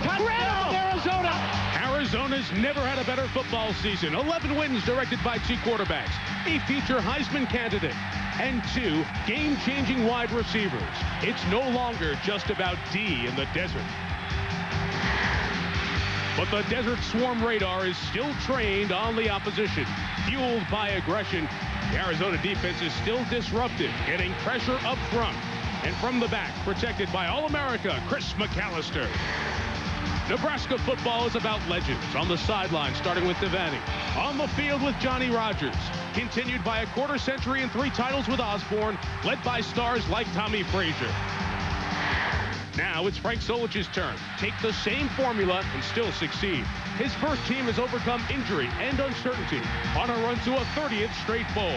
Touchdown, Arizona! Arizona's never had a better football season. 11 wins directed by 2 quarterbacks, a future Heisman candidate, and 2 game-changing wide receivers. It's no longer just about D in the desert. But the Desert Swarm radar is still trained on the opposition. Fueled by aggression, the Arizona defense is still disruptive, getting pressure up front. And from the back, protected by All-America Chris McAllister. Nebraska football is about legends. On the sideline, starting with Devaney. On the field with Johnny Rodgers. Continued by a quarter century and 3 titles with Osborne, led by stars like Tommy Frazier. Now it's Frank Solich's turn. Take the same formula and still succeed. His first team has overcome injury and uncertainty on a run to a 30th straight bowl.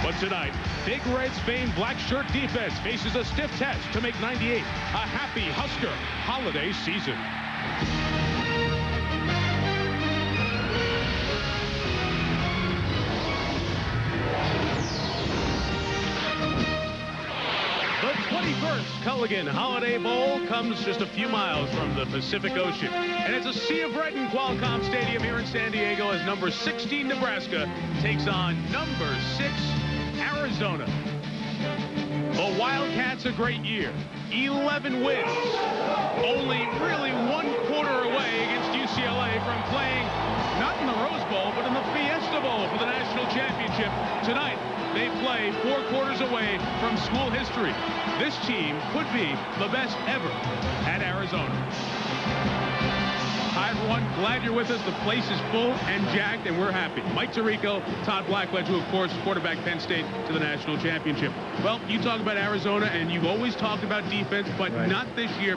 But tonight, Big Red's famed black shirt defense faces a stiff test to make 98 a happy Husker holiday season. The 21st Culligan Holiday Bowl comes just a few miles from the Pacific Ocean. And it's a sea of red in Qualcomm Stadium here in San Diego as number 16 Nebraska takes on number 6 Arizona. The Wildcats a great year. 11 wins. Only really 1 quarter away against UCLA from playing not in the Rose Bowl, but in the Fiesta Bowl for the national championship. Tonight, they play 4 quarters away from school history. This team could be the best ever at Arizona. Hi, everyone. Glad you're with us. The place is full and jacked, and we're happy. Mike Tirico, Todd Blackledge, who, of course, quarterback Penn State to the national championship. Well, you talk about Arizona, and you've always talked about defense, but not this year.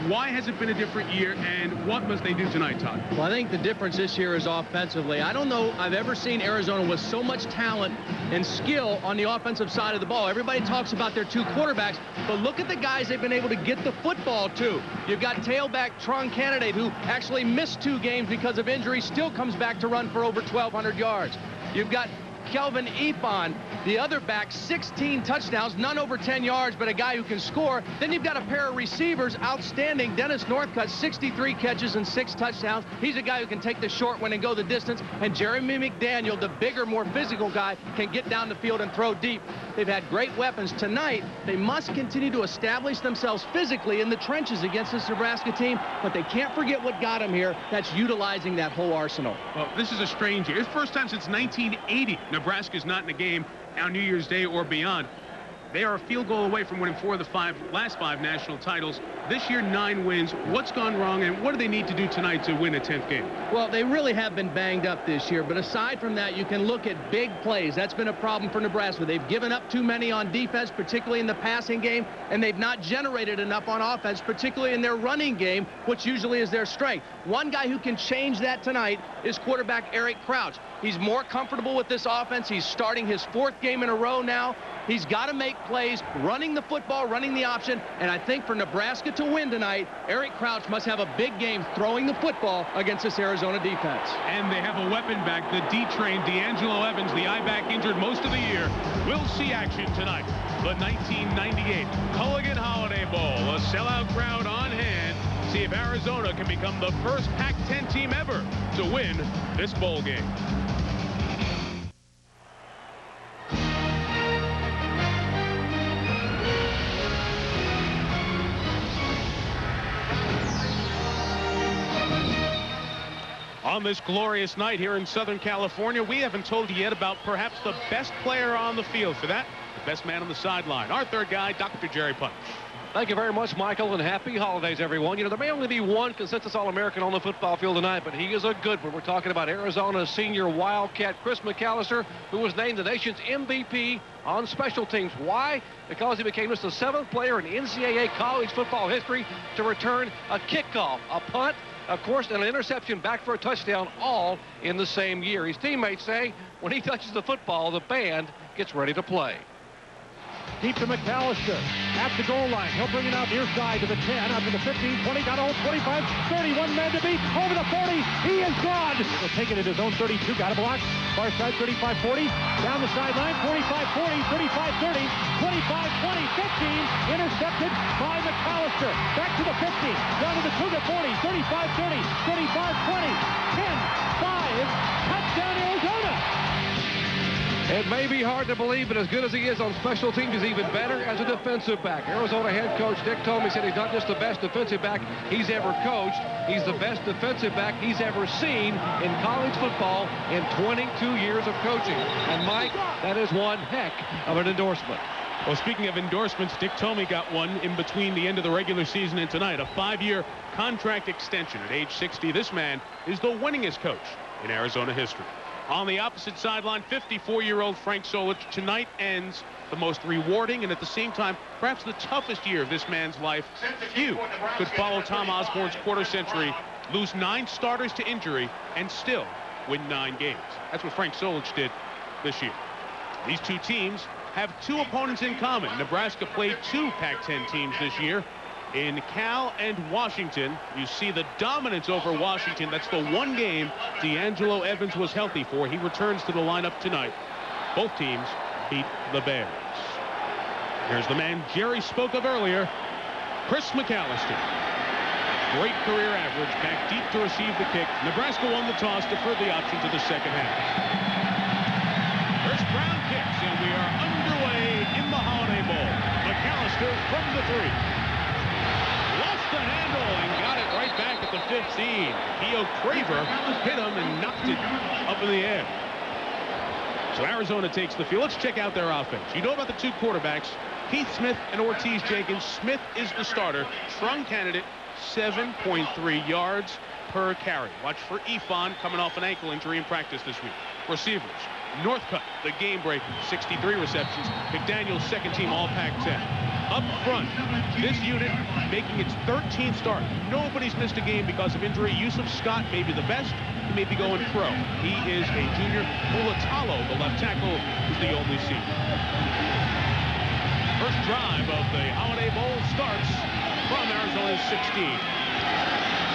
Why has it been a different year, and what must they do tonight, Todd? Well, I think the difference this year is offensively. I don't know I've ever seen Arizona with so much talent and skill on the offensive side of the ball. Everybody talks about their 2 quarterbacks, but look at the guys they've been able to get the football to. You've got tailback Tron Candidate, who actually missed 2 games because of injury, still comes back to run for over 1,200 yards. You've got Kelvin Epon, the other back, 16 touchdowns, none over 10 yards, but a guy who can score. Then you've got a pair of receivers, outstanding. Dennis Northcutt, 63 catches and 6 touchdowns. He's a guy who can take the short one and go the distance. And Jeremy McDaniel, the bigger, more physical guy, can get down the field and throw deep. They've had great weapons. Tonight, they must continue to establish themselves physically in the trenches against this Nebraska team, but they can't forget what got them here. That's utilizing that whole arsenal. Well, this is a strange year. It's the first time since 1980 Nebraska's not in a game on New Year's Day or beyond. They are a field goal away from winning 4 of the last 5 national titles. This year, 9 wins. What's gone wrong, and what do they need to do tonight to win a 10th game? Well, they really have been banged up this year, but aside from that, you can look at big plays. That's been a problem for Nebraska. They've given up too many on defense, particularly in the passing game, and they've not generated enough on offense, particularly in their running game, which usually is their strength. One guy who can change that tonight is quarterback Eric Crouch. He's more comfortable with this offense. He's starting his 4th game in a row now. He's got to make plays, running the football, running the option, and I think for Nebraska to win tonight, Eric Crouch must have a big game throwing the football against this Arizona defense. And they have a weapon back, the D-train D'Angelo Evans, the eye-back injured most of the year. We'll see action tonight. The 1998 Culligan Holiday Bowl, a sellout crowd on hand. See if Arizona can become the first Pac-10 team ever to win this bowl game. On this glorious night here in Southern California, we haven't told you yet about perhaps the best player on the field. For that, the best man on the sideline, our third guy, Dr. Jerry Punch. Thank you very much, Michael, and happy holidays, everyone. You know, there may only be one consensus All-American on the football field tonight, but he is a good one. We're talking about Arizona's senior Wildcat, Chris McAllister, who was named the nation's MVP on special teams. Why? Because he became just the 7th player in NCAA college football history to return a kickoff, a punt, of course, and an interception back for a touchdown, all in the same year. His teammates say when he touches the football, the band gets ready to play. Deep to McAllister. At the goal line. He'll bring it out near side to the 10. Up to the 15, 20, got home, 25, 30. One man to beat. Over the 40. He is gone. He'll take it at his own 32. Got a block. Far side, 35-40. Down the sideline, 45-40, 35-30, 25-20, 15. Intercepted by McAllister. Back to the 50. Down to the Cougar 40. 35-30, 35-20, 10-5. Touchdown Arizona. It may be hard to believe, but as good as he is on special teams, he's even better as a defensive back. Arizona head coach Dick Tomey said he's not just the best defensive back he's ever coached. He's the best defensive back he's ever seen in college football in 22 years of coaching. And, Mike, that is one heck of an endorsement. Well, speaking of endorsements, Dick Tomey got one in between the end of the regular season and tonight. A 5-year contract extension at age 60. This man is the winningest coach in Arizona history. On the opposite sideline, 54-year-old Frank Solich. Tonight ends the most rewarding and at the same time perhaps the toughest year of this man's life. Few could follow Tom Osborne's quarter century, lose 9 starters to injury, and still win 9 games. That's what Frank Solich did this year. These two teams have 2 opponents in common. Nebraska played 2 Pac-10 teams this year. In Cal and Washington, you see the dominance over Washington. That's the one game D'Angelo Evans was healthy for. He returns to the lineup tonight. Both teams beat the Bears. Here's the man Jerry spoke of earlier, Chris McAllister. Great career average, back deep to receive the kick. Nebraska won the toss, deferred the option to the second half. First Brown kicks, and we are underway in the Holiday Bowl. McAllister from the 3. The handle and got it right back at the 15. Keo Craver hit him and knocked it up in the air. So Arizona takes the field. Let's check out their offense. You know about the 2 quarterbacks, Keith Smith and Ortiz Jenkins. Smith is the starter. Strong candidate, 7.3 yards per carry. Watch for Efon coming off an ankle injury in practice this week. Receivers, Northcutt, the game breaker, 63 receptions. McDaniel's second team All Pac-10. Up front, this unit making its 13th start. Nobody's missed a game because of injury. Yusuf Scott may be the best. He may be going pro. He is a junior. Mulatalo, the left tackle, is the only senior. First drive of the Holiday Bowl starts from Arizona's 16.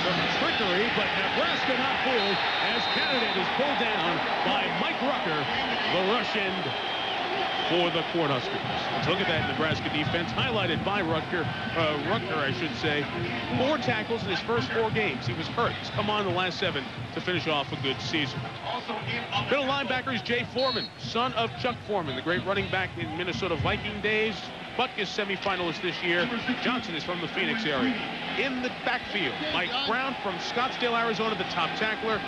Some trickery, but Nebraska not fooled as Candidate is pulled down by Mike Rucker, the rush end for the Cornhuskers. Let's look at that Nebraska defense, highlighted by Rucker, I should say. 4 tackles in his first 4 games. He was hurt. He's come on the last 7 to finish off a good season. Middle linebacker is Jay Foreman, son of Chuck Foreman, the great running back in Minnesota Viking days. Butkus semifinalist this year. Johnson is from the Phoenix area. In the backfield, Mike Brown from Scottsdale, Arizona, the top tackler.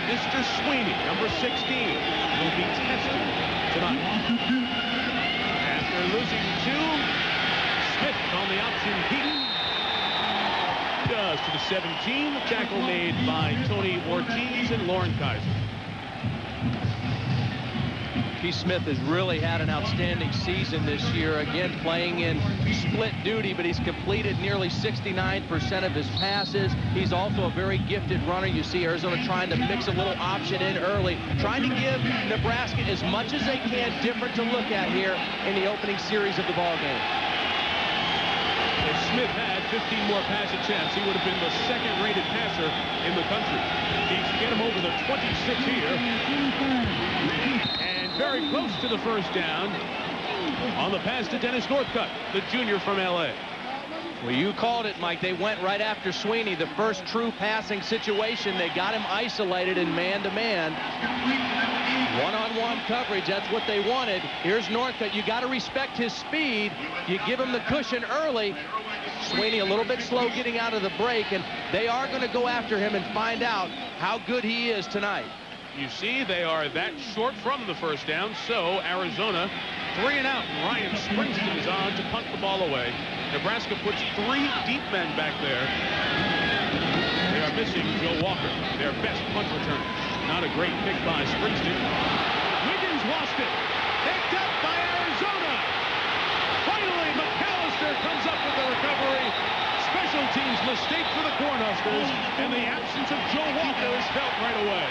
Mr. Sweeney, number 16, will be tested tonight. After losing 2, Smith on the option keep. Does to the 17. Tackle made by Tony Ortiz and Lauren Kaiser. Keith Smith has really had an outstanding season this year, again playing in split duty, but he's completed nearly 69% of his passes. He's also a very gifted runner. You see Arizona trying to mix a little option in early, trying to give Nebraska as much as they can different to look at here in the opening series of the ball game. If Smith had 15 more pass attempts, he would have been the 2nd-rated passer in the country. He can get him over the 26 here. And very close to the first down on the pass to Dennis Northcutt, the junior from L.A. Well, you called it, Mike. They went right after Sweeney, the first true passing situation. They got him isolated in man-to-man. One-on-one coverage, that's what they wanted. Here's Northcutt. You got to respect his speed. You give him the cushion early. Sweeney a little bit slow getting out of the break, and they are going to go after him and find out how good he is tonight. You see, they are that short from the first down, so Arizona 3 and out. Ryan Springston is on to punt the ball away. Nebraska puts 3 deep men back there. They are missing Joe Walker, their best punt returner. Not a great pick by Springston. Wiggins lost it. Picked up by Arizona. Finally, McAllister comes up with the recovery. Special teams mistake for the Cornhuskers, and the absence of Joe Walker is felt right away.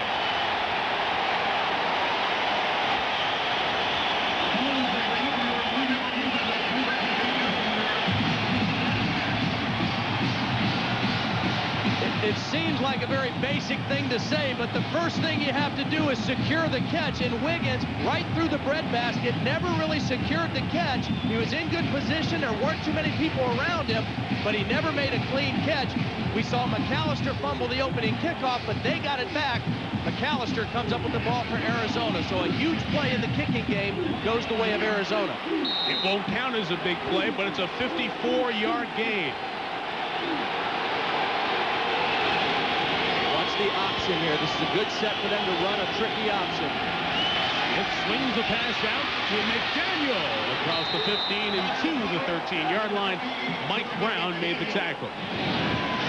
It seems like a very basic thing to say, but the first thing you have to do is secure the catch. And Wiggins, right through the breadbasket, never really secured the catch. He was in good position. There weren't too many people around him, but he never made a clean catch. We saw McAllister fumble the opening kickoff, but they got it back. McAllister comes up with the ball for Arizona. So a huge play in the kicking game goes the way of Arizona. It won't count as a big play, but it's a 54-yard gain. The option here. This is a good set for them to run a tricky option. It swings the pass out to McDaniel across the 15 and to the 13-yard line. Mike Brown made the tackle.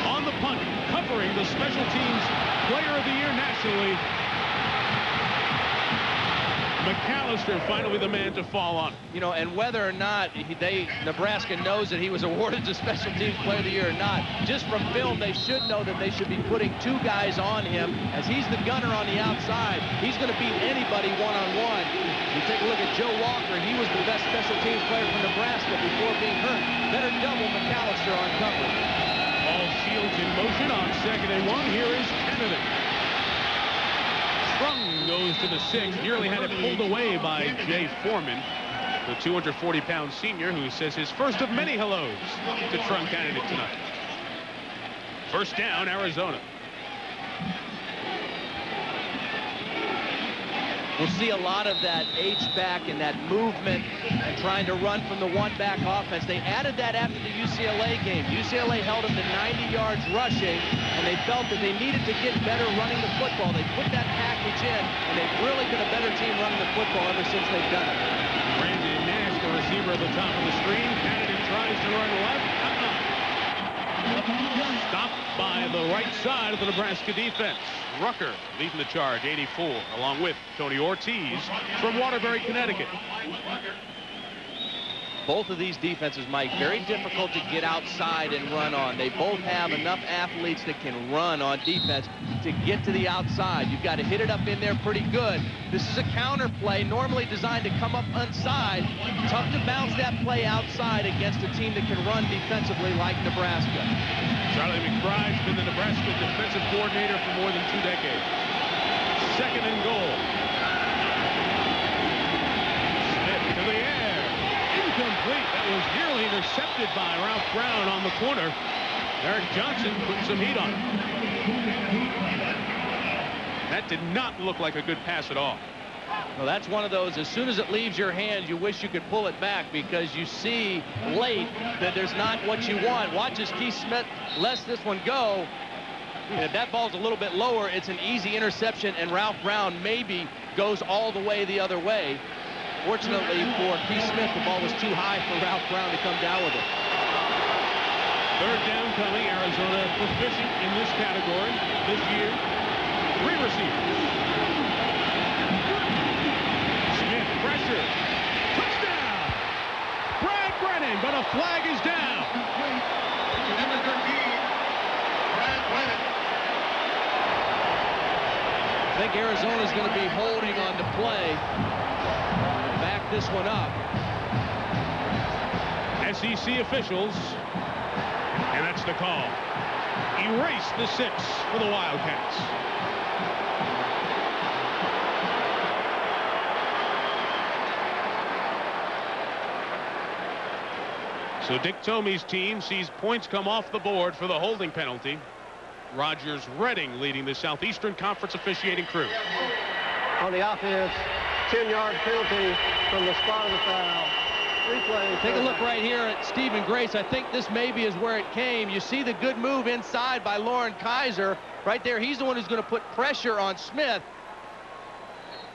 On the punt, covering the special teams player of the year nationally, McAllister finally the man to fall on. You know, and whether or not Nebraska knows that he was awarded the special teams player of the year or not, just from film, they should know that they should be putting two guys on him. As he's the gunner on the outside, he's going to beat anybody one-on-one. You take a look at Joe Walker. He was the best special teams player for Nebraska before being hurt. Better double McAllister on coverage. All shields in motion on 2nd and 1. Here is Kennedy. Sprung goes to the 6, nearly had it pulled away by Jay Foreman, the 240-pound senior who says his first of many hellos to Trunk Kennedy tonight. First down, Arizona. We'll see a lot of that H-back and that movement and trying to run from the one-back offense. They added that after the UCLA game. UCLA held them to 90 yards rushing, and they felt that they needed to get better running the football. They put that package in, and they've really been a better team running the football ever since they've done it. Brandon Nash, the receiver at the top of the screen. Kennedy tries to run left. Stopped by the right side of the Nebraska defense. Rucker leading the charge, 84, along with Tony Ortiz from Waterbury, Connecticut. Both of these defenses, Mike, very difficult to get outside and run on. They both have enough athletes that can run on defense to get to the outside. You've got to hit it up in there pretty good. This is a counter play, normally designed to come up inside. Tough to bounce that play outside against a team that can run defensively like Nebraska. Charlie McBride's been the Nebraska defensive coordinator for more than 2 decades. 2nd and goal. Smith to the air. Incomplete. That was nearly intercepted by Ralph Brown on the corner. Eric Johnson putting some heat on it. That did not look like a good pass at all. Well, that's one of those, as soon as it leaves your hand, you wish you could pull it back because you see late that there's not what you want. Watch as Keith Smith lets this one go. And if that ball's a little bit lower, it's an easy interception, and Ralph Brown maybe goes all the way the other way. Fortunately for Keith Smith, the ball was too high for Ralph Brown to come down with it. 3rd down coming. Arizona proficient in this category this year. 3 receivers. Smith, pressure. Touchdown! Brad Brennan, but a flag is down. Number 13, Brad Brennan. I think Arizona's going to be holding on to play. Back this one up. SEC officials, and that's the call. Erase the 6 for the Wildcats. So Dick Tomey's team sees points come off the board for the holding penalty. Rogers Redding leading the Southeastern Conference officiating crew. On the offense, 10-yard penalty from the spot of the foul. Replay. Take a look right here at Stephen Grace. I think this maybe is where it came. You see the good move inside by Lauren Kaiser. Right there, he's the one who's going to put pressure on Smith.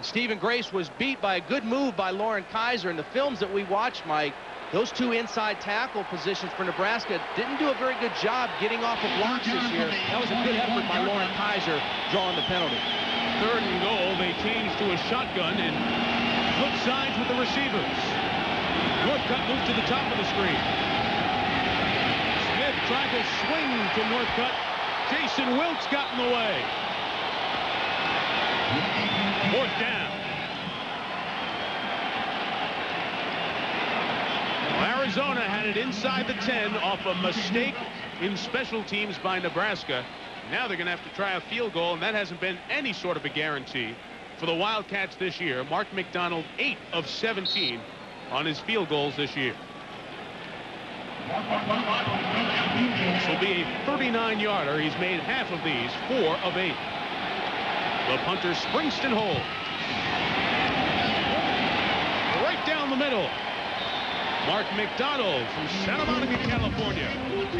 Stephen Grace was beat by a good move by Lauren Kaiser. In the films that we watched, Mike, those 2 inside tackle positions for Nebraska didn't do a very good job getting off of blocks this year. That was a good effort by Lauren Kaiser drawing the penalty. 3rd and goal. They change to a shotgun and flip sides with the receivers. Northcutt moves to the top of the screen. Smith tried to swing to Northcutt. Jason Wilkes got in the way. 4th down. Well, Arizona had it inside the 10 off a mistake in special teams by Nebraska. Now they're going to have to try a field goal, and that hasn't been any sort of a guarantee for the Wildcats this year. Mark McDonald, 8 of 17 on his field goals this year. This will be a 39-yarder. He's made half of these, 4 of 8. The punter, Springston Hole. Right down the middle. Mark McDonald from Santa Monica, California,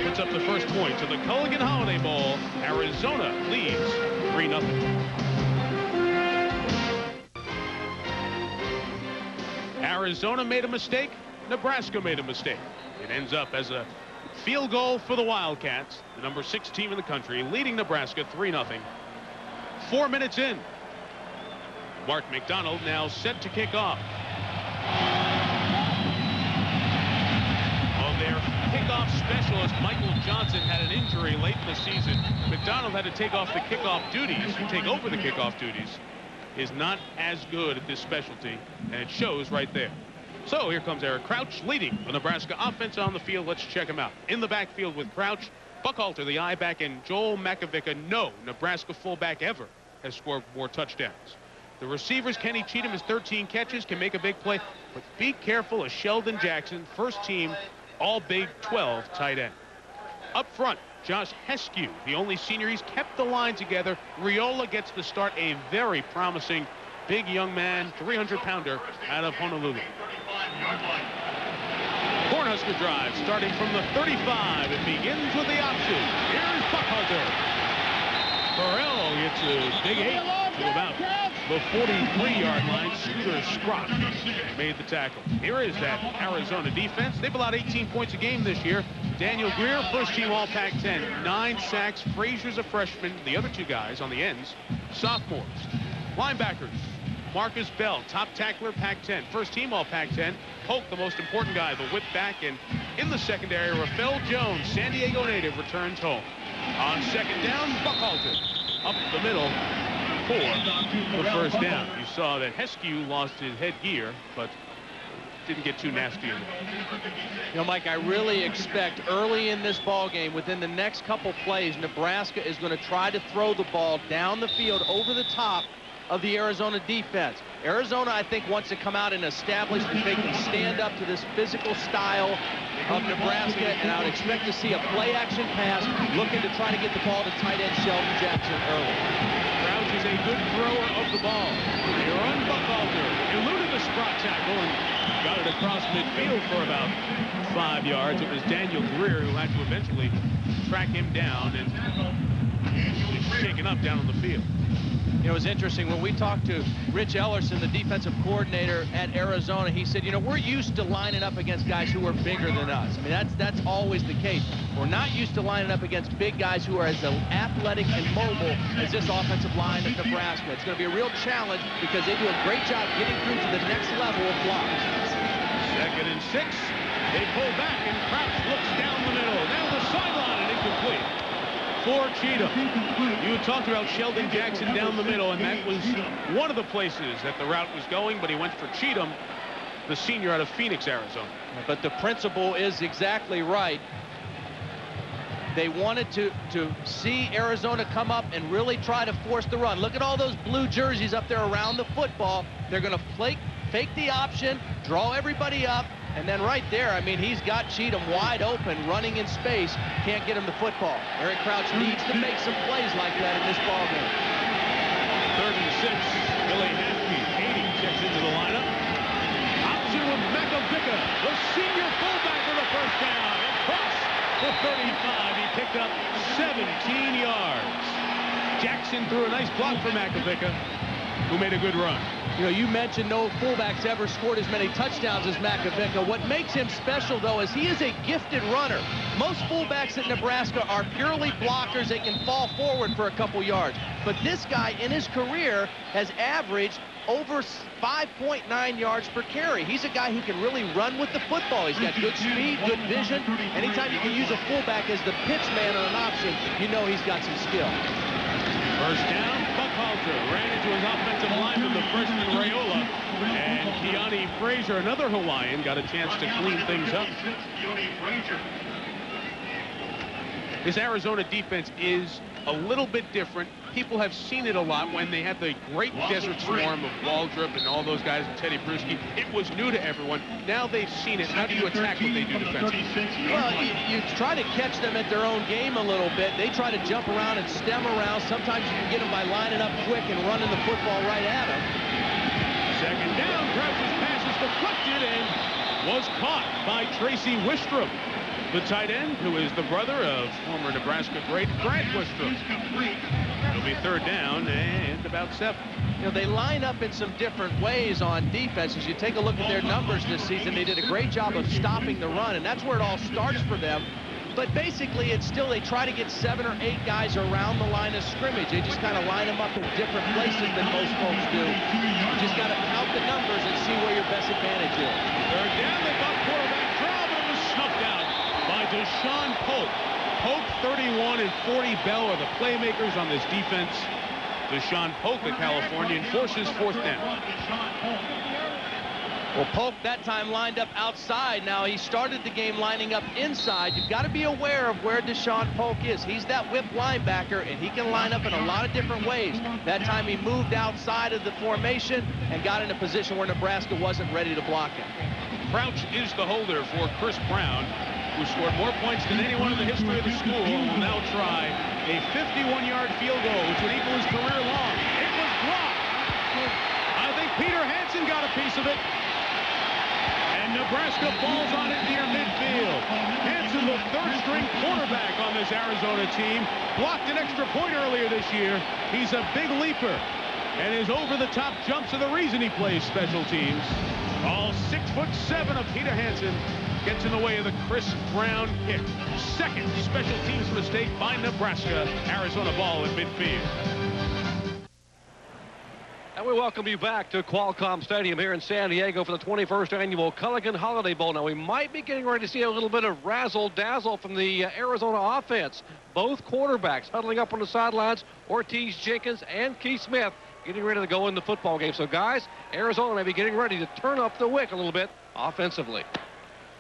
puts up the first point to the Culligan Holiday Bowl. Arizona leads 3-0. Arizona made a mistake. Nebraska made a mistake. It ends up as a field goal for the Wildcats, the number 6 team in the country, leading Nebraska 3-0. 4 minutes in. Mark McDonald now set to kick off. Their kickoff specialist, Michael Johnson, had an injury late in the season. McDonald had to take off the kickoff duties, take over the kickoff duties. Is not as good at this specialty, and it shows right there. So here comes Eric Crouch leading the Nebraska offense on the field. Let's check him out. In the backfield with Crouch, Buckhalter, the I-back, and Joel Makovica. No Nebraska fullback ever has scored more touchdowns. The receivers, Kenny Cheatham, has 13 catches, can make a big play, but be careful of Sheldon Jackson, first team All Big 12 tight end. Up front, Josh Heskew, the only senior. He's kept the line together. Riola gets the start, a very promising big young man, 300-pounder out of Honolulu. Cornhusker drive starting from the 35. It begins with the option. Here's Buckhalter. Burrell gets a big 8 to about the 43-yard line. Scooter Scrott made the tackle. Here is that Arizona defense. They've allowed 18 points a game this year. Daniel Greer, first team All Pac-10, 9 sacks. Frazier's a freshman. The other 2 guys on the ends, sophomores. Linebackers, Marcus Bell, top tackler, Pac-10, first team All Pac-10. Polk, the most important guy, the whip back. And in the secondary, Rafael Jones, San Diego native, returns home. On second down, Buckhalter up the middle for the first down. You saw that Heskew lost his headgear, but didn't get too nasty in it. You know, Mike, I really expect early in this ball game, within the next couple plays, Nebraska is going to try to throw the ball down the field over the top of the Arizona defense. Arizona, I think, wants to come out and establish that they can stand up to this physical style of Nebraska, and I would expect to see a play-action pass looking to try to get the ball to tight end Sheldon Jackson early. Crouch is a good thrower of the ball. They run Buckhalter, eluded the Sprott tackle, and got it across midfield for about 5 yards. It was Daniel Greer who had to eventually track him down and shaken up down on the field. You know, it was interesting when we talked to Rich Ellerson, the defensive coordinator at Arizona. He said, you know, we're used to lining up against guys who are bigger than us. I mean, that's always the case. We're not used to lining up against big guys who are as athletic and mobile as this offensive line of Nebraska. It's going to be a real challenge because they do a great job getting through to the next level of blocks. 2nd and 6. They pull back, and Crouch looks down the middle, down the sideline, and incomplete for Cheatham. You talked about Sheldon Jackson down the middle, and that was one of the places that the route was going, but he went for Cheatham, the senior out of Phoenix, Arizona. But the principle is exactly right. They wanted to see Arizona come up and really try to force the run. Look at all those blue jerseys up there around the football. They're going to fake the option, draw everybody up, and then right there, I mean, he's got Cheatham wide open, running in space, can't get him the football. Eric Crouch needs to make some plays like that in this ball game. 3rd and 6. Billy Haskey, 80, checks into the lineup. Option with Makovica, the senior fullback for the first down. Across the 35, he picked up 17 yards. Jackson threw a nice block for Makovica, who made a good run. You know, you mentioned no fullbacks ever scored as many touchdowns as Makovica. What makes him special, though, is he is a gifted runner. Most fullbacks at Nebraska are purely blockers. They can fall forward for a couple yards. But this guy, in his career, has averaged over 5.9 yards per carry. He's a guy who can really run with the football. He's got good speed, good vision. Anytime you can use a fullback as the pitch man or an option, you know he's got some skill. First down, Buckhalter ran into his offensive lineman, the freshman Raiola, and Keone Frazier, another Hawaiian, got a chance to clean things up. This Arizona defense is a little bit different. People have seen it a lot when they had the great desert swarm of Waldrop and all those guys and Teddy Bruschi. It was new to everyone. Now they've seen it. How do you attack what they do defensively? Well, you try to catch them at their own game a little bit. They try to jump around and stem around. Sometimes you can get them by lining up quick and running the football right at them. Second down, Crouch's pass is deflected and was caught by Tracy Wistrom, the tight end, who is the brother of former Nebraska great Grant Wistrom. It'll be third down and about 7. You know, they line up in some different ways on defense. As you take a look at their numbers this season, they did a great job of stopping the run, and that's where it all starts for them. But basically, it's still, they try to get 7 or 8 guys around the line of scrimmage. They just kind of line them up in different places than most folks do. You just got to count the numbers and see where your best advantage is. Third down, they got quarterback draw, but it was snuffed out by Deshaun Polk. Polk, 31, and 40 Bell are the playmakers on this defense. Deshaun Polk, the Californian, forces 4th down. Well, Polk that time lined up outside. Now he started the game lining up inside. You've got to be aware of where Deshaun Polk is. He's that whip linebacker, and he can line up in a lot of different ways. That time he moved outside of the formation and got in a position where Nebraska wasn't ready to block him. Crouch is the holder for Chris Brown, who scored more points than anyone in the history of the school, and will now try a 51-yard field goal, which would equal his career long. It was blocked. I think Peter Hansen got a piece of it. And Nebraska falls on it near midfield. Hansen, the third-string quarterback on this Arizona team, blocked an extra point earlier this year. He's a big leaper, and his over-the-top jumps are the reason he plays special teams. All 6'7" of Peter Hansen gets in the way of the Chris Brown kick. Second special teams mistake by Nebraska. Arizona ball at midfield. And we welcome you back to Qualcomm Stadium here in San Diego for the 21st annual Culligan Holiday Bowl. Now, we might be getting ready to see a little bit of razzle-dazzle from the Arizona offense. Both quarterbacks huddling up on the sidelines, Ortiz Jenkins and Keith Smith getting ready to go in the football game. So, guys, Arizona may be getting ready to turn up the wick a little bit offensively.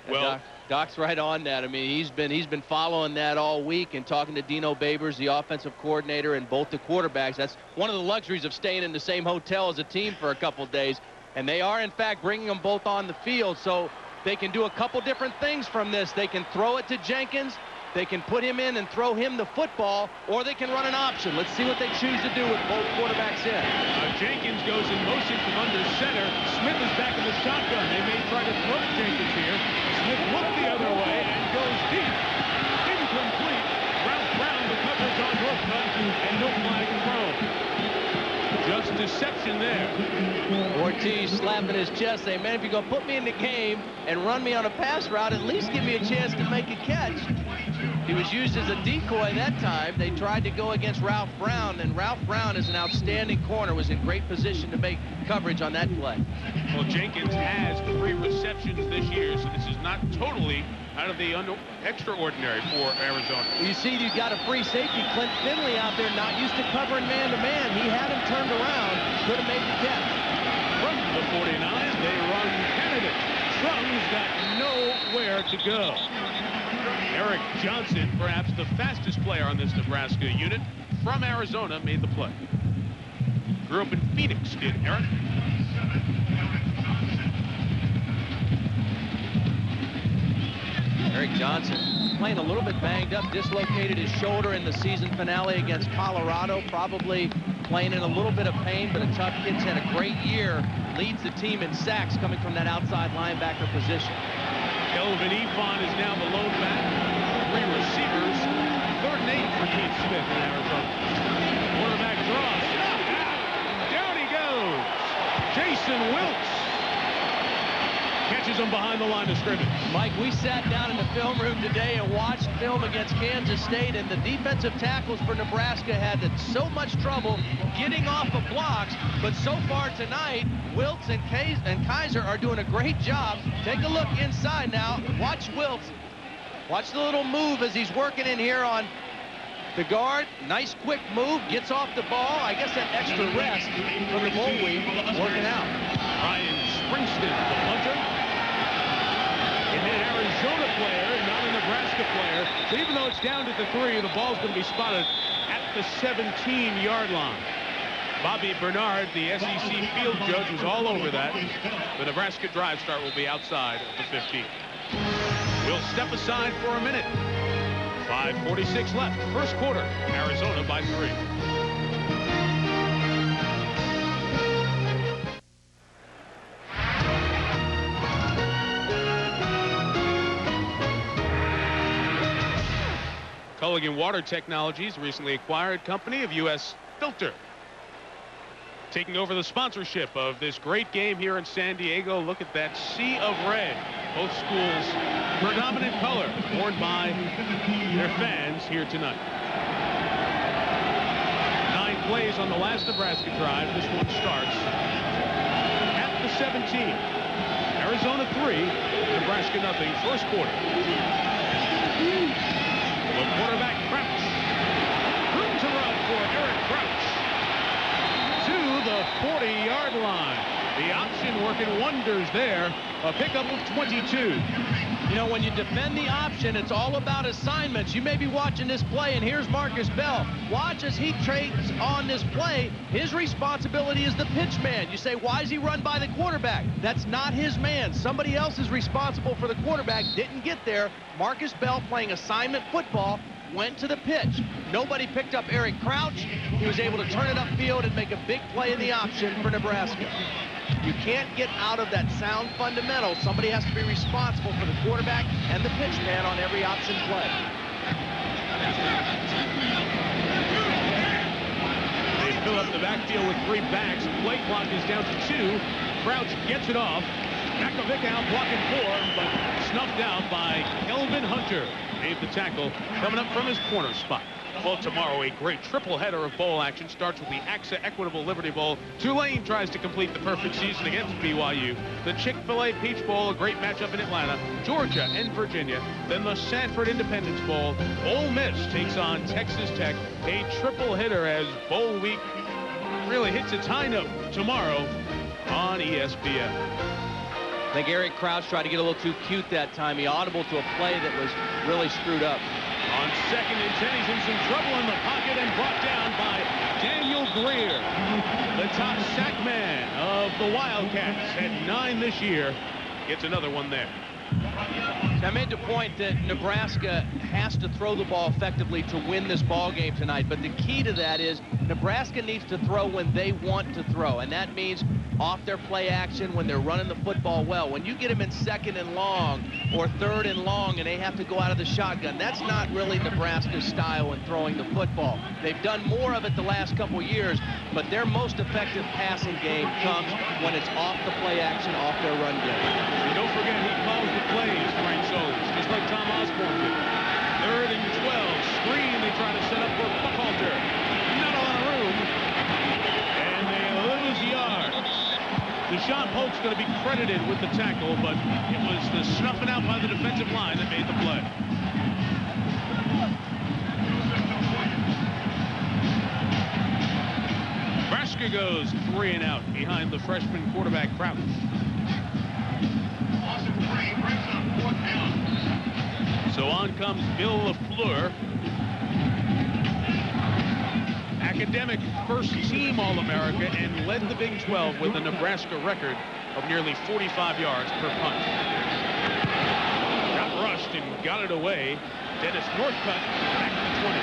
Well, Doc's right on that. I mean, he's been following that all week and talking to Dino Babers, the offensive coordinator, and both the quarterbacks. That's one of the luxuries of staying in the same hotel as a team for a couple of days. And they are, in fact, bringing them both on the field. So they can do a couple different things from this. They can throw it to Jenkins. They can put him in and throw him the football, or they can run an option. Let's see what they choose to do with both quarterbacks in. Jenkins goes in motion from under center. Smith is back in the shotgun. They may try to throw to Jenkins here. Smith looked the other way and goes deep. Incomplete. Ralph Brown, the coverage on Northcutt, and no flag thrown. Just deception there. Ortiz slapping his chest, saying, man, if you're going to put me in the game and run me on a pass route, at least give me a chance to make a catch. He was used as a decoy that time. They tried to go against Ralph Brown, and Ralph Brown is an outstanding corner, was in great position to make coverage on that play. Well, Jenkins has 3 receptions this year, so this is not totally out of the extraordinary for Arizona. You see, you've got a free safety, Clint Finley, out there, not used to covering man-to-man. He had him turned around, could have made the catch. From the 49, they run candidate. Trung's got nowhere to go. Eric Johnson, perhaps the fastest player on this Nebraska unit, from Arizona, made the play. Grew up in Phoenix, did Eric. Eric Johnson playing a little bit banged up, dislocated his shoulder in the season finale against Colorado, probably playing in a little bit of pain, but a tough kid's had a great year, leads the team in sacks coming from that outside linebacker position. Kelvin Ephon is now the lone back. 3 receivers. 3rd and 8 for Keith Smith in Arizona. Quarterback draws. Down he goes. Jason Wilkes catches him behind the line of scrimmage. Mike, we sat down in the film room today and watched film against Kansas State, and the defensive tackles for Nebraska had so much trouble getting off of blocks, but so far tonight, Wilkes and Kaiser are doing a great job. Take a look inside now. Watch Wilkes. Watch the little move as he's working in here on the guard. Nice quick move, gets off the ball. I guess that extra rest from the bowl week working out. Ryan Springston, the punter. It hit an Arizona player, not a Nebraska player. So even though it's down to the 3, the ball's going to be spotted at the 17-yard line. Bobby Bernard, the SEC field judge, was all over that. The Nebraska drive start will be outside of the 15. We'll step aside for a minute. 5:46 left. First quarter. Arizona by 3. Culligan Water Technologies, recently acquired company of U.S. Filter, taking over the sponsorship of this great game here in San Diego. Look at that sea of red. Both schools' predominant color worn by their fans here tonight. 9 plays on the last Nebraska drive. This one starts at the 17. Arizona 3, Nebraska nothing. First quarter. The quarterback Crouch. Brings a run for Eric Crouch to the 40-yard line. The option working wonders there. A pickup of 22. You know, when you defend the option, it's all about assignments. You may be watching this play, and here's Marcus Bell. Watch as he trades on this play. His responsibility is the pitch man. You say, why is he run by the quarterback? That's not his man. Somebody else is responsible for the quarterback. Didn't get there. Marcus Bell, playing assignment football, went to the pitch. Nobody picked up Eric Crouch. He was able to turn it upfield and make a big play in the option for Nebraska. You can't get out of that sound fundamental. Somebody has to be responsible for the quarterback and the pitch man on every option play. They fill up the backfield with 3 backs. Play clock is down to 2. Crouch gets it off. Makovic out blocking 4, but snuffed out by Kelvin Hunter. Made the tackle coming up from his corner spot. Well, tomorrow a great triple header of bowl action starts with the AXA Equitable Liberty Bowl. Tulane tries to complete the perfect season against BYU. The Chick-fil-A Peach Bowl, a great matchup in Atlanta. Georgia and Virginia. Then the Sanford Independence Bowl. Ole Miss takes on Texas Tech. A triple hitter as bowl week really hits its high note tomorrow on ESPN. I think Eric Crouch tried to get a little too cute that time. He audible to a play that was really screwed up. On 2nd and 10, he's in some trouble in the pocket and brought down by Daniel Greer. The top sack man of the Wildcats, had 9 this year. Gets another one there. I made the point that Nebraska has to throw the ball effectively to win this ball game tonight, but the key to that is Nebraska needs to throw when they want to throw, and that means off their play action when they're running the football well. When you get them in 2nd and long or 3rd and long and they have to go out of the shotgun, that's not really Nebraska's style in throwing the football. They've done more of it the last couple years, but their most effective passing game comes when it's off the play action, off their run game. And don't forget, he calls the plays, Frank Solis, just like Tom Osborne did. 3rd and 12, screen they try to set up for Buckhalter. Not a lot of room, and they lose yards. Deshaun Polk's going to be credited with the tackle, but it was the snuffing out by the defensive line that made the play. Nebraska goes 3 and out behind the freshman quarterback Crouch. So on comes Bill LaFleur. Academic first-team All-America and led the Big 12 with a Nebraska record of nearly 45 yards per punt. Got rushed and got it away. Dennis Northcutt back to 20.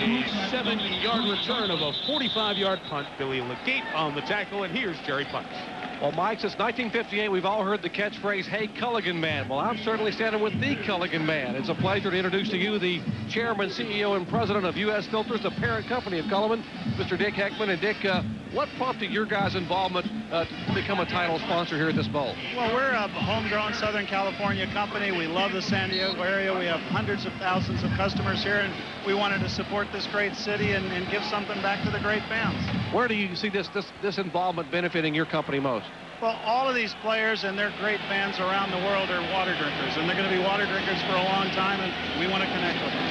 A 7-yard return of a 45-yard punt. Billy Legate on the tackle, and here's Jerry Punch. Well, Mike, since 1958, we've all heard the catchphrase, "Hey, Culligan Man." Well, I'm certainly standing with the Culligan Man. It's a pleasure to introduce to you the chairman, CEO, and president of U.S. Filters, the parent company of Culligan, Mr. Dick Heckman. And Dick, what prompted your guys' involvement to become a title sponsor here at this bowl? Well, we're a homegrown Southern California company. We love the San Diego area. We have hundreds of thousands of customers here, and we wanted to support this great city and give something back to the great fans. Where do you see this involvement benefiting your company most? Well, all of these players and their great fans around the world are water drinkers, and they're going to be water drinkers for a long time, and we want to connect with them.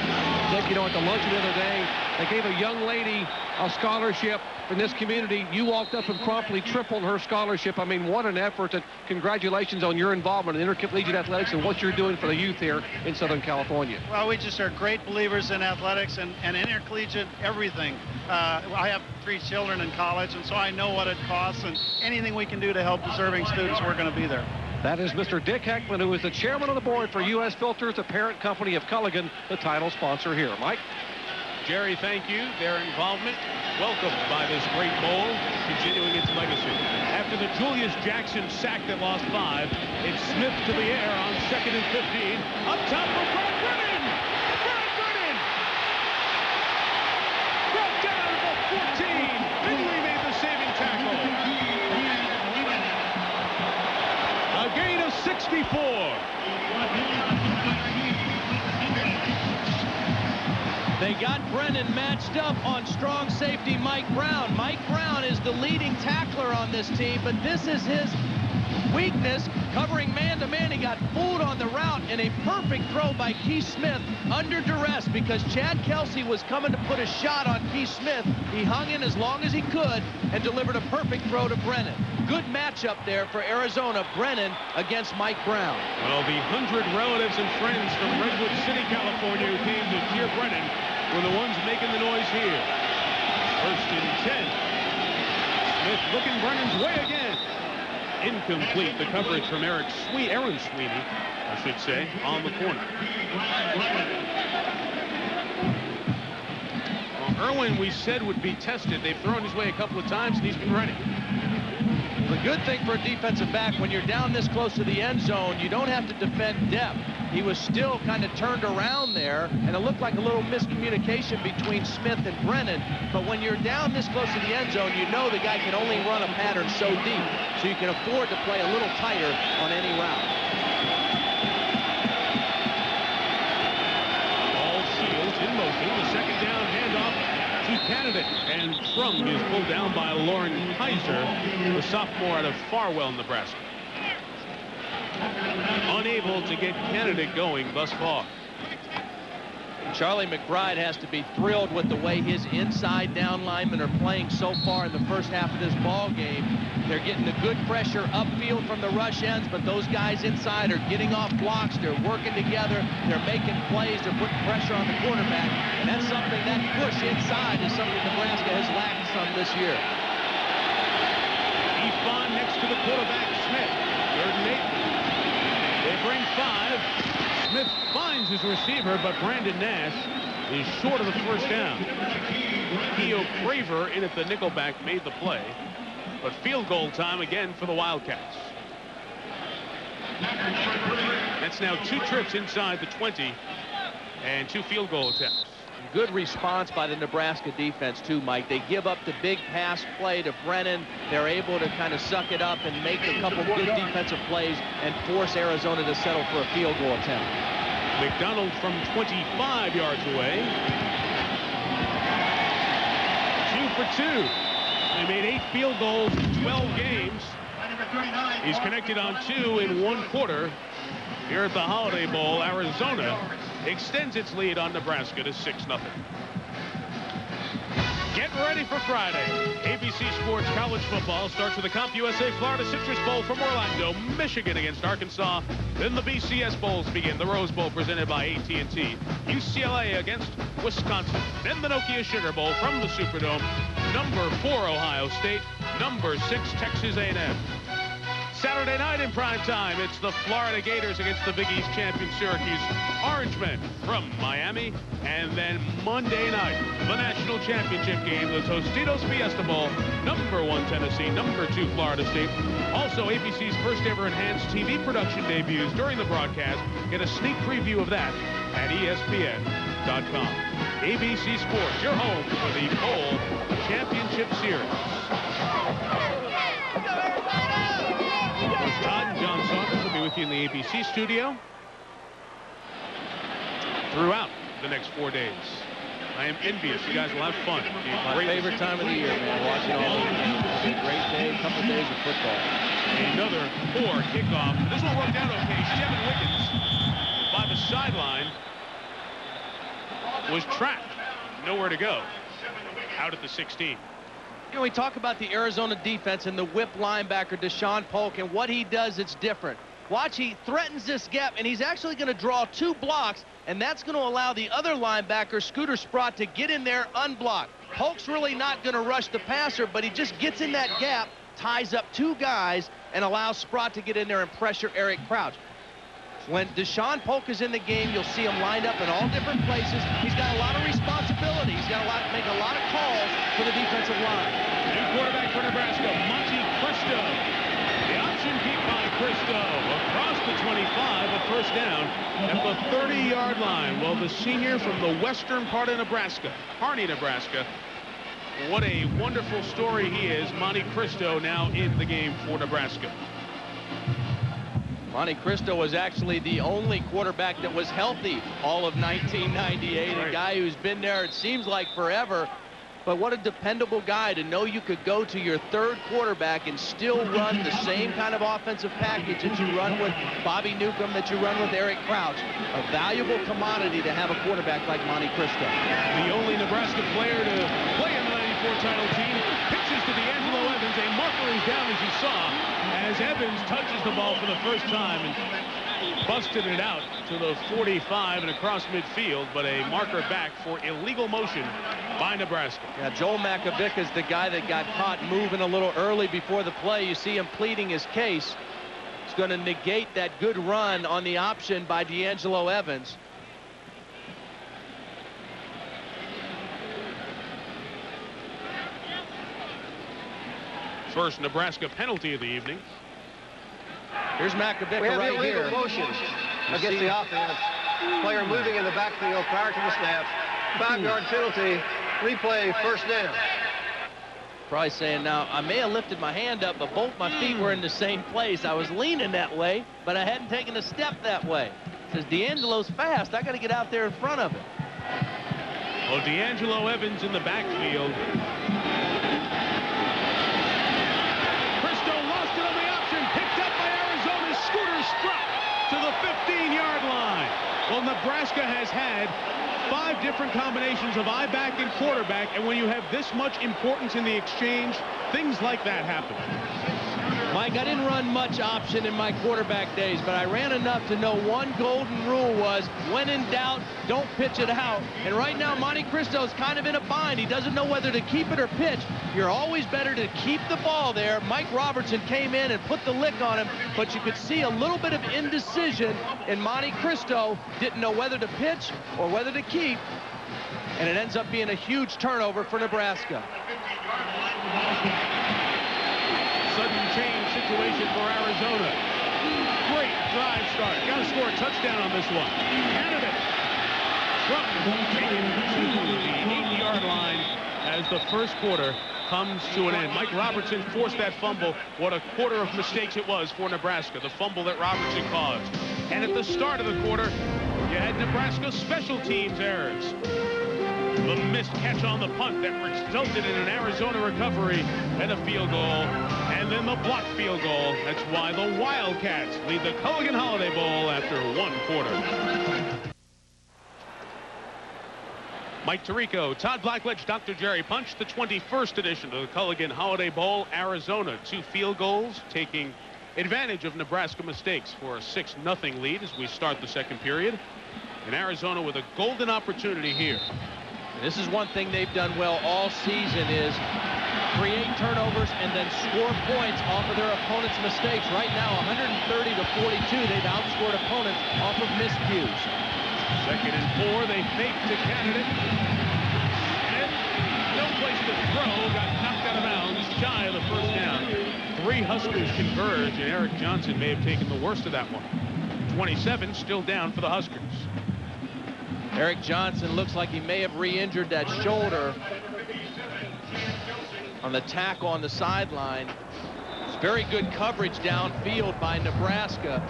Dick, you know, at the luncheon the other day, they gave a young lady a scholarship in this community. You walked up and promptly tripled her scholarship. I mean, what an effort, and congratulations on your involvement in intercollegiate athletics and what you're doing for the youth here in Southern California. Well, we just are great believers in athletics and intercollegiate everything. I have 3 children in college, and so I know what it costs, and anything we can do to help deserving students, we're going to be there. That is Mr. Dick Heckman, who is the chairman of the board for U.S. Filters, the parent company of Culligan, the title sponsor here. Mike? Jerry, thank you. Their involvement welcomed by this great bowl, continuing its legacy. After the Julius Jackson sack that lost 5, it's Smith to the air on 2nd and 15. Up top for Brad Brennan! Brad Brennan! Brought down at 14. Finley made the saving tackle. A gain of 64. They got Brennan matched up on strong safety Mike Brown. Mike Brown is the leading tackler on this team, but this is his weakness, covering man-to-man. He got fooled on the route, and a perfect throw by Keith Smith under duress because Chad Kelsey was coming to put a shot on Keith Smith. He hung in as long as he could and delivered a perfect throw to Brennan. Good matchup there for Arizona. Brennan against Mike Brown. Well, the 100 relatives and friends from Redwood City, California, who came to cheer Brennan were the ones making the noise here. 1st and 10. Smith looking Brennan's way again. Incomplete. The coverage from Aaron Sweeney, I should say, on the corner. Well, Irwin, we said, would be tested. They've thrown his way a couple of times, and he's been ready. The good thing for a defensive back, when you're down this close to the end zone, you don't have to defend depth. He was still kind of turned around there, and it looked like a little miscommunication between Smith and Brennan. But when you're down this close to the end zone, you know the guy can only run a pattern so deep, so you can afford to play a little tighter on any route. All Shields in motion. The 2nd down handoff to Candidate, and Trung is pulled down by Lauren Kaiser, the sophomore out of Farwell, Nebraska. Unable to get Candidate going thus far. Charlie McBride has to be thrilled with the way his inside down linemen are playing so far in the first half of this ball game. They're getting the good pressure upfield from the rush ends, but those guys inside are getting off blocks. They're working together. They're making plays. They're putting pressure on the quarterback. And that's something, that push inside is something Nebraska has lacked some this year. Efon next to the quarterback, Smith. 3rd and 8. They bring 5. Smith finds his receiver, but Brandon Nash is short of the 1st down. Keo Craver in at the nickelback made the play, but field goal time again for the Wildcats. That's now 2 trips inside the 20 and 2 field goal attempts. Good response by the Nebraska defense too, Mike. They give up the big pass play to Brennan. They're able to kind of suck it up and make a couple good defensive plays and force Arizona to settle for a field goal attempt. McDonald from 25 yards away. 2 for 2. They made 8 field goals in 12 games. He's connected on 2 in 1 quarter. Here at the Holiday Bowl, Arizona extends its lead on Nebraska to 6-0. Get ready for Friday. ABC Sports College Football starts with the CompUSA Florida Citrus Bowl from Orlando, Michigan against Arkansas. Then the BCS Bowls begin. The Rose Bowl presented by AT&T. UCLA against Wisconsin. Then the Nokia Sugar Bowl from the Superdome. Number 4 Ohio State. Number 6 Texas A&M. Saturday night in prime time, it's the Florida Gators against the Big East champion Syracuse Orangemen from Miami. And then Monday night, the national championship game, the Tostitos Fiesta Bowl, number 1 Tennessee, number 2 Florida State. Also, ABC's first ever enhanced TV production debuts during the broadcast. Get a sneak preview of that at ESPN.com. ABC Sports, your home for the Bowl Championship Series. Todd and John Saunders will be with you in the ABC studio throughout the next 4 days. I am envious. You guys will have fun. My favorite time of the year, man, watching all these games. It's a great day, a couple days of football. Another poor kickoff. This one worked out okay. Shevin Wiggins by the sideline was trapped. Nowhere to go. out at the 16. You know, we talk about the Arizona defense and the whip linebacker, Deshaun Polk, and what he does, it's different. Watch, he threatens this gap, and he's actually going to draw 2 blocks, and that's going to allow the other linebacker, Scooter Sprott, to get in there unblocked. Polk's really not going to rush the passer, but he just gets in that gap, ties up 2 guys, and allows Sprott to get in there and pressure Eric Crouch. When Deshaun Polk is in the game, you'll see him lined up in all different places. He's got a lot of responsibility. He's got to make a lot of calls for the defensive line. New quarterback for Nebraska, Monty Cristo. The option keep by Cristo across the 25, a first down at the 30-yard line. Well, the senior from the western part of Nebraska, Kearney, Nebraska. What a wonderful story he is. Monty Cristo now in the game for Nebraska. Monty Cristo was actually the only quarterback that was healthy all of 1998. Right. A guy who's been there, it seems like forever. But what a dependable guy to know you could go to your 3rd quarterback and still run the same kind of offensive package that you run with Bobby Newcomb, that you run with Eric Crouch. A valuable commodity to have a quarterback like Monty Cristo. The only Nebraska player to play in the 94 title team. Pitches to D'Angelo Evans. A marker is down, as you saw, as Evans touches the ball for the first time and busted it out to the 45 and across midfield, but a marker back for illegal motion by Nebraska. Yeah, Joel Makovic is the guy that got caught moving a little early before the play. You see him pleading his case. It's going to negate that good run on the option by D'Angelo Evans. First Nebraska penalty of the evening. Here's Makovic We have right illegal here. motion against the offense. Player moving in the backfield prior to the snap. 5-yard penalty. Replay, first down. Probably saying, now, I may have lifted my hand up, but both my feet were in the same place. I was leaning that way, but I hadn't taken a step that way. Says D'Angelo's fast. I got to get out there in front of him. Well, D'Angelo Evans in the backfield. Cristo lost it on the option. Picked up by Arizona's Scooter Sprott to the 15-yard line. Well, Nebraska has had 5 different combinations of I-back and quarterback, and when you have this much importance in the exchange, things like that happen. Mike, I didn't run much option in my quarterback days, but I ran enough to know one golden rule was, when in doubt, don't pitch it out. And right now, Monty Cristo's kind of in a bind. He doesn't know whether to keep it or pitch. You're always better to keep the ball there. Mike Robertson came in and put the lick on him, but you could see a little bit of indecision in Monty Cristo. Didn't know whether to pitch or whether to keep, and it ends up being a huge turnover for Nebraska. Sudden change situation for Arizona. Great drive start. Got to score a touchdown on this one. Candidate. Trump taken to the 8-yard line as the first quarter comes to an end. Mike Robertson forced that fumble. What a quarter of mistakes it was for Nebraska. The fumble that Robertson caused. And at the start of the quarter, you had Nebraska's special teams errors. The missed catch on the punt that resulted in an Arizona recovery and a field goal, and then the blocked field goal. That's why the Wildcats lead the Culligan Holiday Bowl after 1 quarter. Mike Tirico, Todd Blackledge, Dr. Jerry Punch, the 21st edition of the Culligan Holiday Bowl. Arizona, 2 field goals, taking advantage of Nebraska mistakes for a 6-0 lead as we start the second period. And Arizona with a golden opportunity here. This is one thing they've done well all season, is create turnovers and then score points off of their opponent's mistakes. Right now, 130 to 42, they've outscored opponents off of miscues. 2nd and 4, they fake to Candidate. And no place to throw, got knocked out of bounds, shy of the first down. 3 Huskers converge, and Eric Johnson may have taken the worst of that one. 27 still down for the Huskers. Eric Johnson looks like he may have re-injured that shoulder on the tackle on the sideline. It's very good coverage downfield by Nebraska.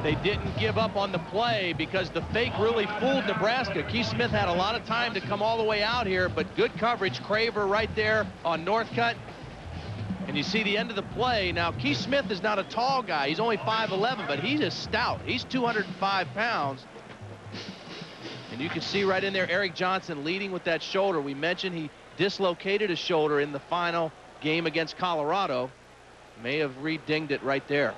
They didn't give up on the play because the fake really fooled Nebraska. Keith Smith had a lot of time to come all the way out here, but good coverage. Craver right there on Northcutt. And you see the end of the play. Now, Keith Smith is not a tall guy. He's only 5'11", but he is stout. He's 205 pounds. And you can see right in there Eric Johnson leading with that shoulder. We mentioned he dislocated his shoulder in the final game against Colorado. May have re-dinged it right there.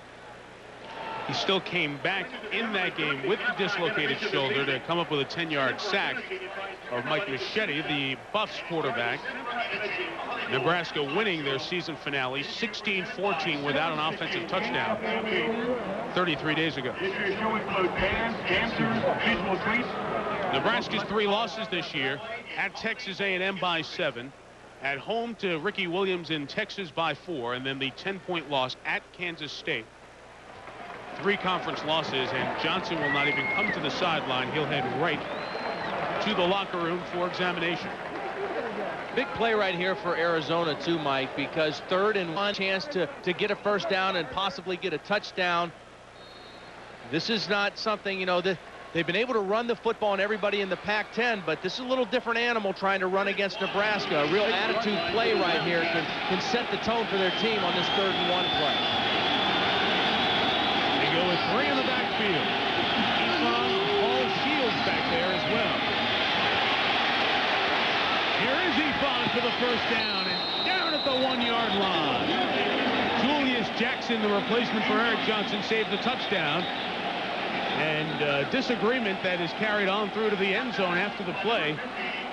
He still came back in that game with the dislocated shoulder to come up with a 10-yard sack of Mike Machete, the Buffs quarterback. Nebraska winning their season finale 16-14 without an offensive touchdown 33 days ago. Nebraska's 3 losses this year: at Texas A&M by 7, at home to Ricky Williams in Texas by 4, and then the 10-point loss at Kansas State. 3 conference losses, and Johnson will not even come to the sideline. He'll head right to the locker room for examination. Big play right here for Arizona too, Mike, because 3rd and 1, chance to get a first down and possibly get a touchdown. This is not something, you know, that they've been able to run the football on everybody in the Pac-10, but this is a little different animal trying to run against Nebraska. A real attitude play right here can set the tone for their team on this 3rd and 1 play. They go with 3 in the backfield. Paul Shields back there as well. Here is Ifan for the first down, and down at the 1-yard line. Julius Jackson, the replacement for Eric Johnson, saved the touchdown. And disagreement that is carried on through to the end zone after the play,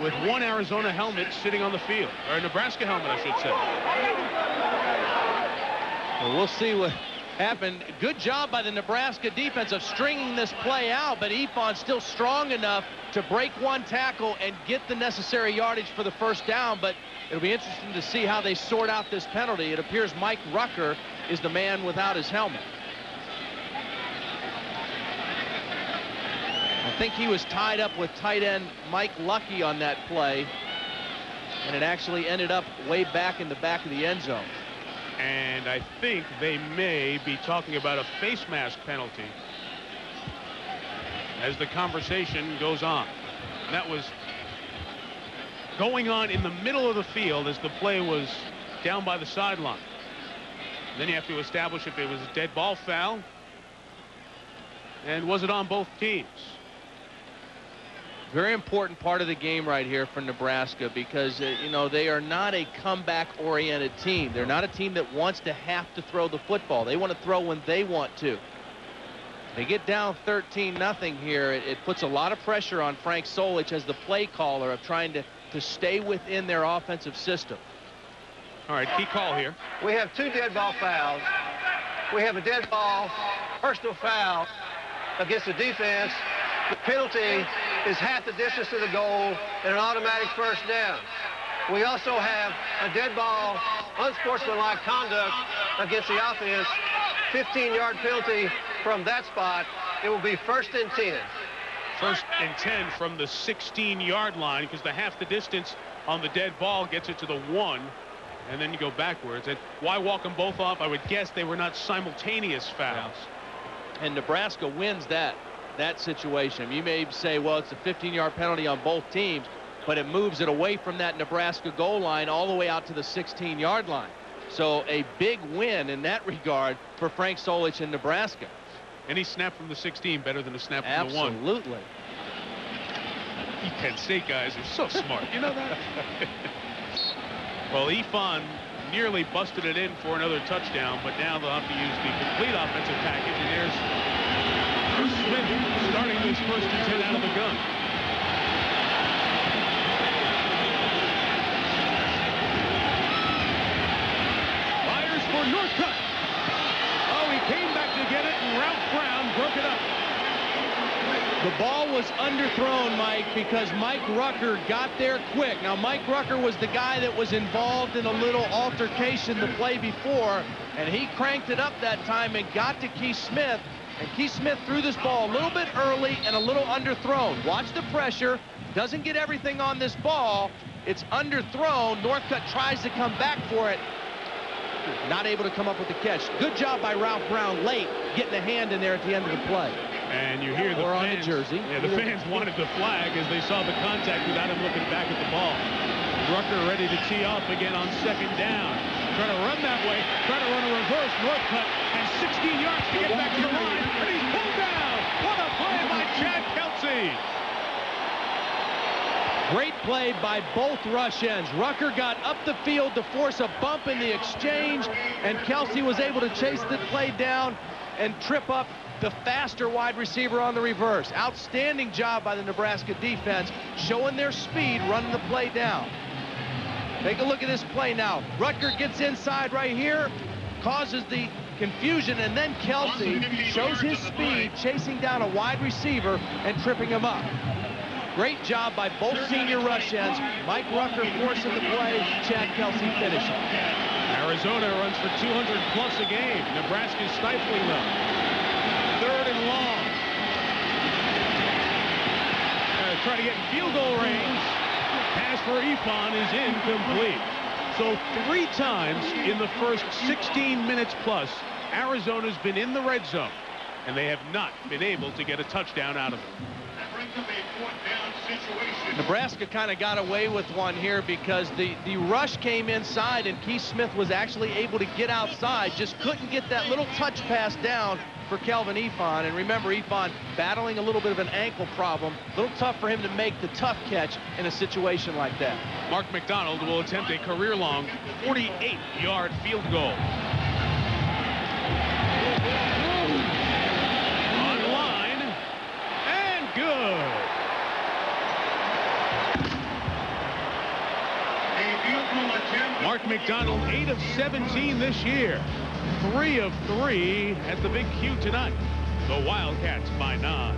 with 1 Arizona helmet sitting on the field, or a Nebraska helmet, I should say. Well, we'll see what happened. Good job by the Nebraska defense of stringing this play out, but Ifan's still strong enough to break 1 tackle and get the necessary yardage for the first down. But it'll be interesting to see how they sort out this penalty. It appears Mike Rucker is the man without his helmet. I think he was tied up with tight end Mike Lucky on that play, and it actually ended up way back in the back of the end zone. And I think they may be talking about a face mask penalty as the conversation goes on. And that was going on in the middle of the field as the play was down by the sideline. Then you have to establish if it was a dead ball foul, and was it on both teams. Very important part of the game right here for Nebraska, because you know, they are not a comeback oriented team. They're not a team that wants to have to throw the football. They want to throw when they want to. They get down 13-0 here. It puts a lot of pressure on Frank Solich as the play caller of trying to stay within their offensive system. All right, key call here. We have 2 dead ball fouls. We have a dead ball personal foul against the defense. The penalty is half the distance to the goal and an automatic first down. We also have a dead ball, unsportsmanlike conduct against the offense, 15-yard penalty from that spot. It will be 1st and 10. 1st and 10 from the 16-yard line, because the half the distance on the dead ball gets it to the 1, and then you go backwards. And why walk them both off? I would guess they were not simultaneous fouls. And Nebraska wins that situation. You may say, well, it's a 15-yard penalty on both teams, but it moves it away from that Nebraska goal line all the way out to the 16-yard line. So a big win in that regard for Frank Solich in Nebraska. Any snap from the 16 better than a snap from the 1. Absolutely. You Penn State guys are so smart. You know that? Well, Ifan nearly busted it in for another touchdown, but now they'll have to use the complete offensive package, and there's Smith starting this 1st and 10 out of the gun. Fires for Northcutt. Oh, he came back to get it, and Ralph Brown broke it up. The ball was underthrown, Mike, because Mike Rucker got there quick. Now, Mike Rucker was the guy that was involved in a little altercation the play before, and he cranked it up that time and got to Keith Smith. And Keith Smith threw this ball a little bit early and a little underthrown. Watch the pressure. Doesn't get everything on this ball. It's underthrown. Northcutt tries to come back for it. Not able to come up with the catch. Good job by Ralph Brown late, getting a hand in there at the end of the play. And you hear the fans, on the jersey. Yeah, the fans wanted the flag as they saw the contact without him looking back at the ball. Rucker ready to tee off again on 2nd down. Trying to run that way, trying to run a reverse. Northcutt has 16 yards to get back to the line, and he's pulled down. What a play by Chad Kelsey. Great play by both rush ends. Rucker got up the field to force a bump in the exchange, and Kelsey was able to chase the play down and trip up the faster wide receiver on the reverse. Outstanding job by the Nebraska defense, showing their speed, running the play down. Take a look at this play now. Rucker gets inside right here, causes the confusion, and then Kelsey shows his speed, chasing down a wide receiver and tripping him up. Great job by both senior rush ends. Mike Rucker forcing the play, Chad Kelsey finishing. Arizona runs for 200 plus a game. Nebraska's stifling them. 3rd and long. Try to get in field goal range. Pass for Ifan is incomplete. So 3 times in the first 16 minutes plus, Arizona's been in the red zone, and they have not been able to get a touchdown out of it. Nebraska kind of got away with one here because the rush came inside, and Keith Smith was actually able to get outside, just couldn't get that little touch pass down for Kelvin Ifan. And remember, Ifan battling a little bit of an ankle problem. A little tough for him to make the tough catch in a situation like that. Mark McDonald will attempt a career-long 48-yard field goal. On line, and good. Mark McDonald, 8 of 17 this year. 3 of 3 at the Big Q tonight. The Wildcats by 9.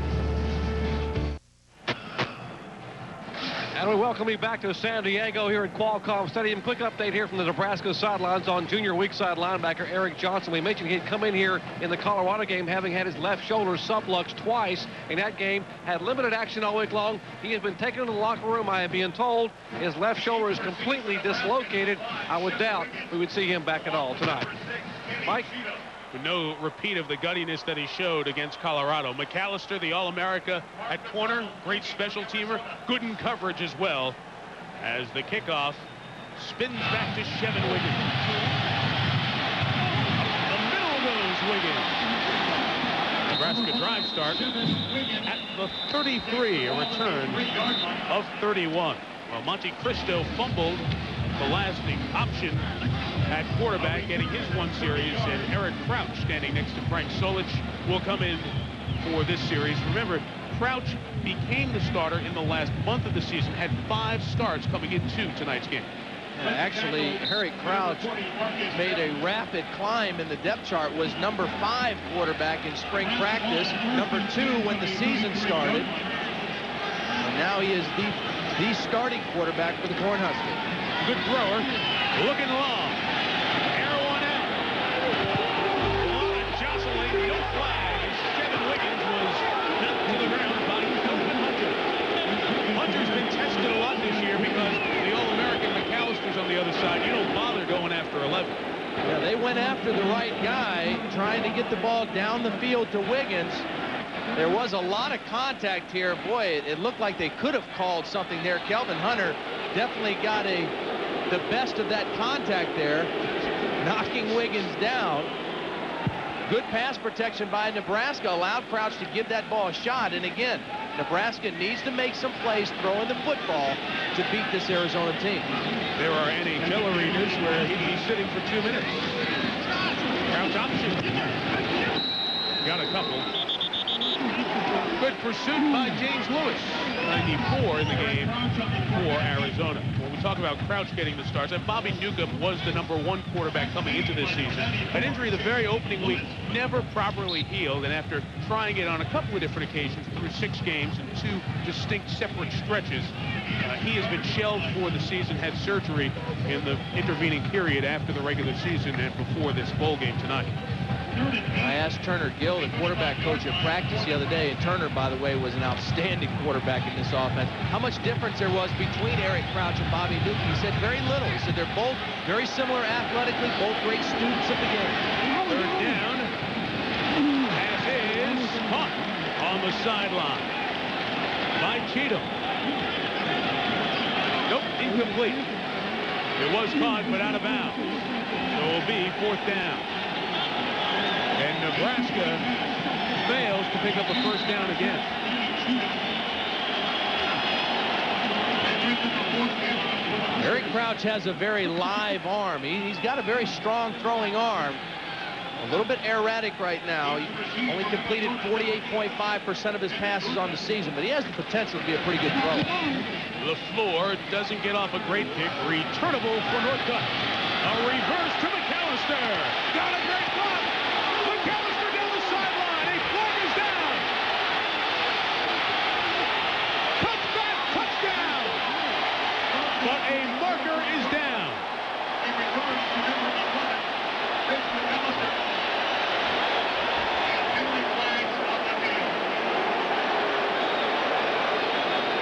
And we welcome you back to San Diego here at Qualcomm Stadium. Quick update here from the Nebraska sidelines on junior weak side linebacker Eric Johnson. We mentioned he'd come in here in the Colorado game having had his left shoulder subluxed twice in that game. Had limited action all week long. He has been taken to the locker room. I am being told his left shoulder is completely dislocated. I would doubt we would see him back at all tonight. Mike? No repeat of the guttiness that he showed against Colorado. McAllister, the All-America at corner, great special teamer, good in coverage as well, as the kickoff spins back to Shevin Wiggins. The middle goes Wiggins. Nebraska drive start at the 33, a return of 31. Well, Monte Cristo fumbled the last option at quarterback, getting his one series, and Eric Crouch, standing next to Frank Solich, will come in for this series. Remember, Crouch became the starter in the last month of the season, had 5 starts coming into tonight's game. Actually, Harry Crouch made a rapid climb in the depth chart, was number 5 quarterback in spring practice, number 2 when the season started, and now he is the starting quarterback for the Cornhuskers. Good thrower, looking long. Air one out. A lot of jostling, no flags. Shevin Wiggins was knocked to the ground by Kelvin Hunter. Hunter's been tested a lot this year because the All-American McAllister's on the other side. You don't bother going after 11. Yeah, they went after the right guy, trying to get the ball down the field to Wiggins. There was a lot of contact here. Boy, it looked like they could have called something there. Kelvin Hunter definitely got the best of that contact there, knocking Wiggins down. Good pass protection by Nebraska, allowed Crouch to give that ball a shot. And again, Nebraska needs to make some plays throwing the football to beat this Arizona team. There are NHL arenas where he'd be sitting for 2 minutes. Crouch option. Got a couple. Good pursuit by James Lewis. 94 in the game for Arizona. When we talk about Crouch getting the starts, and Bobby Newcomb was the number 1 quarterback coming into this season. An injury the very opening week never properly healed, and after trying it on a couple of different occasions through 6 games and 2 distinct separate stretches, he has been shelved for the season, had surgery in the intervening period after the regular season and before this bowl game tonight. I asked Turner Gill, the quarterback coach at practice the other day, and Turner, by the way, was an outstanding quarterback in this offense, how much difference there was between Eric Crouch and Bobby Newcomb. He said very little. He said they're both very similar athletically, both great students of the game. 3rd down. Pass is caught on the sideline by Cheatham. Nope, incomplete. It was caught, but out of bounds. So it will be 4th down. And Nebraska fails to pick up a 1st down again. Crouch has a very live arm. He's got a very strong throwing arm. A little bit erratic right now. He only completed 48.5% of his passes on the season, but he has the potential to be a pretty good thrower. LaFleur doesn't get off a great pick. Returnable for Northcutt. A reverse to McAllister. Got a great block. McAllister down the sideline. A flag is down. Touchback, touchdown. But a marker is down. He returns to number 11. Chris McAllister.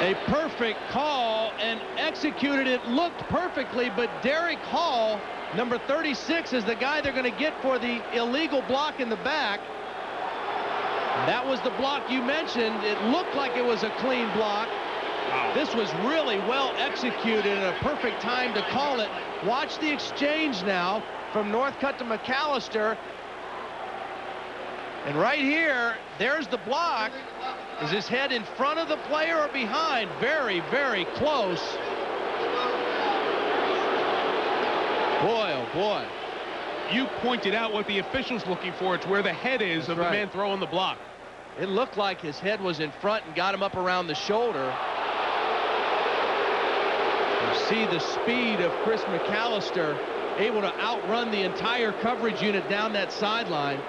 A perfect call and executed it, looked perfectly, but Derek Hall, number 36, is the guy they're going to get for the illegal block in the back. That was the block you mentioned. It looked like it was a clean block. Wow. This was really well executed and a perfect time to call it. Watch the exchange now from Northcutt to McAllister. And right here, there's the block. Is his head in front of the player or behind? Very, very close. Boy, oh boy. You pointed out what the official's looking for. It's where the head is of the man throwing the block. It looked like his head was in front and got him up around the shoulder. You see the speed of Chris McAllister, able to outrun the entire coverage unit down that sideline.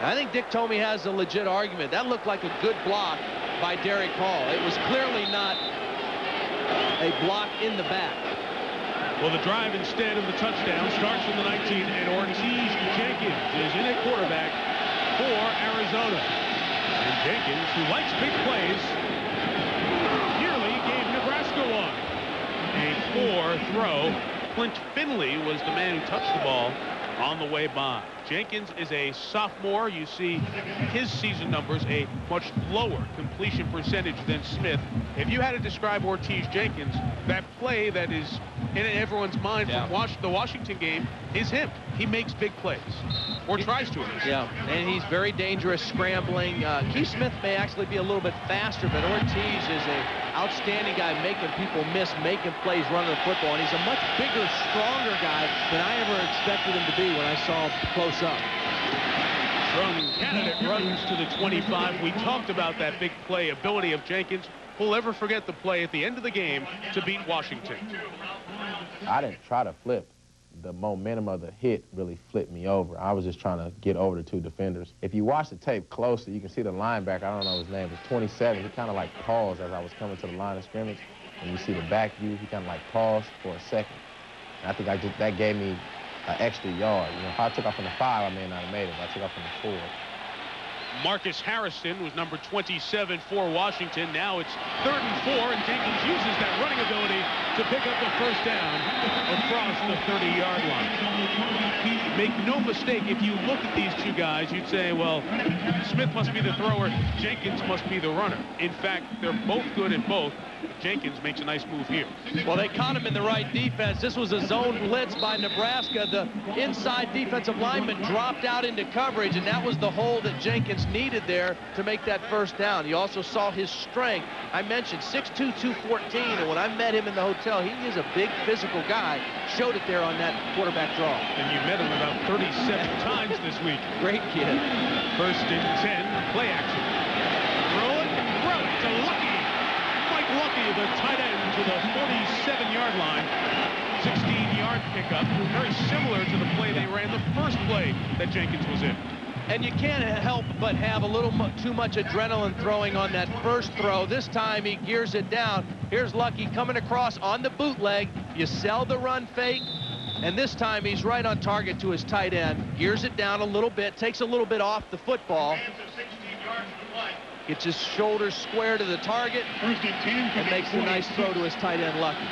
I think Dick Tomey has a legit argument. That looked like a good block by Derek Hall. It was clearly not a block in the back. Well, the drive instead of the touchdown starts from the 19, and Ortiz Jenkins is in at quarterback for Arizona. And Jenkins, who likes big plays, nearly gave Nebraska one. A poor throw. Clint Finley was the man who touched the ball on the way by. Jenkins is a sophomore. You see his season numbers, a much lower completion percentage than Smith. If you had to describe Ortiz Jenkins, that play that is in everyone's mind from the Washington game is him. He makes big plays, or tries to. Yeah, and he's very dangerous scrambling. Keith Smith may actually be a little bit faster, but Ortiz is an outstanding guy making people miss, making plays, running the football, and he's a much bigger, stronger guy than I ever expected him to be when I saw him close up. From candidate runs to the 25. We talked about that big play ability of Jenkins. Who'll ever forget the play at the end of the game to beat Washington? I didn't try to flip. The momentum of the hit really flipped me over. I was just trying to get over the two defenders. If you watch the tape closely, you can see the linebacker, I don't know his name, it's 27. He kind of like paused as I was coming to the line of scrimmage. And you see the back view, he kind of like paused for a second. And I think that gave me an extra yard. You know, if I took off on the 5, I may not have made it, but I took off on the 4. Marcus Harrison was number 27 for Washington. Now it's 3rd and 4, and Jenkins uses that running ability to pick up the first down across the 30-yard line. Make no mistake, if you look at these two guys, you'd say, well, Smith must be the thrower, Jenkins must be the runner. In fact, they're both good at both. Jenkins makes a nice move here. Well, they caught him in the right defense. This was a zone blitz by Nebraska. The inside defensive lineman dropped out into coverage, and that was the hole that Jenkins needed there to make that first down. You also saw his strength. I mentioned 6'2", 214, and when I met him in the hotel, he is a big physical guy. Showed it there on that quarterback draw. And you met him about 37 times this week. Great kid. 1st and 10, play action. Throw it to Lucky. Lucky, the tight end, to the 47-yard line. 16-yard pickup, very similar to the play they ran the first play that Jenkins was in. And you can't help but have a little too much adrenaline throwing on that first throw. This time he gears it down. Here's Lucky coming across on the bootleg. You sell the run fake, and this time he's right on target to his tight end. Gears it down a little bit, takes a little bit off the football. Gets his shoulders square to the target and makes a nice throw to his tight end, Lucky.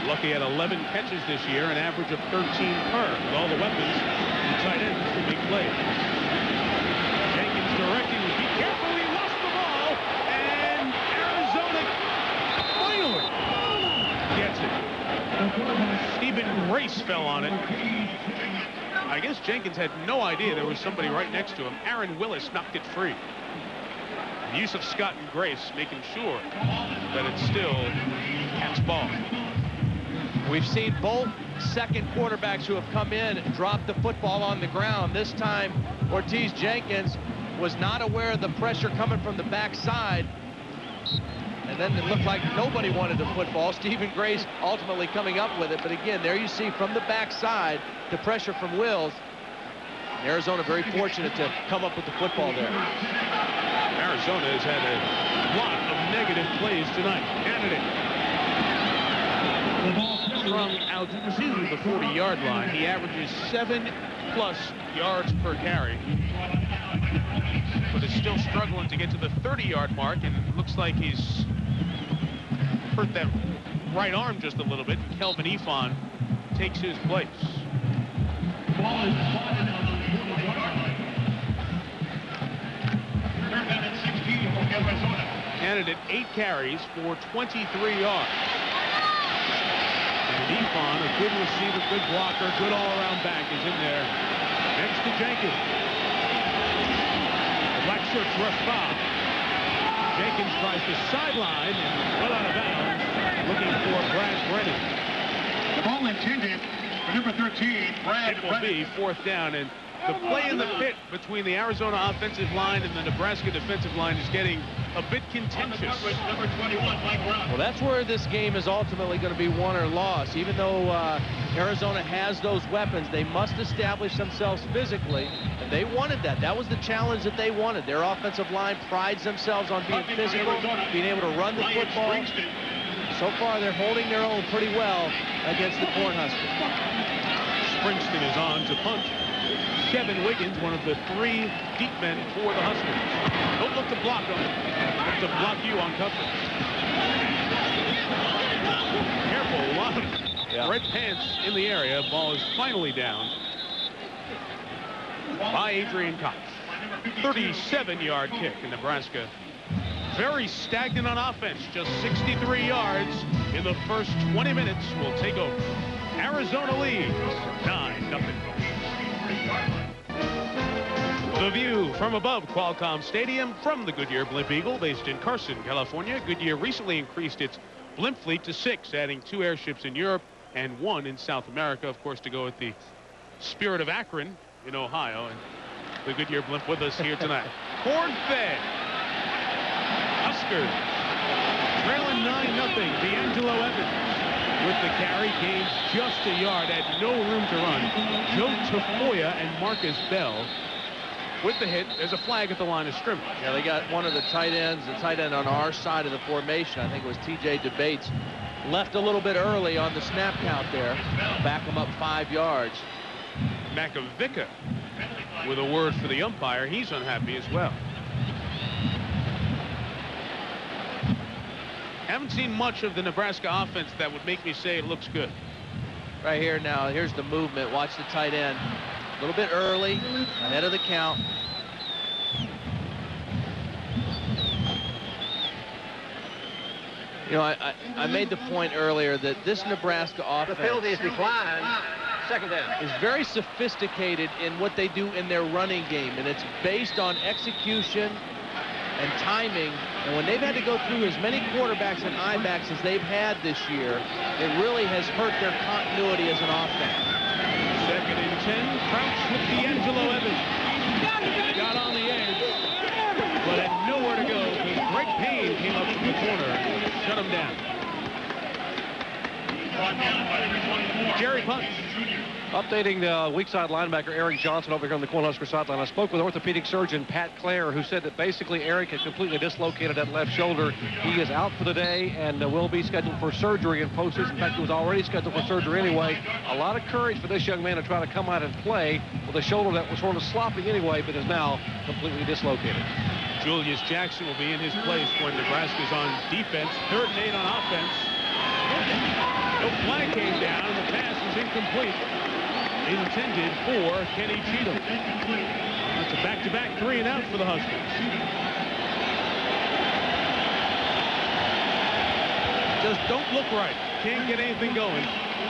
Lucky had 11 catches this year, an average of 13 per. With all the weapons, the tight ends can make plays. Jenkins directing, be careful, he lost the ball, and Arizona finally gets it. Stephen Grace fell on it. I guess Jenkins had no idea there was somebody right next to him. Aaron Willis knocked it free. The use of Scott and Grace making sure that it's still Cat's ball. We've seen both second quarterbacks who have come in drop the football on the ground. This time, Ortiz Jenkins was not aware of the pressure coming from the backside. And then it looked like nobody wanted the football. Stephen Grace ultimately coming up with it. But again, there you see from the backside the pressure from Wills. Arizona very fortunate to come up with the football there. Arizona has had a lot of negative plays tonight. Candidate from out to the 40-yard line. He averages 7+ yards per carry, but is still struggling to get to the 30-yard mark, and it looks like he's hurt that right arm just a little bit. Kelvin Ifon takes his place. Ball is spotted on the 40-yard line. Third down and 16 for Arizona. Candidate 8 carries for 23 yards. And Ifon, a good receiver, good blocker, good all-around back, is in there next to Jenkins. The black shirts rush by. Jenkins tries to sideline and well out of bounds, looking for Brad Brennan. The ball intended for number 13, Brad It will be 4th down, and the play in the pit between the Arizona offensive line and the Nebraska defensive line is getting a bit contentious. Number 21, Mike Brown. Well, that's where this game is ultimately going to be won or lost. Even though Arizona has those weapons, they must establish themselves physically, and they wanted that. That was the challenge that they wanted. Their offensive line prides themselves on being physical, being able to run the football. So far, they're holding their own pretty well against the Cornhuskers. Springston is on to punt. Kevin Wiggins, one of the 3 deep men for the Huskers. Don't look to block them. Look to block you on coverage. Careful, a lot of red pants in the area. Ball is finally down by Adrian Cox. 37-yard kick in Nebraska. Very stagnant on offense. Just 63 yards in the first 20 minutes. Will take over. Arizona leads 9-0. The view from above Qualcomm Stadium from the Goodyear Blimp Eagle, based in Carson, California. Goodyear recently increased its blimp fleet to 6, adding 2 airships in Europe and 1 in South America, of course, to go with the spirit of Akron in Ohio. And the Goodyear blimp with us here tonight. Corn-fed Huskers trailing 9-0. D'Angelo Evans with the carry, gains just a yard, had no room to run. Joe Tafoya and Marcus Bell with the hit. There's a flag at the line of scrimmage. Yeah, they got one of the tight ends, the tight end on our side of the formation. I think it was T.J. DeBates. Left a little bit early on the snap count there. Back him up 5 yards. Makovica with a word for the umpire. He's unhappy as well. Haven't seen much of the Nebraska offense that would make me say it looks good. Right here now, here's the movement. Watch the tight end. A little bit early, ahead of the count. You know, I made the point earlier that this Nebraska offense, The penalty is declined. Second down. is very sophisticated in what they do in their running game, and it's based on execution and timing. And when they've had to go through as many quarterbacks and I-backs as they've had this year, it really has hurt their continuity as an offense. 2nd and 10. Crouch with D'Angelo Evans. Got on the edge, but had nowhere to go because Greg Payne came up from the corner and shut him down. Jerry Punch. Updating the weak side linebacker Eric Johnson over here on the Cornhusker sideline. I spoke with orthopedic surgeon Pat Clare, who said that basically Eric has completely dislocated that left shoulder. He is out for the day and will be scheduled for surgery in postseason. In fact, he was already scheduled for surgery anyway. A lot of courage for this young man to try to come out and play with a shoulder that was sort of sloppy anyway, but is now completely dislocated. Julius Jackson will be in his place when Nebraska's on defense. 3rd and 8 on offense. No flag came down, and the pass was incomplete. Intended for Kenny Cheatham. That's a back-to-back 3-and-out for the Huskers. Just don't look right. Can't get anything going.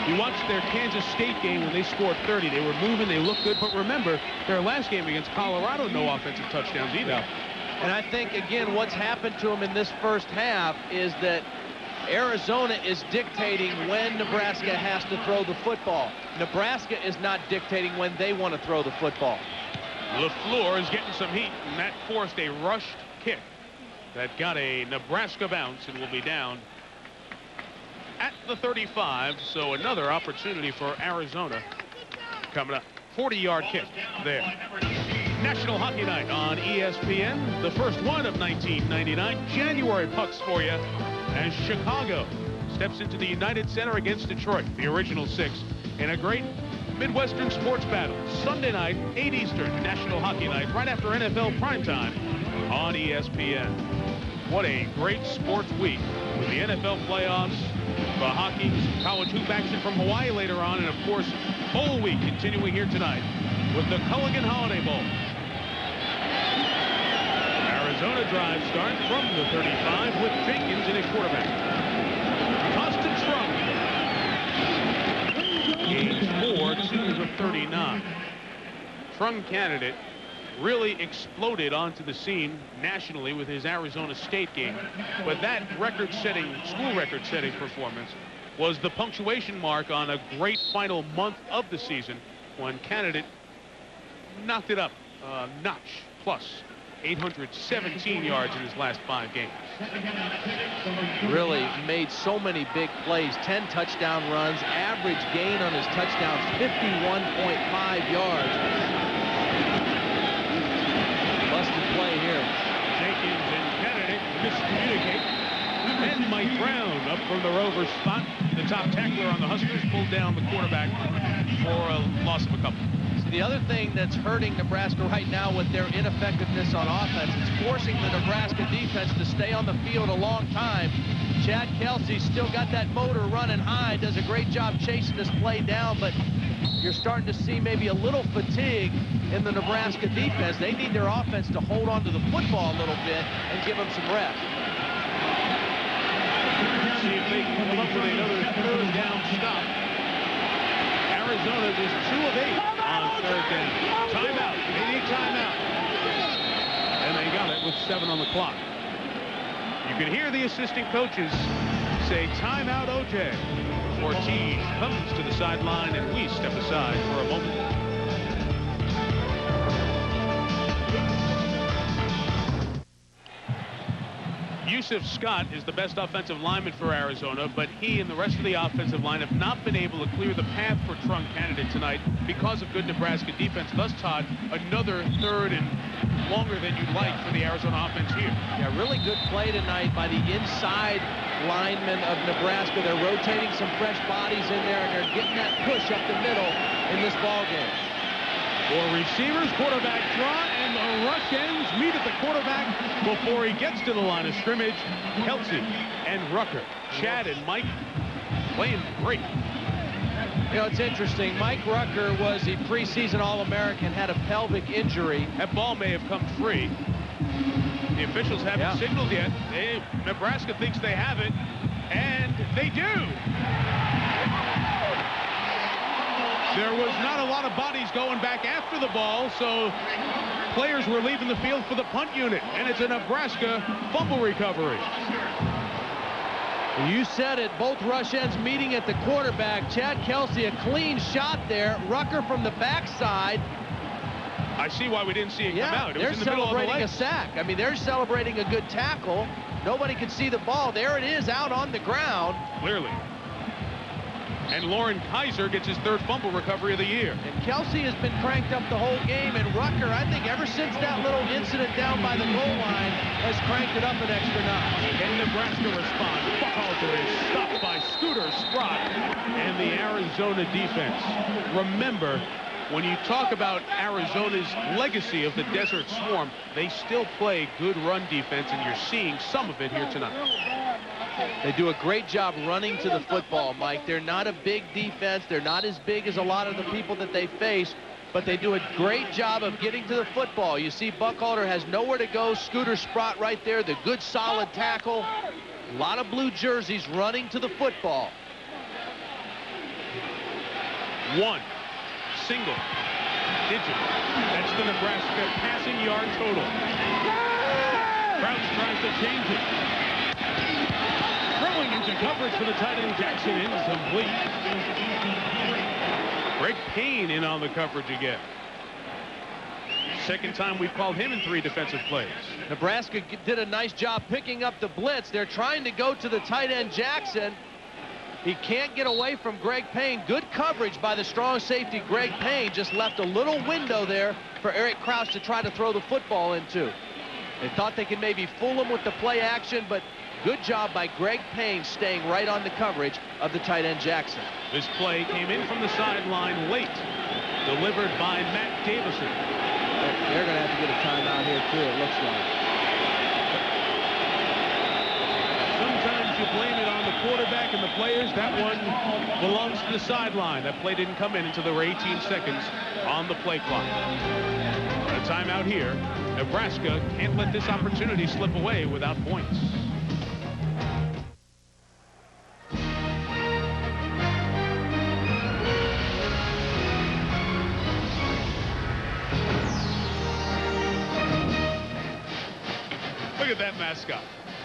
You watched their Kansas State game when they scored 30. They were moving, they looked good, but remember, their last game against Colorado, no offensive touchdowns either. And I think, again, what's happened to them in this first half is that Arizona is dictating when Nebraska has to throw the football. Nebraska is not dictating when they want to throw the football. LaFleur is getting some heat, and that forced a rushed kick that got a Nebraska bounce and will be down at the 35. So another opportunity for Arizona coming up. 40-yard kick there. National Hockey Night on ESPN, the first one of 1999. January pucks for you as Chicago steps into the United Center against Detroit, the original 6, in a great Midwestern sports battle. Sunday night, 8 Eastern, National Hockey Night, right after NFL primetime on ESPN. What a great sports week with the NFL playoffs, the hockey, college hoop action from Hawaii later on, and of course, whole week continuing here tonight with the Culligan Holiday Bowl. Arizona drive start from the 35 with Jenkins in a quarterback. Austin Trunk gains 4, 2 of 39. Trunk candidate really exploded onto the scene nationally with his Arizona State game. But that record-setting, school record-setting performance was the punctuation mark on a great final month of the season when candidate knocked it up a notch plus. 817 yards in his last 5 games. Really made so many big plays. 10 touchdown runs. Average gain on his touchdowns, 51.5 yards. Busted play here. Jenkins and Kennedy miscommunicate. And Mike Brown up from the rover spot. The top tackler on the Huskers pulled down the quarterback for a loss of a couple. The other thing that's hurting Nebraska right now with their ineffectiveness on offense, it's forcing the Nebraska defense to stay on the field a long time. Chad Kelsey's still got that motor running high, does a great job chasing this play down, but you're starting to see maybe a little fatigue in the Nebraska defense. They need their offense to hold on to the football a little bit and give them some rest. See if they can come up with another third down stop. Arizona is 2 of 8 on third down. Timeout. They need timeout. And they got it with 7 on the clock. You can hear the assistant coaches say, timeout, OJ. Ortiz comes to the sideline, and we step aside for a moment. Yusuf Scott is the best offensive lineman for Arizona, but he and the rest of the offensive line have not been able to clear the path for Trunk candidate tonight because of good Nebraska defense. Thus, Todd, another third and longer than you'd like for the Arizona offense here. Yeah, really good play tonight by the inside linemen of Nebraska. They're rotating some fresh bodies in there, and they're getting that push up the middle in this ball game. 4 receivers, quarterback draw, and the rush ends meet at the quarterback before he gets to the line of scrimmage. Kelsey and Rucker, Chad and Mike playing great. You know, it's interesting. Mike Rucker was a preseason All-American, had a pelvic injury. That ball may have come free. The officials haven't signaled yet. Nebraska thinks they have it, and they do. There was not a lot of bodies going back after the ball, so players were leaving the field for the punt unit, and it's a Nebraska fumble recovery. You said it, both rush ends meeting at the quarterback. Chad Kelsey, a clean shot there. Rucker from the backside. I see why we didn't see it come out. It was in the middle of the celebrating a legs. sack. I mean, they're celebrating a good tackle. Nobody could see the ball. There it is out on the ground. Clearly. And Lauren Kaiser gets his 3rd fumble recovery of the year. And Kelsey has been cranked up the whole game, and Rucker, I think ever since that little incident down by the goal line, has cranked it up an extra notch. And Nebraska responds. Buckhalter is stopped by Scooter Sprott and the Arizona defense. Remember, when you talk about Arizona's legacy of the Desert Swarm, they still play good run defense, and you're seeing some of it here tonight. They do a great job running to the football, Mike. They're not a big defense. They're not as big as a lot of the people that they face, but they do a great job of getting to the football. You see Buckhalter has nowhere to go. Scooter Sprott right there, the good solid tackle. A lot of blue jerseys running to the football. 1 single digit. That's the Nebraska passing yard total. Crouch tries to change it. Throwing into The coverage for the tight end Jackson incomplete. Greg Payne in on the coverage again. Second time we've called him in 3 defensive plays. Nebraska did a nice job picking up the blitz. They're trying to go to the tight end Jackson. He can't get away from Greg Payne. Good coverage by the strong safety Greg Payne. Just left a little window there for Eric Crouch to try to throw the football into. They thought they could maybe fool him with the play action, but good job by Greg Payne staying right on the coverage of the tight end Jackson. This play came in from the sideline late. Delivered by Matt Davison. They're going to have to get a timeout here, too, it looks like. Sometimes you blame it on the quarterback and the players. That one belongs to the sideline. That play didn't come in until there were 18 seconds on the play clock. A timeout here. Nebraska can't let this opportunity slip away without points. Look at that mascot.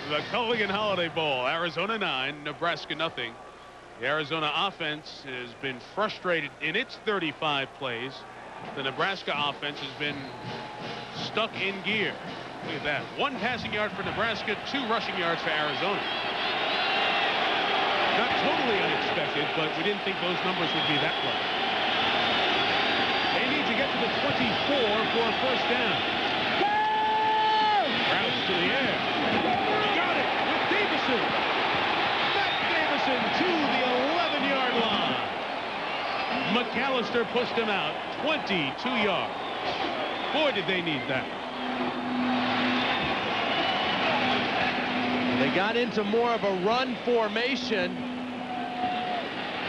The Culligan Holiday Bowl. Arizona 9, Nebraska nothing. The Arizona offense has been frustrated in its 35 plays. The Nebraska offense has been stuck in gear. Look at that. 1 passing yard for Nebraska, 2 rushing yards for Arizona. Not totally unexpected, but we didn't think those numbers would be that low. They need to get to the 24 for a first down. Routes to the air. Got it with Davison. Matt Davison to the 11-yard line. McAllister pushed him out 22 yards. Boy, did they need that. They got into more of a run formation.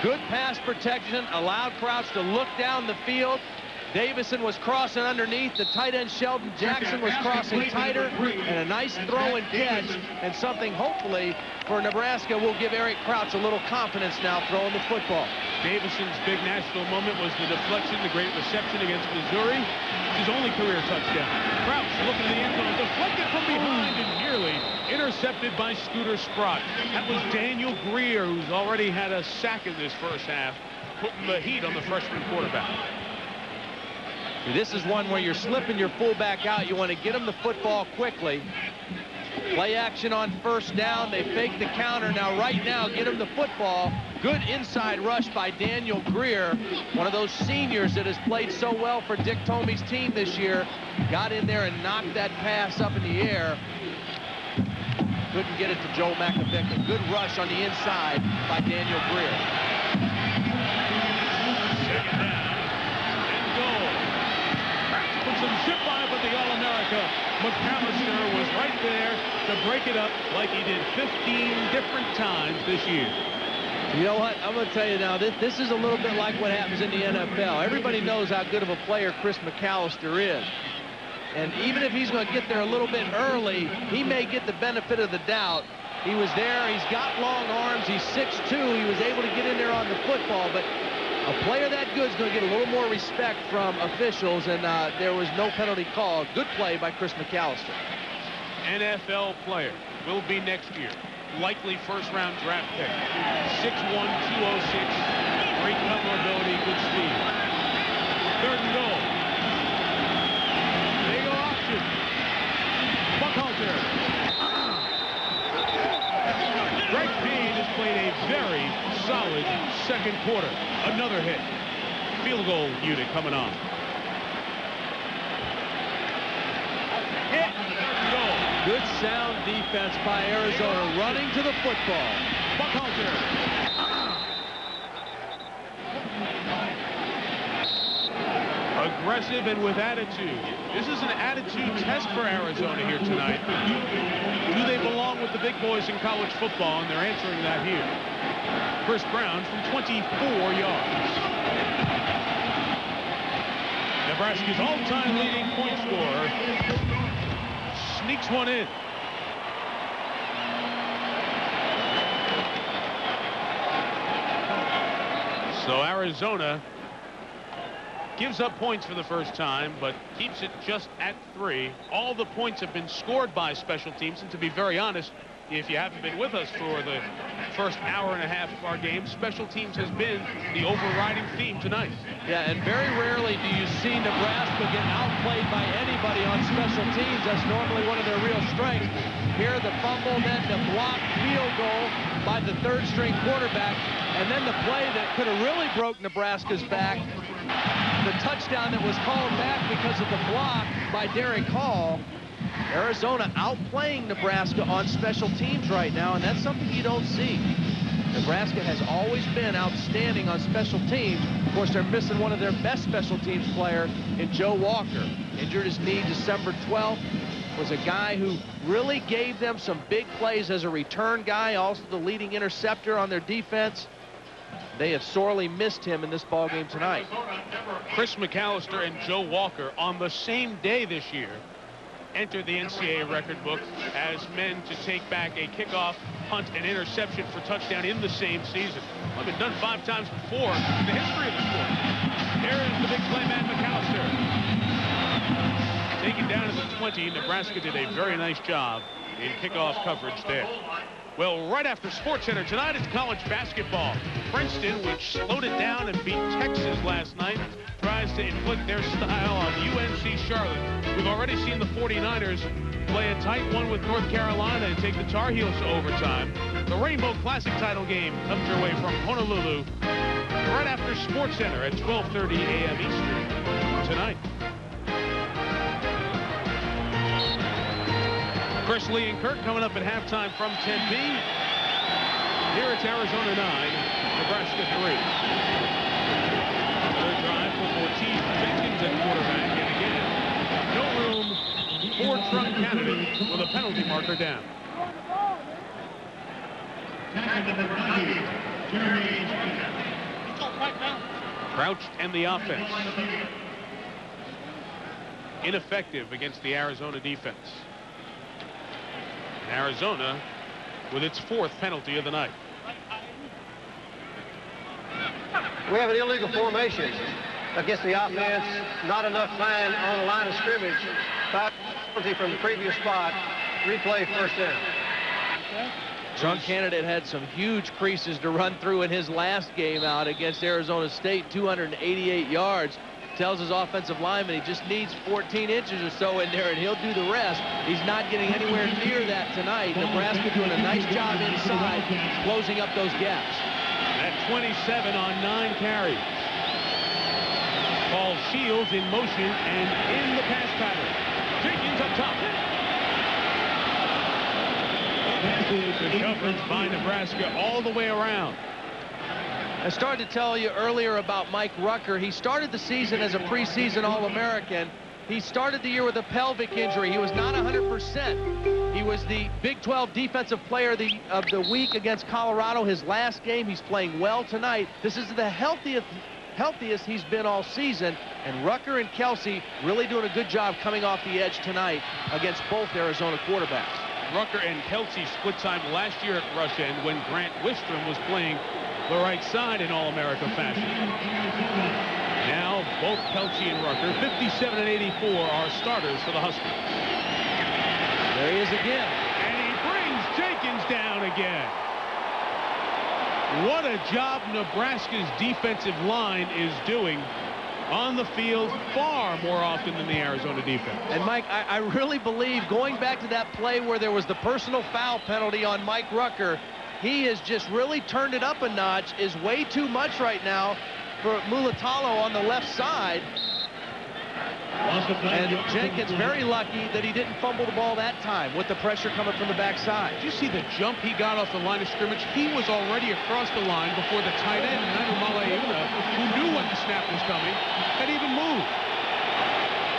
Good pass protection, allowed Crouch to look down the field. Davison was crossing underneath. The tight end Sheldon Jackson was crossing tighter, and a nice throw and catch, and something hopefully for Nebraska will give Eric Crouch a little confidence now throwing the football. Davison's big national moment was the deflection, the great reception against Missouri. It's his only career touchdown. Crouch looking to the end zone, deflected from behind and nearly intercepted by Scooter Sprott. That was Daniel Greer, who's already had a sack in this first half, putting the heat on the freshman quarterback. This is one where you're slipping your fullback out. You want to get him the football quickly. Play action on first down. They fake the counter. Now, right now, get him the football. Good inside rush by Daniel Greer, one of those seniors that has played so well for Dick Tomey's team this year. Got in there and knocked that pass up in the air. Couldn't get it to Joel McAvick. A good rush on the inside by Daniel Greer. Second down and goal. Put some zip on it with the All-America. McAllister was right there to break it up like he did 15 different times this year. You know what? I'm going to tell you now, this is a little bit like what happens in the NFL. Everybody knows how good of a player Chris McAllister is. And even if he's going to get there a little bit early, he may get the benefit of the doubt. He was there. He's got long arms. He's 6'2". He was able to get in there on the football. But a player that good is going to get a little more respect from officials, and there was no penalty call. Good play by Chris McAllister. NFL player will be next year. Likely first-round draft pick. 6'1", 206. Great cover ability, good speed. Third and goal. They go option. Buckhalter. Greg Payne has played a very solid second quarter. Another hit. Field goal unit coming on. Hit. Goal. Good sound defense by Arizona, running to the football. Buckhalter. Aggressive and with attitude. This is an attitude test for Arizona here tonight. Do they belong with the big boys in college football? And they're answering that here. Chris Brown from 24 yards. Nebraska's all-time leading point scorer sneaks one in. So Arizona gives up points for the first time, but keeps it just at 3. All the points have been scored by special teams, and to be very honest, if you haven't been with us for the first hour and a half of our game, special teams has been the overriding theme tonight. Yeah, and very rarely do you see Nebraska get outplayed by anybody on special teams. That's normally one of their real strengths. Here, the fumble, then the blocked field goal by the third-string quarterback, and then the play that could have really broke Nebraska's back, the touchdown that was called back because of the block by Derek Hall. Arizona outplaying Nebraska on special teams right now, and that's something you don't see. Nebraska has always been outstanding on special teams. Of course, they're missing one of their best special teams player in Joe Walker. Injured his knee December 12th. Was a guy who really gave them some big plays as a return guy, also the leading interceptor on their defense. They have sorely missed him in this ballgame tonight. Chris McAllister and Joe Walker on the same day this year entered the NCAA record book as men to take back a kickoff, punt, and interception for touchdown in the same season. Well, been done 5 times before in the history of the sport. Here is the big play man, McAllister. Taken down at the 20, Nebraska did a very nice job in kickoff coverage there. Well, right after SportsCenter tonight, it's college basketball. Princeton, which slowed it down and beat Texas last night, tries to inflict their style on UNC Charlotte. We've already seen the 49ers play a tight one with North Carolina and take the Tar Heels to overtime. The Rainbow Classic title game comes your way from Honolulu right after SportsCenter at 12:30 a.m. Eastern tonight. Chris Lee and Kirk coming up at halftime from Tempe. Here it's Arizona 9, Nebraska 3. Third drive for Ortiz Jenkins at quarterback, and again, no room for Trump Canada with a penalty marker down. Crouched and the offense. Ineffective against the Arizona defense. Arizona with its 4th penalty of the night. We have an illegal formation against the offense. Not enough man on the line of scrimmage. 5 penalty from the previous spot. Replay first down. Trump Candidate had some huge creases to run through in his last game out against Arizona State, 288 yards. Tells his offensive lineman he just needs 14 inches or so in there, and he'll do the rest. He's not getting anywhere near that tonight. Nebraska doing a nice job inside, closing up those gaps. At 27 on 9 carries. Paul Shields in motion and in the pass pattern. Jenkins up top. The coverage by Nebraska all the way around. I started to tell you earlier about Mike Rucker. He started the season as a preseason All-American. He started the year with a pelvic injury. He was not 100%. He was the Big 12 Defensive Player of the Week against Colorado. His last game, he's playing well tonight. This is the healthiest he's been all season. And Rucker and Kelsey really doing a good job coming off the edge tonight against both Arizona quarterbacks. Rucker and Kelsey split time last year at rush end when Grant Wistrom was playing the right side in All-America fashion. Now, both Kelsey and Rucker, 57 and 84, are starters for the Huskers. There he is again. And he brings Jenkins down again. What a job Nebraska's defensive line is doing on the field far more often than the Arizona defense. And Mike, I really believe going back to that play where there was the personal foul penalty on Mike Rucker, he has just really turned it up a notch, is way too much right now for Mulatalo on the left side. And Jenkins very lucky that he didn't fumble the ball that time with the pressure coming from the backside. Did you see the jump he got off the line of scrimmage? He was already across the line before the tight end, Nanu Malaeuna, who knew when the snap was coming, had even moved.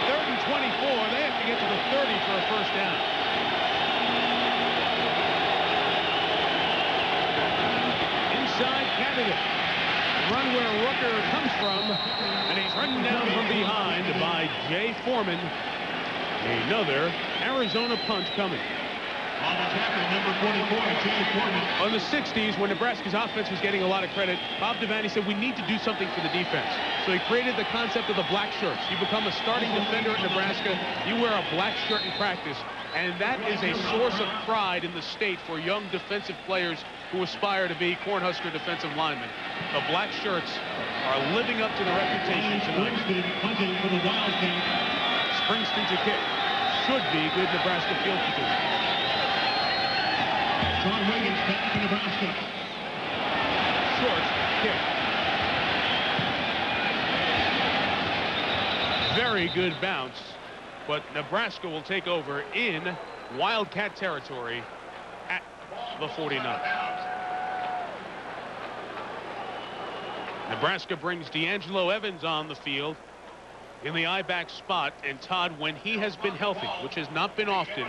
3rd and 24. They have to get to the 30 for a first down. Inside candidate. Run where Rucker comes from, and he's run down from behind by Jay Foreman. Another Arizona punt coming. On the tackle, number 44, Jay Foreman. On the 60s, when Nebraska's offense was getting a lot of credit, Bob Devaney said, we need to do something for the defense. So he created the concept of the black shirts. You become a starting defender at Nebraska, you wear a black shirt in practice. And that is a source of pride in the state for young defensive players who aspire to be Cornhusker defensive linemen. The black shirts are living up to the reputation tonight. Punting for the Wildcats. Springsteen to kick. Should be good Nebraska field position. Sean Wiggins back to Nebraska. Short kick. Very good bounce, but Nebraska will take over in Wildcat territory at the 49. Nebraska brings D'Angelo Evans on the field in the I-back spot, and Todd, when he has been healthy, which has not been often,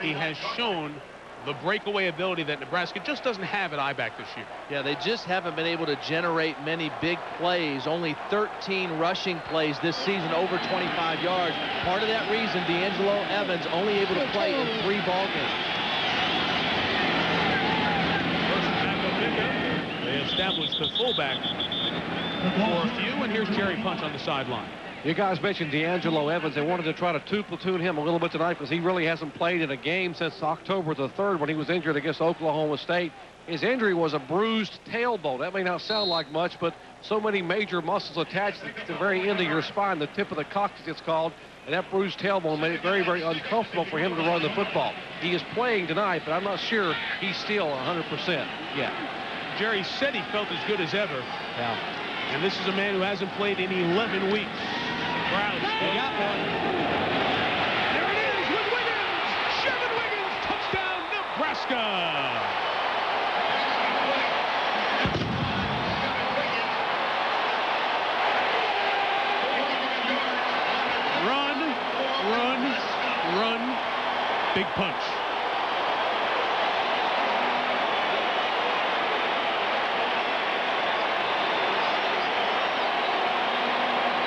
he has shown the breakaway ability that Nebraska just doesn't have at I-back this year. Yeah, they just haven't been able to generate many big plays. Only 13 rushing plays this season over 25 yards. Part of that reason, D'Angelo Evans only able to play in 3 ball games. First backup pickup. They established the fullback for a few, and here's Jerry Punch on the sideline. You guys mentioned D'Angelo Evans. They wanted to try to 2-platoon him a little bit tonight because he really hasn't played in a game since October the 3rd when he was injured against Oklahoma State. His injury was a bruised tailbone. That may not sound like much, but so many major muscles attached at the very end of your spine, the tip of the coccyx it's called, and that bruised tailbone made it very, very uncomfortable for him to run the football. He is playing tonight, but I'm not sure he's still 100% yet. Jerry said he felt as good as ever. Yeah. And this is a man who hasn't played in 11 weeks. Browns, they got one. There it is with Wiggins. Sherman Wiggins, touchdown, Nebraska. Run, run, run. Big punch.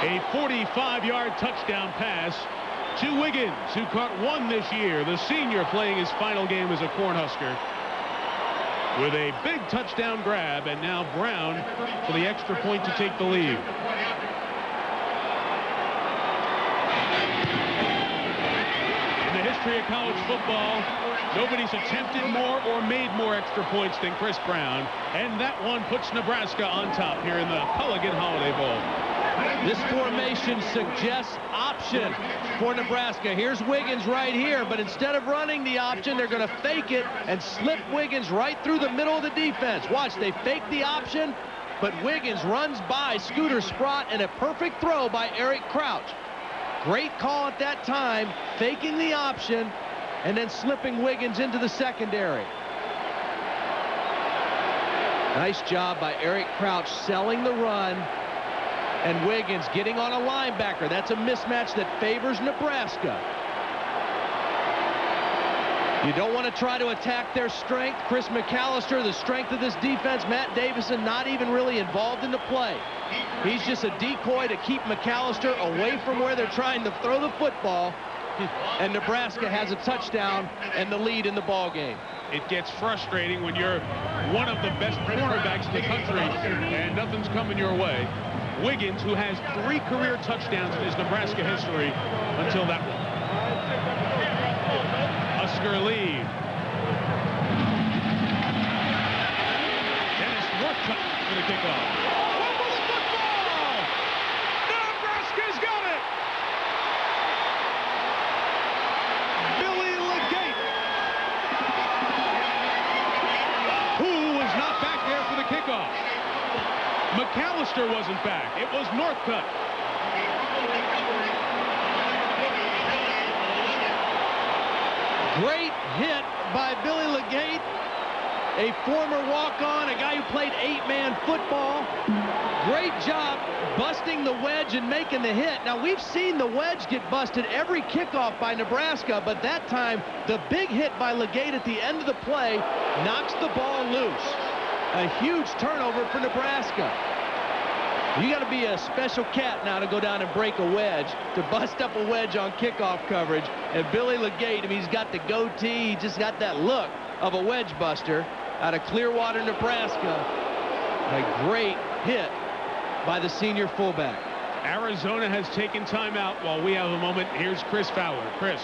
A 45-yard touchdown pass to Wiggins, who caught 1 this year. The senior playing his final game as a Cornhusker with a big touchdown grab, and now Brown for the extra point to take the lead. In the history of college football, nobody's attempted more or made more extra points than Chris Brown, and that one puts Nebraska on top here in the Culligan Holiday Bowl. This formation suggests option for Nebraska. Here's Wiggins right here, but instead of running the option, they're going to fake it and slip Wiggins right through the middle of the defense. Watch, they fake the option, but Wiggins runs by Scooter Sprott, and a perfect throw by Eric Crouch. Great call at that time, faking the option and then slipping Wiggins into the secondary. Nice job by Eric Crouch selling the run. And Wiggins getting on a linebacker. That's a mismatch that favors Nebraska. You don't want to try to attack their strength. Chris McAllister, the strength of this defense. Matt Davison not even really involved in the play. He's just a decoy to keep McAllister away from where they're trying to throw the football. And Nebraska has a touchdown and the lead in the ball game. It gets frustrating when you're one of the best cornerbacks in the country and nothing's coming your way. Wiggins, who has 3 career touchdowns in his Nebraska history until that one. Husker lead. Dennis Northcutt for the kickoff. Fumble the football! Nebraska's got it! Billy Legate, who was not back there for the kickoff. McAllister wasn't back. It was Northcutt. Great hit by Billy Legate, a former walk-on, a guy who played 8-man football. Great job busting the wedge and making the hit. Now, we've seen the wedge get busted every kickoff by Nebraska, but that time, the big hit by Legate at the end of the play knocks the ball loose. A huge turnover for Nebraska. You got to be a special cat now to go down and break a wedge, to bust up a wedge on kickoff coverage. And Billy Legate, I mean, he's got the goatee, he just got that look of a wedge buster out of Clearwater, Nebraska. A great hit by the senior fullback. Arizona has taken timeout while we have a moment. Here's Chris Fowler. Chris.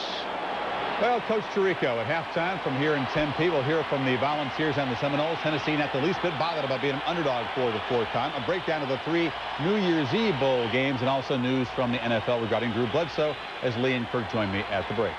Well, Coach Tirico at halftime from here in Tempe. We'll hear from the Volunteers and the Seminoles. Tennessee not the least bit bothered about being an underdog for the 4th time. A breakdown of the 3 New Year's Eve bowl games and also news from the NFL regarding Drew Bledsoe as Lee and Kirk join me at the break.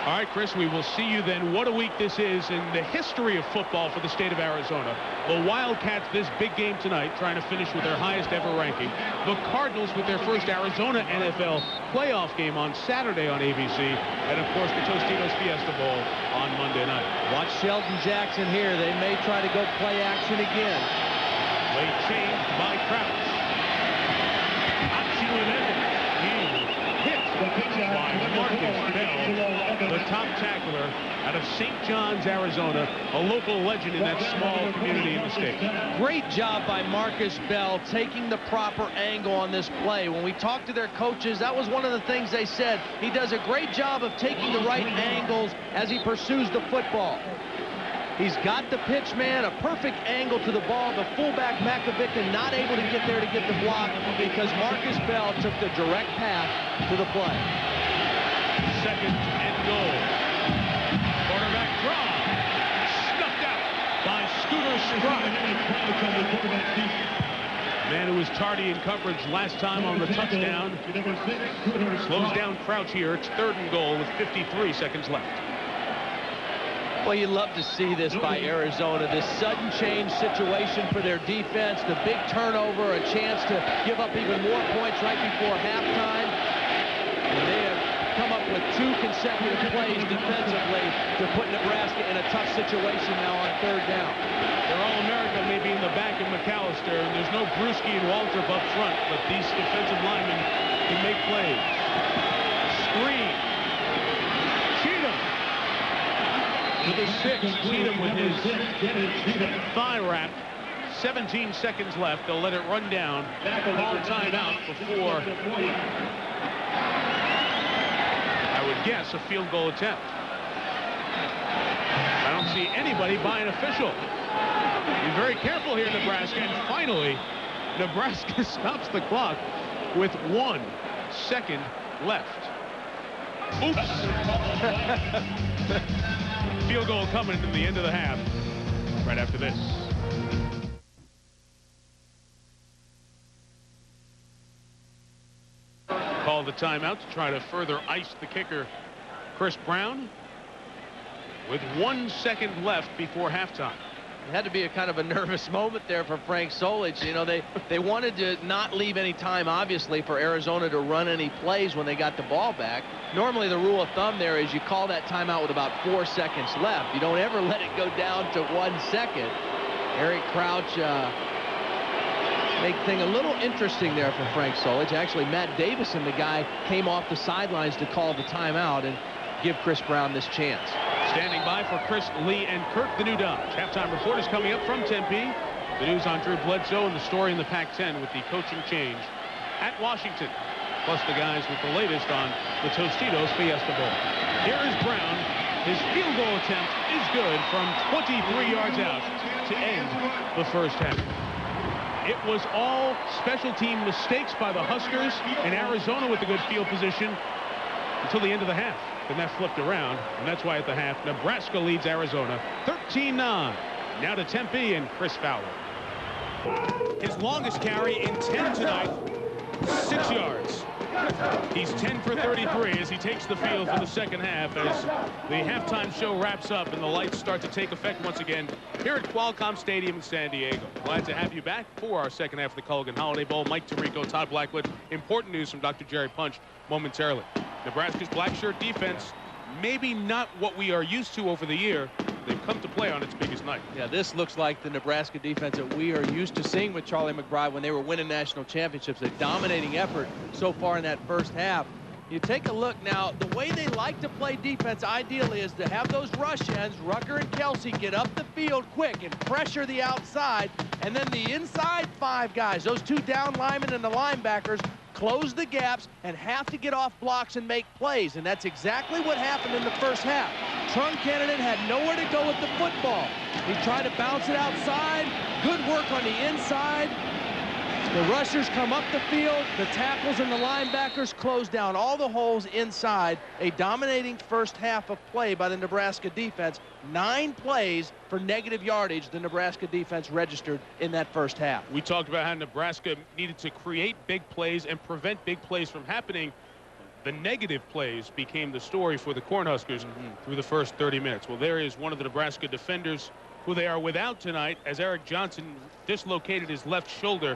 All right, Chris, we will see you then. What a week this is in the history of football for the state of Arizona. The Wildcats, this big game tonight, trying to finish with their highest ever ranking. The Cardinals with their first Arizona NFL playoff game on Saturday on ABC. And, of course, the Tostitos Fiesta Bowl on Monday night. Watch Sheldon Jackson here. They may try to go play action again. Late change by Crouch. By Marcus Bell, the top tackler out of St. John's, Arizona, a local legend in that small community in the state. Great job by Marcus Bell taking the proper angle on this play. When we talked to their coaches, that was one of the things they said. He does a great job of taking the right angles as he pursues the football. He's got the pitch man, a perfect angle to the ball. The fullback, Makovic, not able to get there to get the block because Marcus Bell took the direct path to the play. 2nd and goal. Quarterback draw. Snuffed out by Scooter Scruggs. Man who was tardy in coverage last time on the touchdown. Slows down Crouch here. It's 3rd and goal with 53 seconds left. Well, you love to see this by Arizona, this sudden change situation for their defense, the big turnover, a chance to give up even more points right before halftime. And they have come up with 2 consecutive plays defensively to put Nebraska in a tough situation now on 3rd down. Their All-America may be in the back of McAllister, and there's no Brewski and Waltrip up front, but these defensive linemen can make plays. Screen. To the 6, Cheatham with his thigh wrap. 17 seconds left. They'll let it run down. Call a timeout before, I would guess, a field goal attempt. I don't see anybody by an official. Be very careful here, Nebraska. And finally, Nebraska stops the clock with 1 second left. Oops. Field goal coming at the end of the half right after this. Call the timeout to try to further ice the kicker, Chris Brown, with 1 second left before halftime. It had to be a kind of a nervous moment there for Frank Solich. You know, they wanted to not leave any time, obviously, for Arizona to run any plays when they got the ball back. Normally, the rule of thumb there is you call that timeout with about 4 seconds left. You don't ever let it go down to 1 second. Eric Crouch make thing a little interesting there for Frank Solich. Actually, Matt Davison, the guy, came off the sidelines to call the timeout and give Chris Brown this chance. Standing by for Chris, Lee, and Kirk, the new Dodge. Halftime report is coming up from Tempe. The news on Drew Bledsoe and the story in the Pac-10 with the coaching change at Washington. Plus the guys with the latest on the Tostitos Fiesta Bowl. Here is Brown. His field goal attempt is good from 23 yards out to end the first half. It was all special team mistakes by the Huskers, and Arizona with the good field position until the end of the half. Then that flipped around, and that's why at the half, Nebraska leads Arizona 13-9. Now to Tempe and Chris Fowler. His longest carry in 10 tonight, 6 yards. He's 10 for 33 as he takes the field for the second half as the halftime show wraps up and the lights start to take effect once again here at Qualcomm Stadium in San Diego. Glad to have you back for our second half of the Culligan Holiday Bowl. Mike Tirico, Todd Blackwood. Important news from Dr. Jerry Punch momentarily. Nebraska's black shirt defense, maybe not what we are used to over the year. They've come to play on its biggest night. Yeah, this looks like the Nebraska defense that we are used to seeing with Charlie McBride when they were winning national championships. A dominating effort so far in that first half. You take a look now, the way they like to play defense ideally is to have those rush ends, Rucker and Kelsey, get up the field quick and pressure the outside, and then the inside 5 guys, those 2 down linemen and the linebackers, close the gaps and have to get off blocks and make plays, and that's exactly what happened in the first half. Truncannon had nowhere to go with the football. He tried to bounce it outside. Good work on the inside. The rushers come up the field. The tackles and the linebackers close down all the holes inside. A dominating first half of play by the Nebraska defense. 9 plays for negative yardage the Nebraska defense registered in that first half. We talked about how Nebraska needed to create big plays and prevent big plays from happening. The negative plays became the story for the Cornhuskers through the first 30 minutes. Well, there is one of the Nebraska defenders who they are without tonight, as Eric Johnson dislocated his left shoulder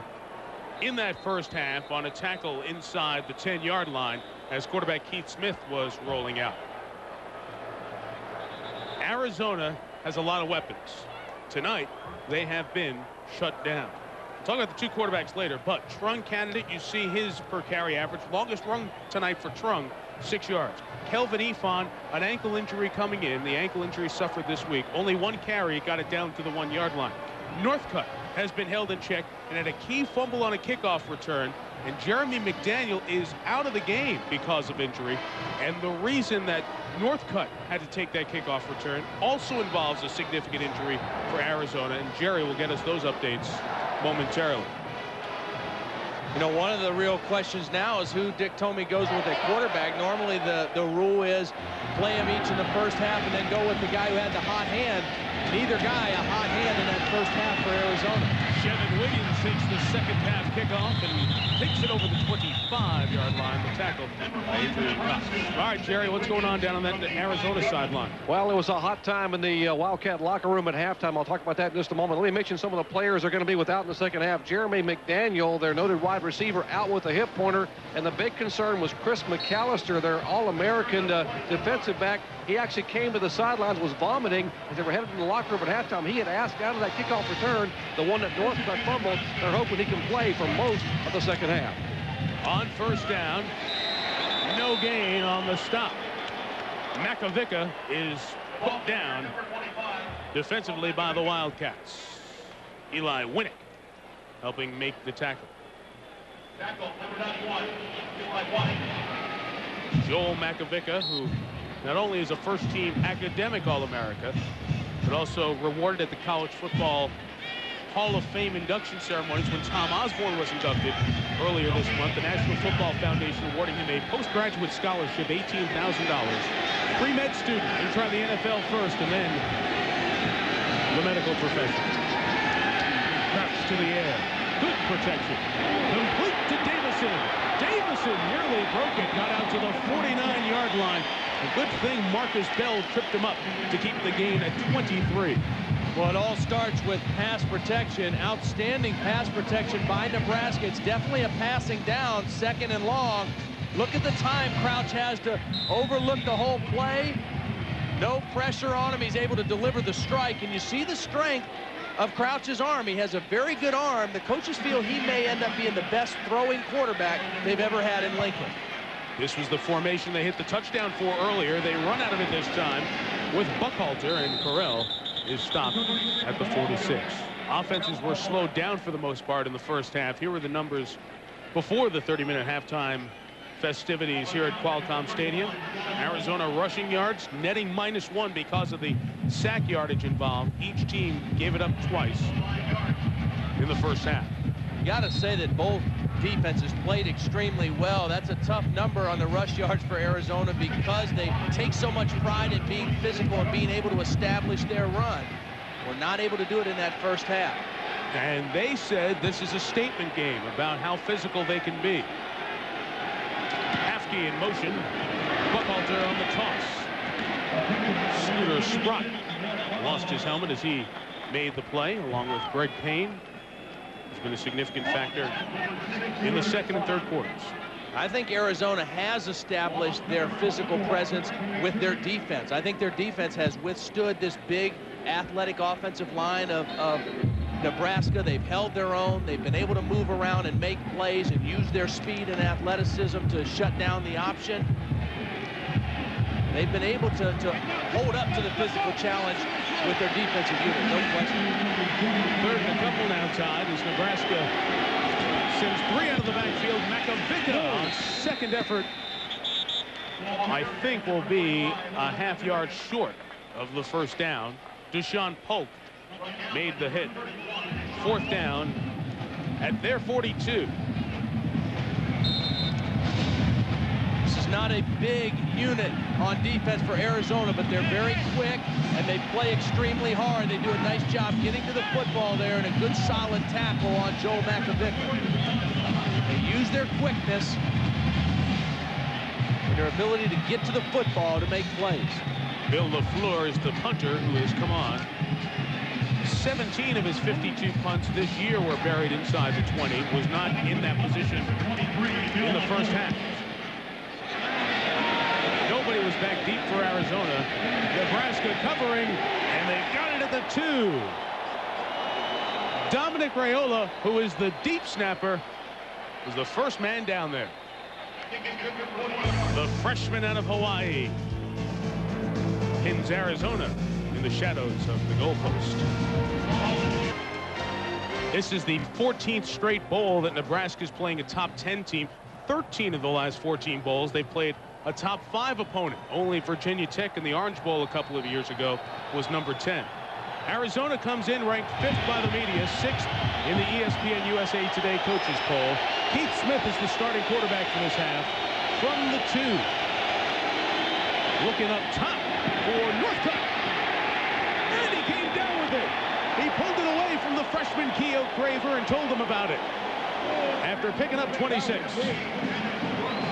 in that first half on a tackle inside the 10-yard line as quarterback Keith Smith was rolling out. Arizona has a lot of weapons. Tonight, they have been shut down. We'll talk about the 2 quarterbacks later, but Trung candidate, you see his per carry average. Longest run tonight for Trung, 6 yards. Kelvin Ifan, an ankle injury coming in. The ankle injury suffered this week. Only 1 carry, got it down to the 1-yard line. Northcutt has been held in check and had a key fumble on a kickoff return, and Jeremy McDaniel is out of the game because of injury. And the reason that Northcutt had to take that kickoff return also involves a significant injury for Arizona, and Jerry will get us those updates momentarily. You know, one of the real questions now is who Dick Tomey goes with at quarterback. Normally the rule is play them each in the first half and then go with the guy who had the hot hand. Neither guy a hot hand in that first half for Arizona. Chevin Williams takes the second half kickoff and takes it over the 25-yard line. The tackle by Adrian Cox. All right, Jerry, what's going on down on that Arizona sideline? Well, it was a hot time in the Wildcat locker room at halftime. I'll talk about that in just a moment. Let me mention some of the players are going to be without in the second half. Jeremy McDaniel, their noted wide receiver, out with a hip pointer. And the big concern was Chris McAllister, their All-American defensive back. He actually came to the sidelines, was vomiting as they were headed to the locker room at halftime. He had asked out of that kickoff return, the one that Northcutt fumbled. They're hoping he can play for most of the second half. On first down, no gain on the stop. Makovica is put down defensively by the Wildcats. Eli Winnick helping make the tackle. Joel Makovica, who not only is a first-team academic All-America, but also rewarded at the College Football Hall of Fame induction ceremonies when Tom Osborne was inducted earlier this month. The National Football Foundation awarding him a postgraduate scholarship, $18,000. Pre-med student, and try the NFL first and then the medical profession. Crouch to the air. Good protection. Complete to Davison. Davison nearly broke it. Got out to the 49-yard line. A good thing Marcus Bell tripped him up to keep the gain at 23. Well, it all starts with pass protection. Outstanding pass protection by Nebraska. It's definitely a passing down, 2nd and long. Look at the time Crouch has to overlook the whole play. No pressure on him. He's able to deliver the strike, and you see the strength of Crouch's arm. He has a very good arm. The coaches feel he may end up being the best throwing quarterback they've ever had in Lincoln. This was the formation they hit the touchdown for earlier. They run out of it this time with Buckhalter, and Correll is stopped at the 46. Offenses were slowed down for the most part in the first half. Here were the numbers before the 30-minute halftime festivities here at Qualcomm Stadium. Arizona rushing yards, netting -1 because of the sack yardage involved. Each team gave it up twice in the first half. You got to say that both defenses played extremely well. That's a tough number on the rush yards for Arizona because they take so much pride in being physical and being able to establish their run. We're not able to do it in that first half. And they said this is a statement game about how physical they can be. Hafke in motion. Buckhalter on the toss. Scooter Sprott lost his helmet as he made the play along with Greg Payne. It's been a significant factor in the second and third quarters. I think Arizona has established their physical presence with their defense. I think their defense has withstood this big athletic offensive line of Nebraska. They've held their own. They've been able to move around and make plays and use their speed and athleticism to shut down the option. They've been able to hold up to the physical challenge with their defensive unit, no question. Third and a couple now tied as Nebraska sends 3 out of the backfield. Makovica on second effort, I think, will be a half-yard short of the first down. Deshaun Polk made the hit. 4th down at their 42. This is not a big unit on defense for Arizona, but they're very quick and they play extremely hard. They do a nice job getting to the football there and a good solid tackle on Joel Makovic. They use their quickness and their ability to get to the football to make plays. Bill LaFleur is the punter who has come on. 17 of his 52 punts this year were buried inside the 20. Was not in that position in the first half. Nobody was back deep for Arizona. Nebraska covering, and they got it at the 2. Dominic Raiola, who is the deep snapper, was the first man down there. The freshman out of Hawaii pins Arizona in the shadows of the goalpost. This is the 14th straight bowl that Nebraska is playing a top 10 team. 13 of the last 14 bowls they've played a top 5 opponent. Only Virginia Tech in the Orange Bowl a couple of years ago was number 10. Arizona comes in ranked 5th by the media, 6th in the ESPN USA Today coaches poll. Keith Smith is the starting quarterback for this half. From the 2. Looking up top for Northcutt. And he came down with it. He pulled it away from the freshman Keo Craver and told him about it after picking up 26.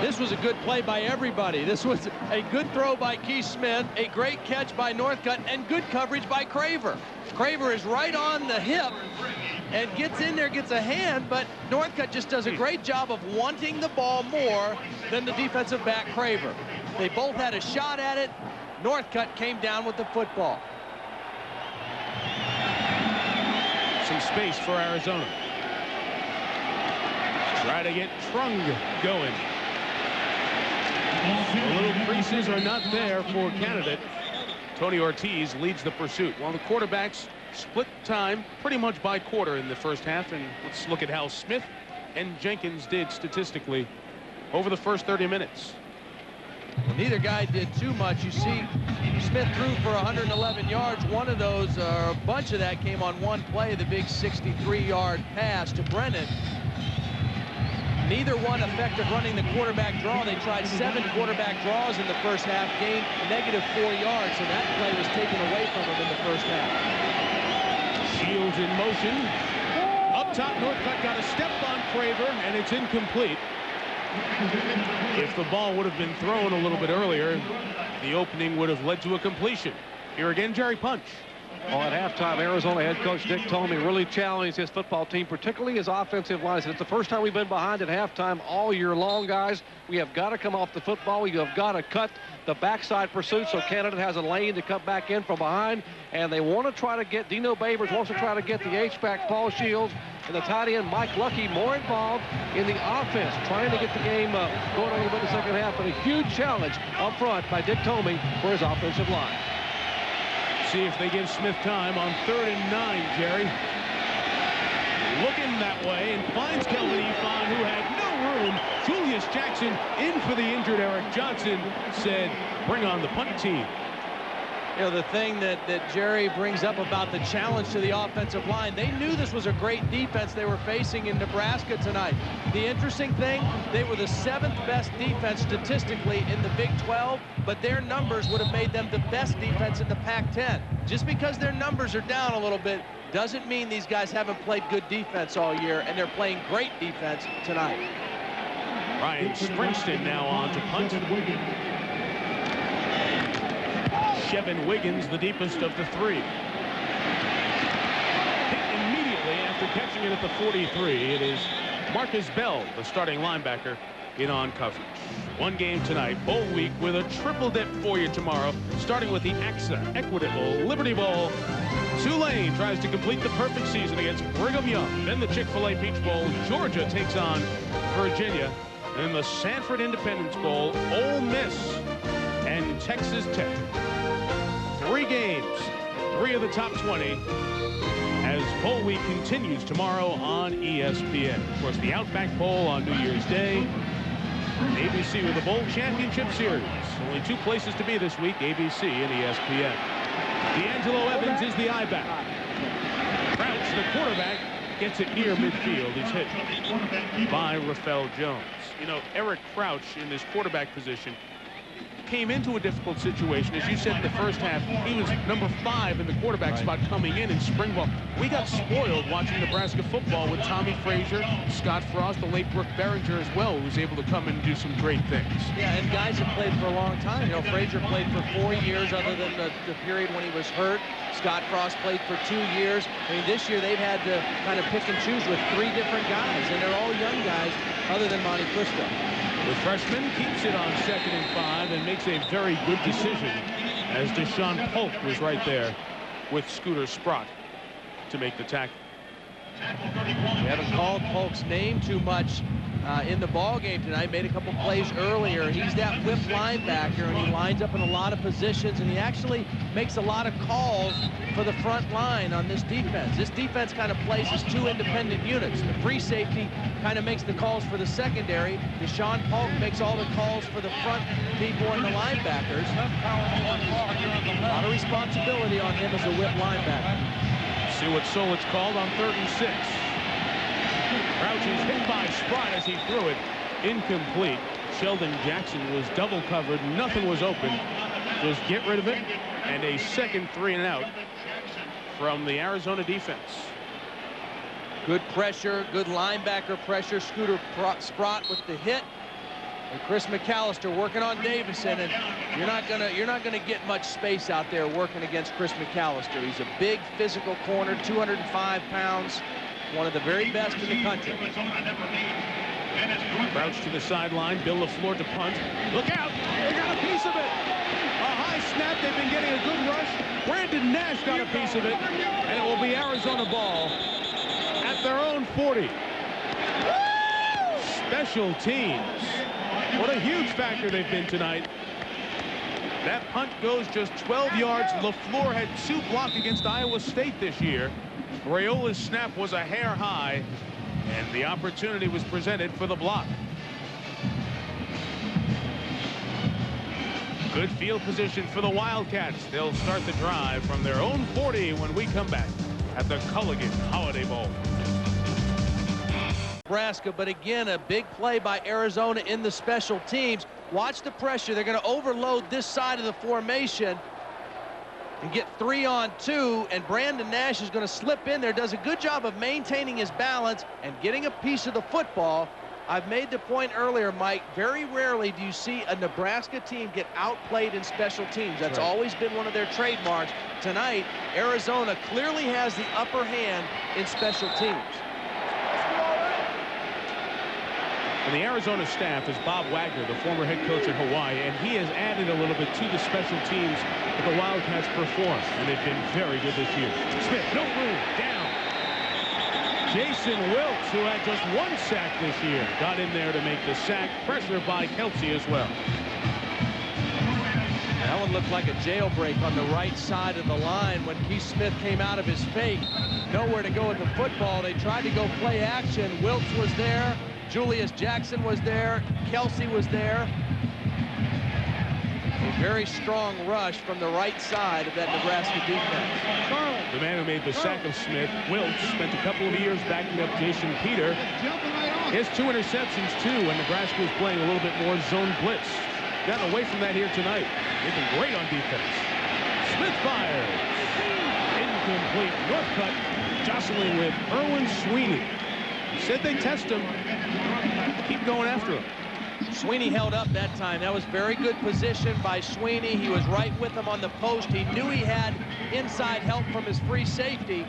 This was a good play by everybody. This was a good throw by Keith Smith, a great catch by Northcutt, and good coverage by Craver. Craver is right on the hip and gets in there, gets a hand, but Northcutt just does a great job of wanting the ball more than the defensive back Craver. They both had a shot at it. Northcutt came down with the football. Some space for Arizona. Try to get Trung going. The little creases are not there for candidate. Tony Ortiz leads the pursuit. While the quarterbacks split time pretty much by quarter in the first half. And let's look at how Smith and Jenkins did statistically over the first 30 minutes. Well, neither guy did too much. You see, Smith threw for 111 yards. One of those, a bunch of that came on one play, the big 63-yard pass to Brennan. Neither one effective running the quarterback draw. They tried 7 quarterback draws in the first half, gained -4 yards, so that play was taken away from them in the first half. Shields in motion. Up top, Northcutt got a step on Craver, and it's incomplete. If the ball would have been thrown a little bit earlier, the opening would have led to a completion. Here again, Jerry Punch. Well, at halftime, Arizona head coach Dick Tomey really challenged his football team, particularly his offensive line. It's the first time we've been behind at halftime all year long, guys. We have got to come off the football. We have got to cut the backside pursuit so Canada has a lane to cut back in from behind. And they want to try to get, Dino Babers wants to try to get the H-back Paul Shields and the tight end Mike Lucky more involved in the offense, trying to get the game going a little bit in the second half. And a huge challenge up front by Dick Tomey for his offensive line. See if they give Smith time on 3rd and 9, Jerry. Looking that way and finds Kelvin Ifan, who had no room. Julius Jackson in for the injured Eric Johnson, said, bring on the punt team. You know, the thing that Jerry brings up about the challenge to the offensive line, they knew this was a great defense they were facing in Nebraska tonight. The interesting thing, they were the 7th best defense statistically in the Big 12, but their numbers would have made them the best defense in the Pac-10. Just because their numbers are down a little bit doesn't mean these guys haven't played good defense all year, and they're playing great defense tonight. Ryan Springston now on to punt. Shevin Wiggins, the deepest of the 3. Hit immediately after catching it at the 43. It is Marcus Bell, the starting linebacker, in on coverage. One game tonight, bowl week, with a triple dip for you tomorrow, starting with the AXA Equitable Liberty Bowl. Tulane tries to complete the perfect season against Brigham Young. Then the Chick-fil-A Peach Bowl. Georgia takes on Virginia. And the Sanford Independence Bowl, Ole Miss and Texas Tech. 3 games, 3 of the top 20, as bowl week continues tomorrow on ESPN. Of course, the Outback Bowl on New Year's Day. ABC with the Bowl Championship Series. Only 2 places to be this week, ABC and ESPN. D'Angelo Evans is the I-back. Crouch, the quarterback, Gets it near midfield. He's hit by Rafael Jones. You know, Eric Crouch in this quarterback position came into a difficult situation. As you said in the first half, he was number 5 in the quarterback spot coming in spring ball. We got spoiled watching Nebraska football with Tommy Frazier, Scott Frost, the late Brooke Behringer as well, who was able to come in and do some great things. Yeah, and guys have played for a long time. You know, Frazier played for 4 years other than the period when he was hurt. Scott Frost played for 2 years. I mean, this year they've had to kind of pick and choose with 3 different guys, and they're all young guys other than Monte Cristo. The freshman keeps it on 2nd and 5 and makes a very good decision as Deshaun Polk was right there with Scooter Sprott to make the tackle. We haven't called Polk's name too much in the ball game tonight. Made a couple plays earlier. He's that whip linebacker, and he lines up in a lot of positions, and he actually makes a lot of calls for the front line on this defense. This defense kind of plays as 2 independent units. The free safety kind of makes the calls for the secondary. Deshaun Polk makes all the calls for the front people and the linebackers. A lot of responsibility on him as a whip linebacker. See what Solich called on 3rd and 6. Crouch is hit by Sprott as he threw it. Incomplete. Sheldon Jackson was double covered. Nothing was open. Just get rid of it. And a second 3 and out from the Arizona defense. Good pressure, good linebacker pressure. Scooter Sprott with the hit. And Chris McAllister working on Davison, and you're not gonna get much space out there working against Chris McAllister. He's a big physical corner, 205 pounds, one of the very best in the country. Crouch to the sideline, Bill LaFleur to punt. Look out! They got a piece of it! A high snap, they've been getting a good rush. Brandon Nash got a piece of it, and it will be Arizona ball at their own 40. Special teams. What a huge factor they've been tonight. That punt goes just 12 yards. LaFleur had 2 blocked against Iowa State this year. Raiola's snap was a hair high, and the opportunity was presented for the block. Good field position for the Wildcats. They'll start the drive from their own 40 when we come back at the Culligan Holiday Bowl. Nebraska, but again, a big play by Arizona in the special teams. Watch the pressure. They're going to overload this side of the formation and get 3 on 2, and Brandon Nash is going to slip in there. Does a good job of maintaining his balance and getting a piece of the football. I've made the point earlier, Mike, very rarely do you see a Nebraska team get outplayed in special teams. That's right. Always been one of their trademarks. Tonight, Arizona clearly has the upper hand in special teams. And the Arizona staff is Bob Wagner, the former head coach at Hawaii, and he has added a little bit to the special teams that the Wildcats perform, and they've been very good this year. Smith, no room, down. Jason Wilkes, who had just 1 sack this year, got in there to make the sack. Pressure by Kelsey as well. That one looked like a jailbreak on the right side of the line when Keith Smith came out of his fake. Nowhere to go with the football. They tried to go play action. Wilkes was there. Julius Jackson was there. Kelsey was there. A very strong rush from the right side of that Nebraska defense. The man who made the sack of Smith, Wilkes, spent a couple of years backing up Jason Peter. He has 2 interceptions, too, when Nebraska was playing a little bit more zone blitz. Gotten away from that here tonight. They've been great on defense. Smith fires. Incomplete. Northcutt jostling with Erwin Sweeney. Said they test him. Keep going after him. Sweeney held up that time. That was very good position by Sweeney. He was right with him on the post. He knew he had inside help from his free safety.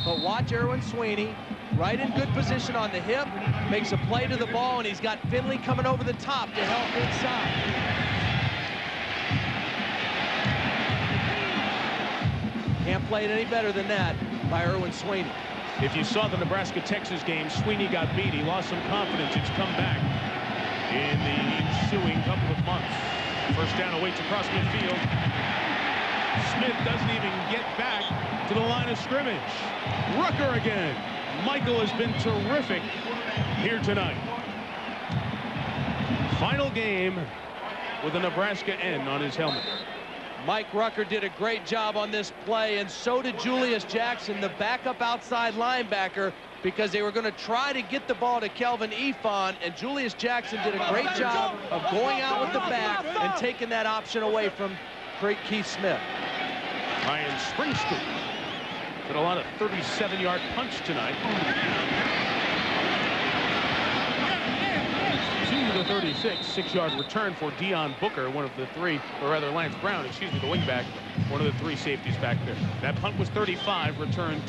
But watch Erwin Sweeney, right in good position on the hip, makes a play to the ball, and he's got Finley coming over the top to help inside. Can't play it any better than that by Erwin Sweeney. If you saw the Nebraska-Texas game, Sweeney got beat. He lost some confidence. It's come back in the ensuing couple of months. First down, awaits across midfield. Smith doesn't even get back to the line of scrimmage. Rucker again. Michael has been terrific here tonight. Final game with a Nebraska N on his helmet. Mike Rucker did a great job on this play, and so did Julius Jackson, the backup outside linebacker, because they were going to try to get the ball to Kelvin Efon, and Julius Jackson did a great job of going out with the back and taking that option away from Keith Smith. Ryan Springstreet did a lot of 37-yard punch tonight. To the 36, 6-yard return for Deion Booker, one of the three, or rather Lance Brown, excuse me, the wingback, one of the three safeties back there. That punt was 35, returned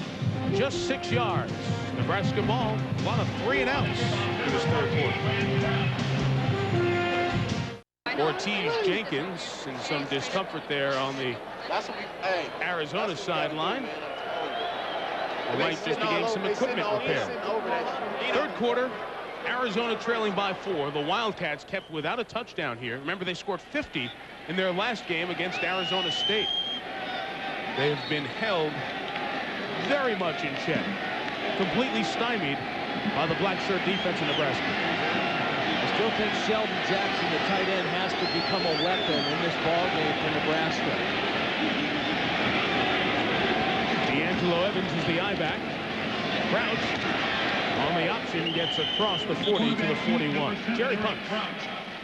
just 6 yards. Nebraska ball, a lot of 3 and outs in this third quarter. Ortiz Jenkins in some discomfort there on the Arizona sideline. They might just be getting some equipment repair. Third quarter, Arizona trailing by 4. The Wildcats kept without a touchdown here. Remember, they scored 50 in their last game against Arizona State. They have been held very much in check, completely stymied by the black shirt defense in Nebraska. I still think Sheldon Jackson, the tight end, has to become a weapon in this ball game for Nebraska. D'Angelo Evans is the I-back. Crouch on the option, gets across the 40 to the 41. Jerry Punch.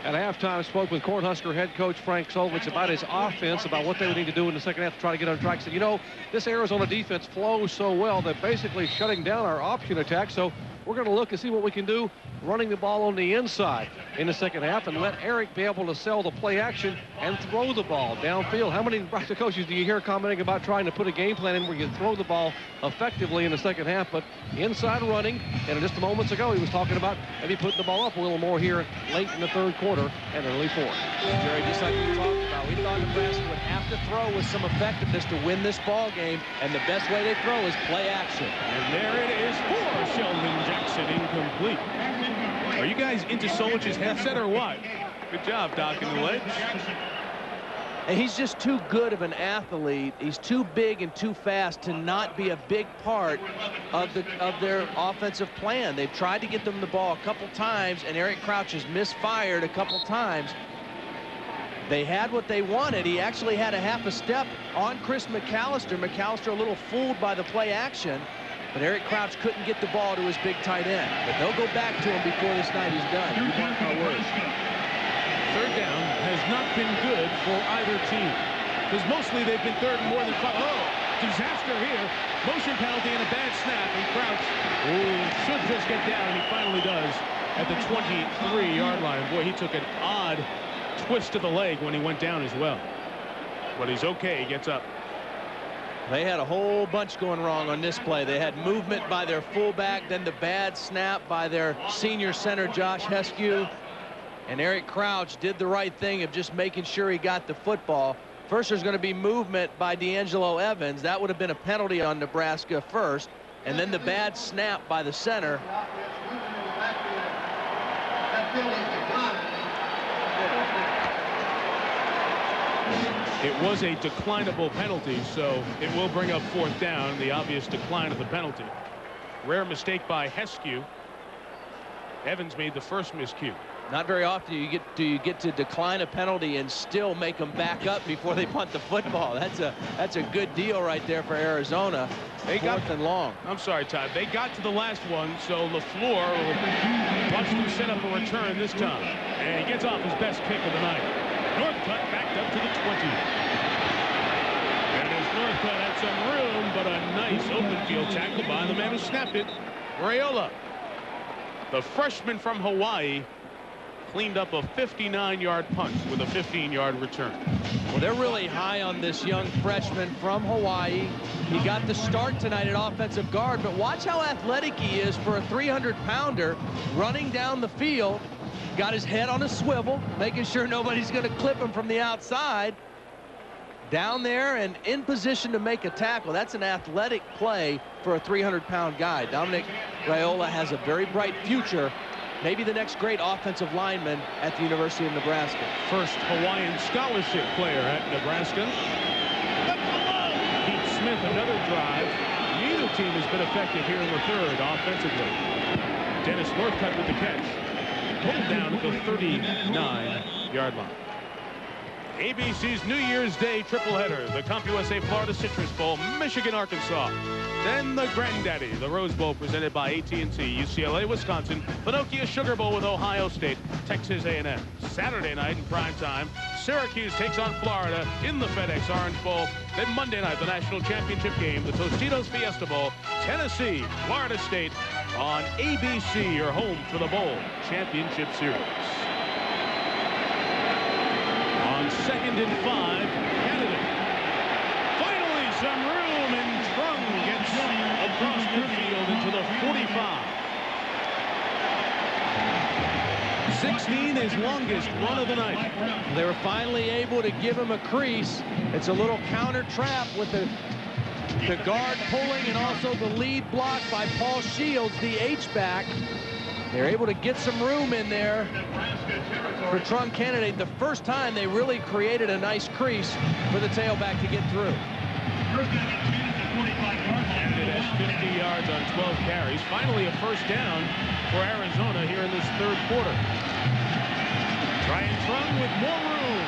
At halftime, spoke with Cornhusker head coach Frank Solovich about his offense, about what they would need to do in the second half to try to get on track. He said, you know, this Arizona defense flows so well, they're basically shutting down our option attack, so we're going to look and see what we can do running the ball on the inside in the second half and let Eric be able to sell the play action and throw the ball downfield. How many Nebraska coaches do you hear commenting about trying to put a game plan in where you throw the ball effectively in the second half, but inside running, and just moments ago he was talking about maybe putting the ball up a little more here late in the third quarter and early fourth. Jerry, just like we talked about, we thought Nebraska would have to throw with some effectiveness to win this ball game, and the best way they throw is play action. And there it is for Sheldon Jackson, incomplete. Are you guys into Solich's headset or what? Good job, Doc, in the ledge. And he's just too good of an athlete. He's too big and too fast to not be a big part of their offensive plan. They've tried to get them the ball a couple times, and Eric Crouch has misfired a couple times. They had what they wanted. He actually had a half a step on Chris McAllister. McAllister a little fooled by the play action, but Eric Crouch couldn't get the ball to his big tight end. But they'll go back to him before this night is done. You mark my words. Third down has not been good for either team, because mostly they've been third and more than 5. Oh, disaster here. Motion penalty and a bad snap, and Crouch should just get down, and he finally does at the 23-yard line. Boy, he took an odd twist to the leg when he went down as well. But he's okay. He gets up. They had a whole bunch going wrong on this play. They had movement by their fullback, then the bad snap by their senior center, Josh Heskew. And Eric Crouch did the right thing of just making sure he got the football. First, there's going to be movement by D'Angelo Evans. That would have been a penalty on Nebraska first. And then the bad snap by the center. It was a declinable penalty, so it will bring up fourth down, the obvious decline of the penalty. Rare mistake by Heskew. Evans made the first miscue. Not very often do you get to decline a penalty and still make them back up before they punt the football. That's a good deal right there for Arizona. They got fourth and long. I'm sorry, Todd. They got to the last one, so LaFleur will watch them set up a return this time. And he gets off his best kick of the night. Northcutt backed up to the 20. And as Northcutt had some room, but a nice open field tackle by the man who snapped it, Raiola. The freshman from Hawaii cleaned up a 59-yard punt with a 15-yard return. Well, they're really high on this young freshman from Hawaii. He got the start tonight at offensive guard, but watch how athletic he is for a 300-pounder running down the field. Got his head on a swivel, making sure nobody's going to clip him from the outside. Down there and in position to make a tackle. That's an athletic play for a 300-pound guy. Dominic Raiola has a very bright future. Maybe the next great offensive lineman at the University of Nebraska. First Hawaiian scholarship player at Nebraska. Pete Smith, another drive. Neither team has been effective here in the third offensively. Dennis Northcutt with the catch. Pulled down at the 39-yard line. ABC's New Year's Day tripleheader, the CompUSA Florida Citrus Bowl, Michigan, Arkansas. Then the Granddaddy, the Rose Bowl presented by AT&T, UCLA, Wisconsin, Pinocchio Sugar Bowl with Ohio State, Texas A&M. Saturday night in prime time, Syracuse takes on Florida in the FedEx Orange Bowl. Then Monday night, the national championship game, the Tostitos Fiesta Bowl, Tennessee, Florida State on ABC, your home for the bowl championship series. On 2nd and 5, Canada. Finally some room, and Trung gets across midfield into the 45. 16, his longest run of the night. They were finally able to give him a crease. It's a little counter trap with the guard pulling and also the lead block by Paul Shields, the H-back. They're able to get some room in there for Trung Canada. The first time they really created a nice crease for the tailback to get through. Canada has 50 yards on 12 carries. Finally a first down for Arizona here in this third quarter. Ryan Trung with more room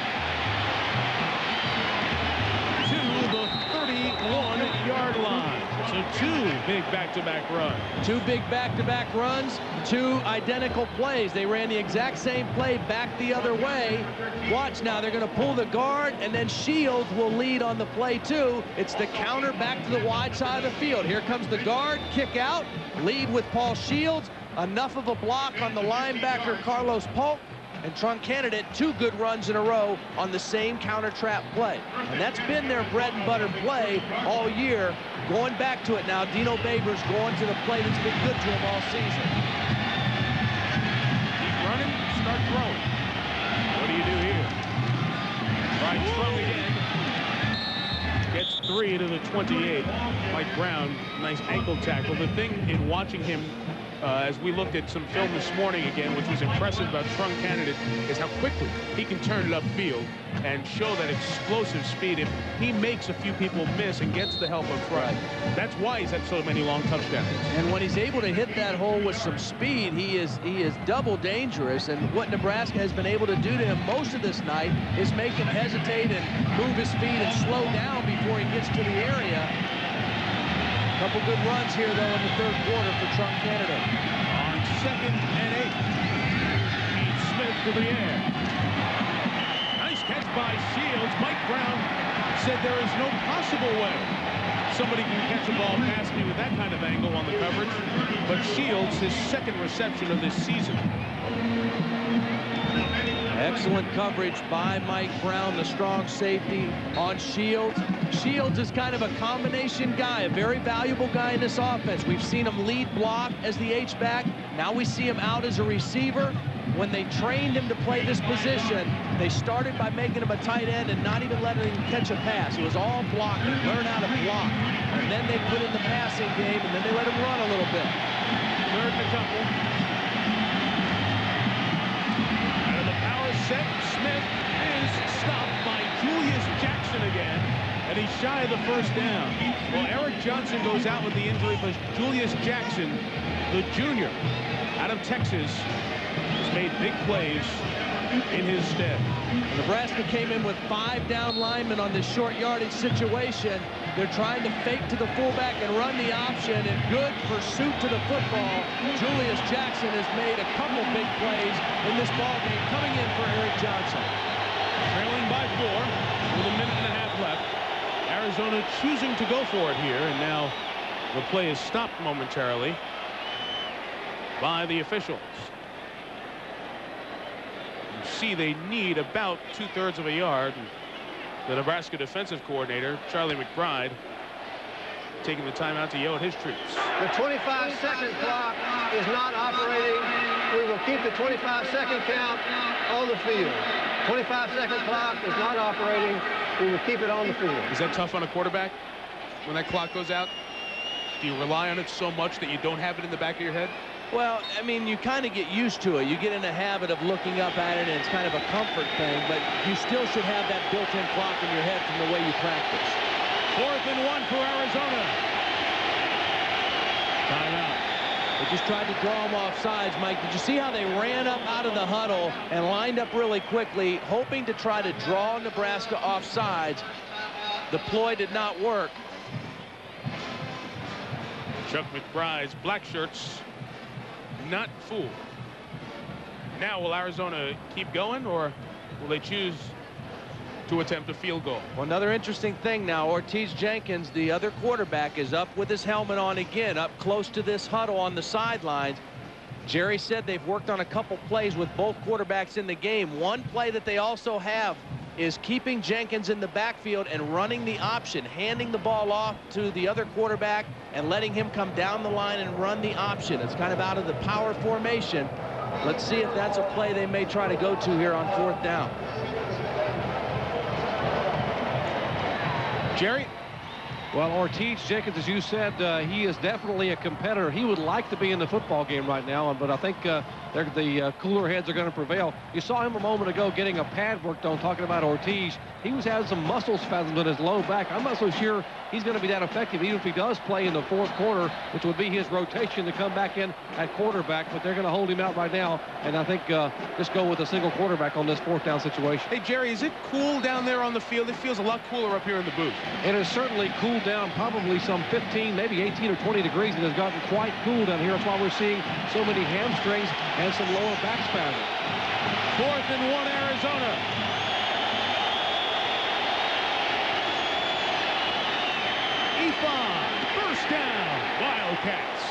to the 31-yard line. So two big back-to-back runs. Two big back-to-back runs, two identical plays. They ran the exact same play back the other way. Watch now, they're going to pull the guard, and then Shields will lead on the play too. It's the counter back to the wide side of the field. Here comes the guard, kick out, lead with Paul Shields. Enough of a block on the linebacker Carlos Polk. And Trung Canada, two good runs in a row on the same counter trap play. And that's been their bread and butter play all year. Going back to it now, Dino Babers going to the play that's been good to him all season. Keep running, start throwing. What do you do here? Right, Trung again. Gets 3 to the 28. Mike Brown, nice ankle tackle. The thing in watching him as we looked at some film this morning again, which was impressive about Trung Canada, is how quickly he can turn it upfield and show that explosive speed. If he makes a few people miss and gets the help up front, that's why he's had so many long touchdowns. And when he's able to hit that hole with some speed, he is double dangerous. And what Nebraska has been able to do to him most of this night is make him hesitate and move his feet and slow down before he gets to the area. Couple good runs here, though, in the third quarter for Trung Canada. On 2nd and 8. Pete Smith to the air. Nice catch by Shields. Mike Brown said there is no possible way somebody can catch a ball past me with that kind of angle on the coverage. But Shields, his second reception of this season. Excellent coverage by Mike Brown, the strong safety on Shields. Shields is kind of a combination guy, a very valuable guy in this offense. We've seen him lead block as the H-back. Now we see him out as a receiver. When they trained him to play this position, they started by making him a tight end and not even letting him catch a pass. It was all blocking, learn how to block. And then they put in the passing game, and then they let him run a little bit. Third and a couple. Set. Smith is stopped by Julius Jackson again, and he's shy of the first down. Well, Eric Johnson goes out with the injury, but Julius Jackson, the junior out of Texas, has made big plays in his stead. Nebraska came in with 5 down linemen on this short yardage situation. They're trying to fake to the fullback and run the option, and good pursuit to the football. Julius Jackson has made a couple big plays in this ball game, coming in for Eric Johnson. Trailing by 4 with a minute and a half left. Arizona choosing to go for it here, and now the play is stopped momentarily by the officials. You see they need about 2/3 of a yard. The Nebraska defensive coordinator, Charlie McBride, taking the timeout to yell at his troops. The 25-second clock is not operating. We will keep the 25-second count on the field. 25-second clock is not operating. We will keep it on the field. Is that tough on a quarterback when that clock goes out? Do you rely on it so much that you don't have it in the back of your head? Well, I mean, you kind of get used to it. You get in the habit of looking up at it, and it's kind of a comfort thing, but you still should have that built-in clock in your head from the way you practice. 4th and 1 for Arizona. Timeout. The just tried to draw them off sides. Mike, did you see how they ran up out of the huddle and lined up really quickly, hoping to try to draw Nebraska off sides? The ploy did not work. Chuck McBride's black shirts not fooled. Now, will Arizona keep going, or will they choose to attempt a field goal? Well, another interesting thing now, Ortiz Jenkins, the other quarterback, is up with his helmet on again, up close to this huddle on the sidelines. Jerry said they've worked on a couple plays with both quarterbacks in the game. One play that they also have is keeping Jenkins in the backfield and running the option, handing the ball off to the other quarterback and letting him come down the line and run the option. It's kind of out of the power formation. Let's see if that's a play they may try to go to here on 4th down. Jerry? Well, Ortiz Jenkins, as you said, he is definitely a competitor. He would like to be in the football game right now, but I think the cooler heads are going to prevail. You saw him a moment ago getting a pad worked on, talking about Ortiz. He was having some muscle spasms in his low back. I'm not so sure he's going to be that effective, even if he does play in the 4th quarter, which would be his rotation to come back in at quarterback. But they're going to hold him out right now, and I think just go with a single quarterback on this 4th down situation. Hey, Jerry, is it cool down there on the field? It feels a lot cooler up here in the booth. It is certainly cooled down, probably some 15, maybe 18 or 20 degrees. It has gotten quite cool down here. That's why we're seeing so many hamstrings and some lower back spasms. 4th and 1, Arizona. First down, Wildcats.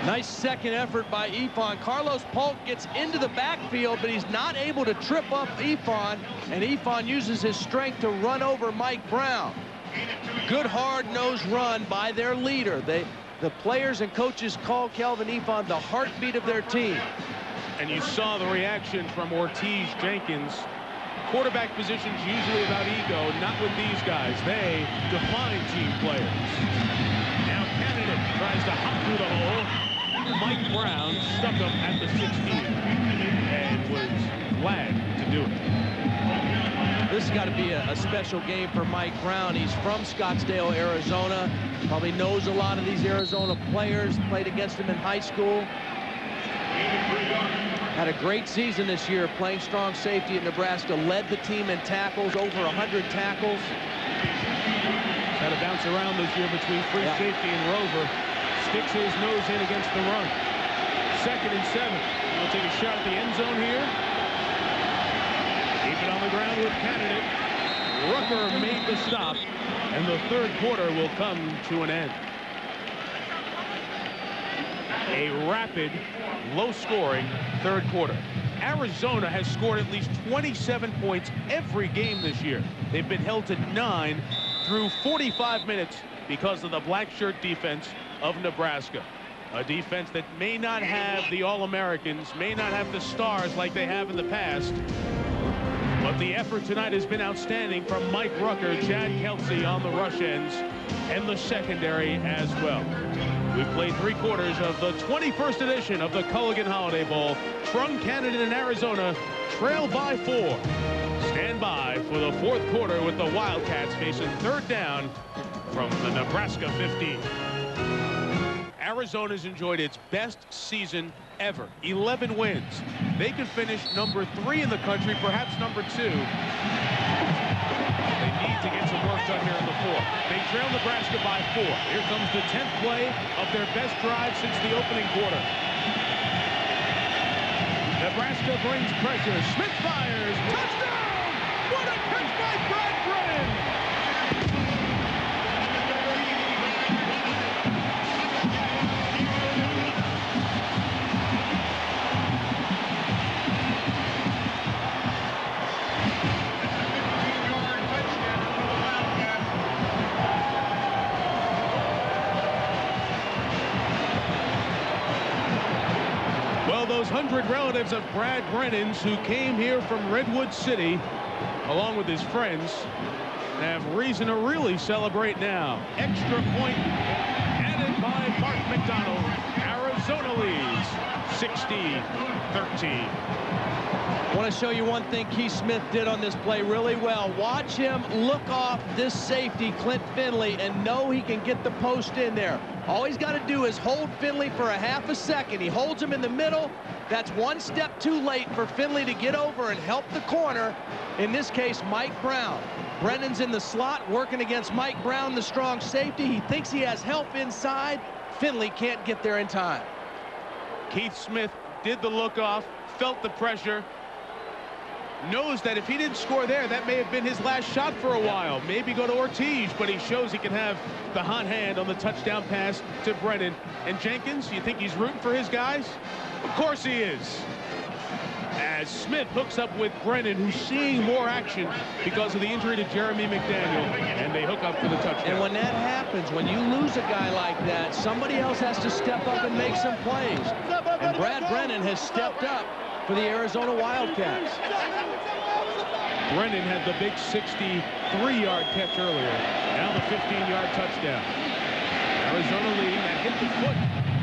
Nice second effort by Ifan. Carlos Polk gets into the backfield, but he's not able to trip up Ifan, and Ifan uses his strength to run over Mike Brown. Good hard-nosed run by their leader. The players and coaches call Kelvin Ifan the heartbeat of their team. And you saw the reaction from Ortiz Jenkins. Quarterback position's usually about ego, not with these guys. They define team players. Now Kennedy tries to hop through the hole. Mike Brown stuck him at the 16 and was glad to do it. This has got to be a special game for Mike Brown. He's from Scottsdale, Arizona. Probably knows a lot of these Arizona players, played against them in high school. Had a great season this year playing strong safety at Nebraska. Led the team in tackles, over 100 tackles. Had to bounce around this year between free safety and Rover. Sticks his nose in against the run. 2nd and 7. We'll take a shot at the end zone here. Keep it on the ground with candidate. Rucker made the stop, and the 3rd quarter will come to an end. A rapid, low-scoring 3rd quarter. Arizona has scored at least 27 points every game this year. They've been held to 9 through 45 minutes because of the black shirt defense of Nebraska. A defense that may not have the All-Americans, may not have the stars like they have in the past. But the effort tonight has been outstanding from Mike Rucker, Chad Kelsey on the rush ends, and the secondary as well. We've played 3 quarters of the 21st edition of the Culligan Holiday Bowl. Truncated in Arizona, trail by 4. Stand by for the 4th quarter with the Wildcats facing 3rd down from the Nebraska 15. Arizona's enjoyed its best season ever. 11 wins. They could finish number 3 in the country, perhaps number 2. They need to get some work done here in the 4th. They trail Nebraska by 4. Here comes the 10th play of their best drive since the opening quarter. Nebraska brings pressure. Smith fires. Touchdown! What a catch by Brad Brennan! Those 100 relatives of Brad Brennan's who came here from Redwood City along with his friends have reason to really celebrate now. Extra point added by Mark McDonald. Arizona leads 16-13. I want to show you one thing Keith Smith did on this play really well. Watch him look off this safety, Clint Finley, and know he can get the post in there. All he's got to do is hold Finley for a half a second. He holds him in the middle. That's one step too late for Finley to get over and help the corner, in this case, Mike Brown. Brennan's in the slot working against Mike Brown, the strong safety. He thinks he has help inside. Finley can't get there in time. Keith Smith did the look off, felt the pressure, knows that if he didn't score there, that may have been his last shot for a while. Maybe go to Ortiz, but he shows he can have the hot hand on the touchdown pass to Brennan. And Jenkins, you think he's rooting for his guys? Of course he is. As Smith hooks up with Brennan, who's seeing more action because of the injury to Jeremy McDaniel, and they hook up for the touchdown. And when that happens, when you lose a guy like that, somebody else has to step up and make some plays. And Brad Brennan has stepped up for the Arizona Wildcats. Brennan had the big 63-yard catch earlier. Now the 15-yard touchdown. Arizona leading. That hit the foot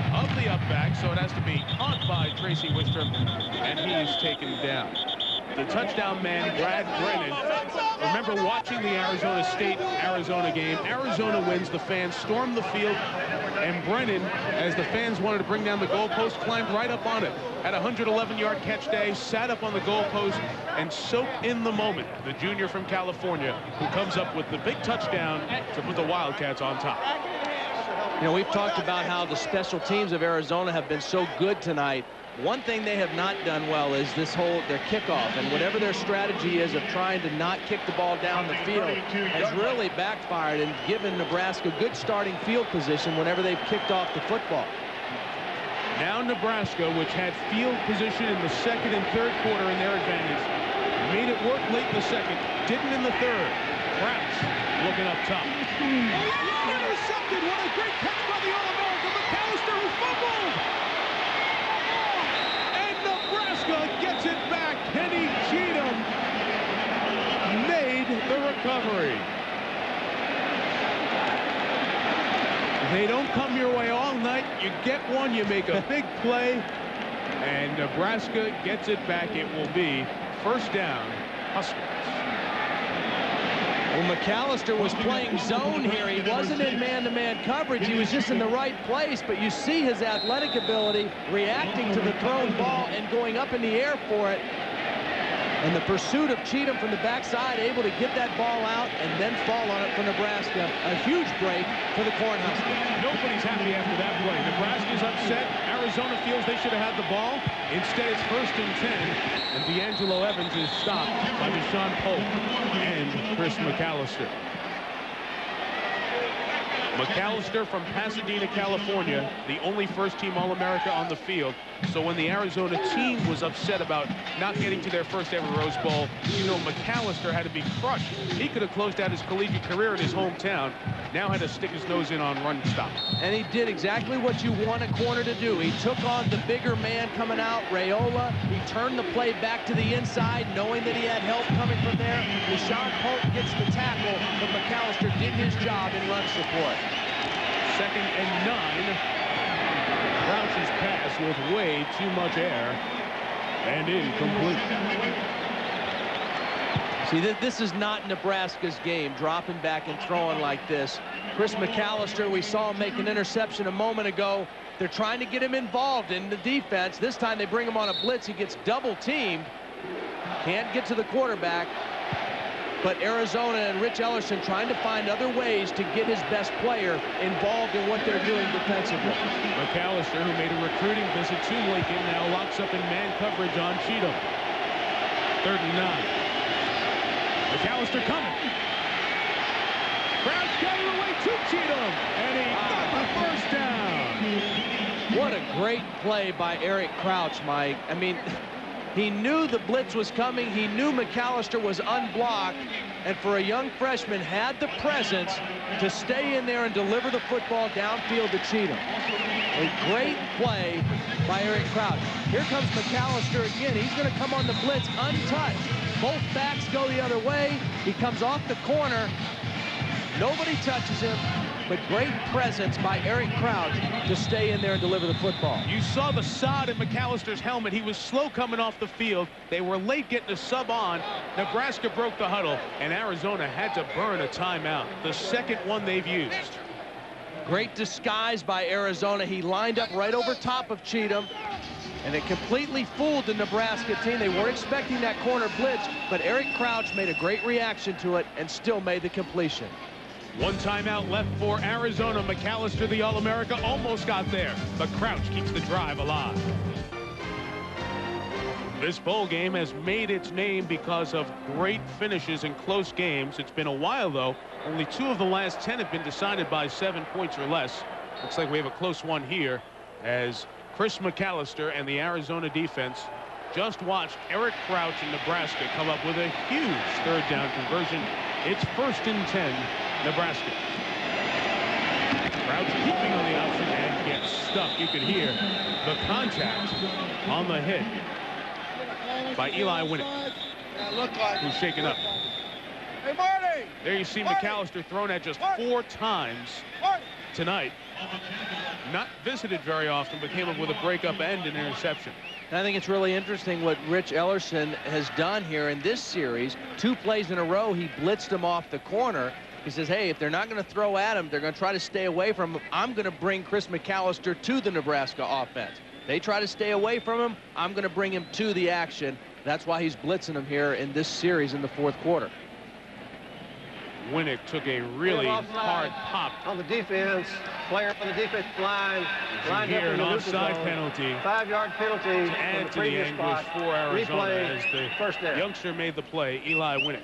of the up back, so it has to be caught by Tracy Wistrom, and he's taken down. The touchdown man, Brad Brennan. Remember watching the Arizona State-Arizona game. Arizona wins. The fans storm the field, and Brennan, as the fans wanted to bring down the goalpost, climbed right up on it. Had a 111-yard catch day, sat up on the goalpost, and soaked in the moment. The junior from California, who comes up with the big touchdown to put the Wildcats on top. You know, we've talked about how the special teams of Arizona have been so good tonight. One thing they have not done well is their kickoff, and whatever their strategy is of trying to not kick the ball down the field has really backfired and given Nebraska good starting field position whenever they've kicked off the football. Now Nebraska, which had field position in the second and third quarter in their advantage, made it work late in the second, didn't in the third. Crouch looking up top. Intercepted. What a great catch by the All-American McAllister, who fumbled. And Nebraska gets it back. Kenny Cheatham made the recovery. They don't come your way all night. You get one, you make a big play, and Nebraska gets it back. It will be first down, Huskers. Well, McAllister was playing zone here. He wasn't in man-to-man coverage. He was just in the right place, but you see his athletic ability reacting to the thrown ball and going up in the air for it. And the pursuit of Cheatham from the backside, able to get that ball out and then fall on it for Nebraska. A huge break for the Cornhuskers. Nobody's happy after that play. Nebraska's upset. Arizona feels they should have had the ball. Instead, it's 1st and 10. And D'Angelo Evans is stopped by Deshaun Polk and Chris McAllister. McAllister from Pasadena, California, the only first-team All-America on the field. So when the Arizona team was upset about not getting to their first ever Rose Bowl, you know McAllister had to be crushed. He could have closed out his collegiate career in his hometown. Now had to stick his nose in on run stop. And he did exactly what you want a corner to do. He took on the bigger man coming out, Raiola. He turned the play back to the inside, knowing that he had help coming from there. Deshaun Polk gets the tackle, but McAllister did his job in run support. 2nd and 9. Crouch's pass with way too much air and incomplete. See, this is not Nebraska's game, dropping back and throwing like this. Chris McAllister, we saw him make an interception a moment ago. They're trying to get him involved in the defense. This time they bring him on a blitz. He gets double teamed. Can't get to the quarterback. But Arizona and Rich Ellerson trying to find other ways to get his best player involved in what they're doing defensively. McAllister, who made a recruiting visit to Lincoln, now locks up in man coverage on Cheatham. 3rd and 9. McAllister coming. Crouch got it away to Cheatham, and he got the first down. What a great play by Eric Crouch, Mike. I mean, he knew the blitz was coming. He knew McAllister was unblocked, and for a young freshman, had the presence to stay in there and deliver the football downfield to Cheatham. A great play by Eric Crouch. Here comes McAllister again. He's going to come on the blitz untouched. Both backs go the other way. He comes off the corner. Nobody touches him. but great presence by Eric Crouch to stay in there and deliver the football. You saw the sod in McAllister's helmet. He was slow coming off the field. They were late getting a sub on. Nebraska broke the huddle, and Arizona had to burn a timeout, the second one they've used. Great disguise by Arizona. He lined up right over top of Cheatham, and it completely fooled the Nebraska team. They weren't expecting that corner blitz, but Eric Crouch made a great reaction to it and still made the completion. One timeout left for Arizona. McAllister, the All-America, almost got there, but Crouch keeps the drive alive. This bowl game has made its name because of great finishes in close games. It's been a while, though. Only 2 of the last 10 have been decided by 7 points or less. Looks like we have a close one here as Chris McAllister and the Arizona defense just watched Eric Crouch in Nebraska come up with a huge third down conversion. It's 1st and 10, Nebraska. Crouch keeping on the option and gets stuck. You can hear the contact on the hit by Eli Winnick, who's shaken up. Hey, Marty! There you see McAllister thrown at just 4 times tonight. Not visited very often, but came up with a breakup and an interception. And I think it's really interesting what Rich Ellerson has done here in this series. 2 plays in a row, he blitzed him off the corner. He says, hey, if they're not going to throw at him, they're going to try to stay away from him. I'm going to bring Chris McAllister to the Nebraska offense. They try to stay away from him, I'm going to bring him to the action. That's why he's blitzing him here in this series in the 4th quarter. Winnick took a really hard pop on the defense. Player on the defensive line lined up here, in an the offside penalty. 5-yard penalty To add to the anguish for Arizona as the youngster made the play, Eli Winnick.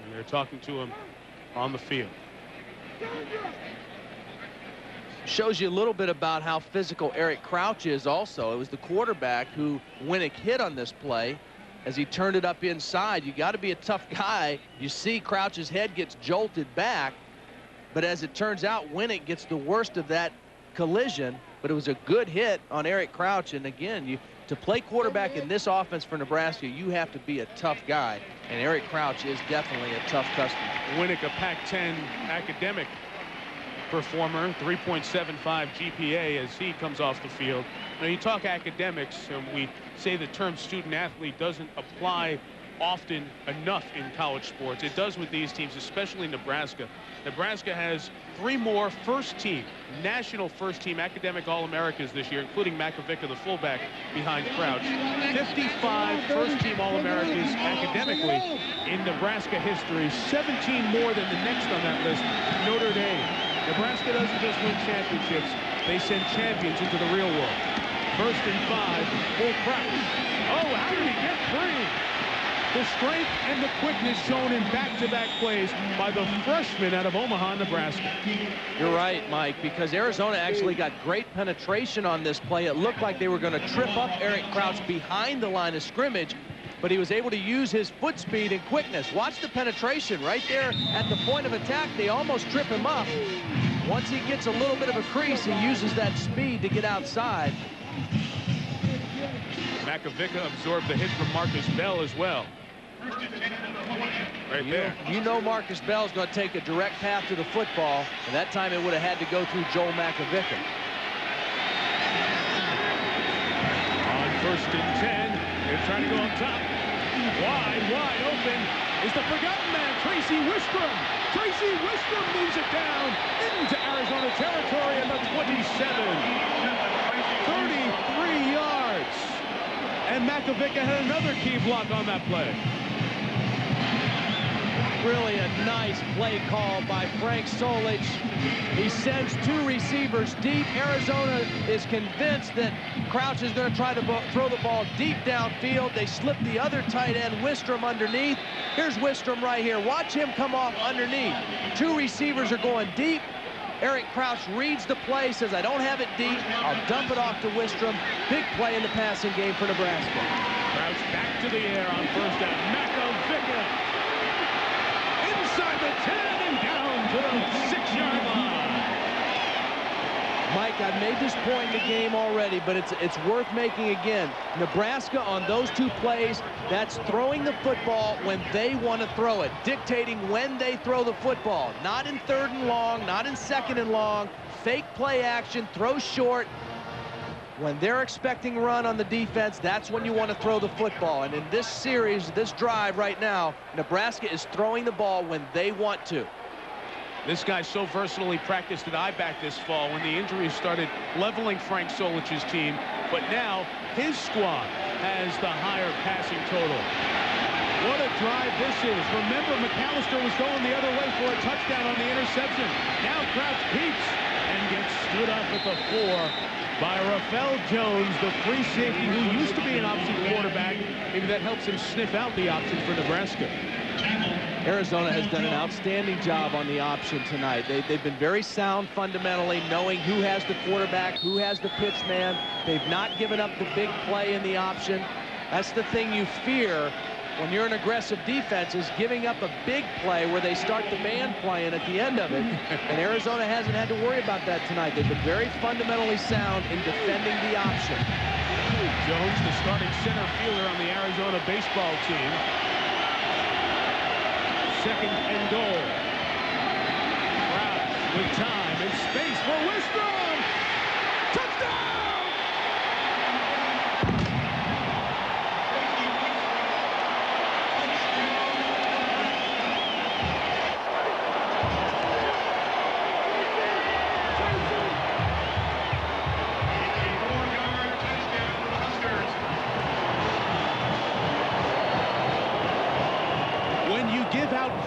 And they're talking to him on the field. Shows you a little bit about how physical Eric Crouch is also. It was the quarterback who Winnick hit on this play as he turned it up inside. You got to be a tough guy. You see Crouch's head gets jolted back, but as it turns out, Winnick gets the worst of that collision, but it was a good hit on Eric Crouch. And again, to play quarterback in this offense for Nebraska, you have to be a tough guy, and Eric Crouch is definitely a tough customer. Winnick, a Pac-10 academic performer, 3.75 GPA as he comes off the field. Now, you talk academics, and we say the term student athlete doesn't apply often enough in college sports. It does with these teams, especially Nebraska. Nebraska has 3 more first-team, national first-team academic All-Americas this year, including Makovica, the fullback, behind Crouch. 55 first-team All-Americas academically in Nebraska history, 17 more than the next on that list, Notre Dame. Nebraska doesn't just win championships, they send champions into the real world. 1st and 5 for Crouch. Oh, how did he get free? The strength and the quickness shown in back-to-back plays by the freshman out of Omaha, Nebraska. You're right, Mike, because Arizona actually got great penetration on this play. It looked like they were going to trip up Eric Crouch behind the line of scrimmage, but he was able to use his foot speed and quickness. Watch the penetration right there at the point of attack. They almost trip him up. Once he gets a little bit of a crease, he uses that speed to get outside. Makovica absorbed the hit from Marcus Bell as well. Right there. You know Marcus Bell's going to take a direct path to the football, and that time it would have had to go through Joel Makovica. On 1st and 10, they're trying to go up top. Wide open is the forgotten man, Tracy Wistrom. Tracy Wistrom moves it down into Arizona territory at the 27. 33 yards. And Makovica had another key block on that play. Really a nice play call by Frank Solich. He sends 2 receivers deep. Arizona is convinced that Crouch is going to try to throw the ball deep downfield. They slip the other tight end, Wistrom, underneath. Here's Wistrom right here. Watch him come off underneath. 2 receivers are going deep. Eric Crouch reads the play, says, I don't have it deep. I'll dump it off to Wistrom. Big play in the passing game for Nebraska. Crouch back to the air on 1st down. Makovica inside the 10 and down to the 6-yard line. Mike, Mike, I've made this point in the game already, but it's worth making again. Nebraska on those 2 plays, that's throwing the football when they want to throw it, dictating when they throw the football. Not in 3rd and long, not in 2nd and long, fake play action, throw short. When they're expecting run on the defense, that's when you want to throw the football. And in this series, this drive right now, Nebraska is throwing the ball when they want to. This guy's so versatile. He practiced at IBAC this fall when the injuries started leveling Frank Solich's team. But now his squad has the higher passing total. What a drive this is. Remember, McAllister was going the other way for a touchdown on the interception. Now Crouch peeps and gets stood up at the 4 by Rafael Jones, the free safety who used to be an option quarterback. Maybe that helps him sniff out the option for Nebraska. Arizona has done an outstanding job on the option tonight. They've been very sound fundamentally, knowing who has the quarterback, who has the pitch man. They've not given up the big play in the option. That's the thing you fear when you're an aggressive defense, is giving up a big play where they start the band playing at the end of it. And Arizona hasn't had to worry about that tonight. They've been very fundamentally sound in defending the option. Jones, the starting center fielder on the Arizona baseball team. 2nd and goal. Crouch with time and space for Wistrom. Touchdown!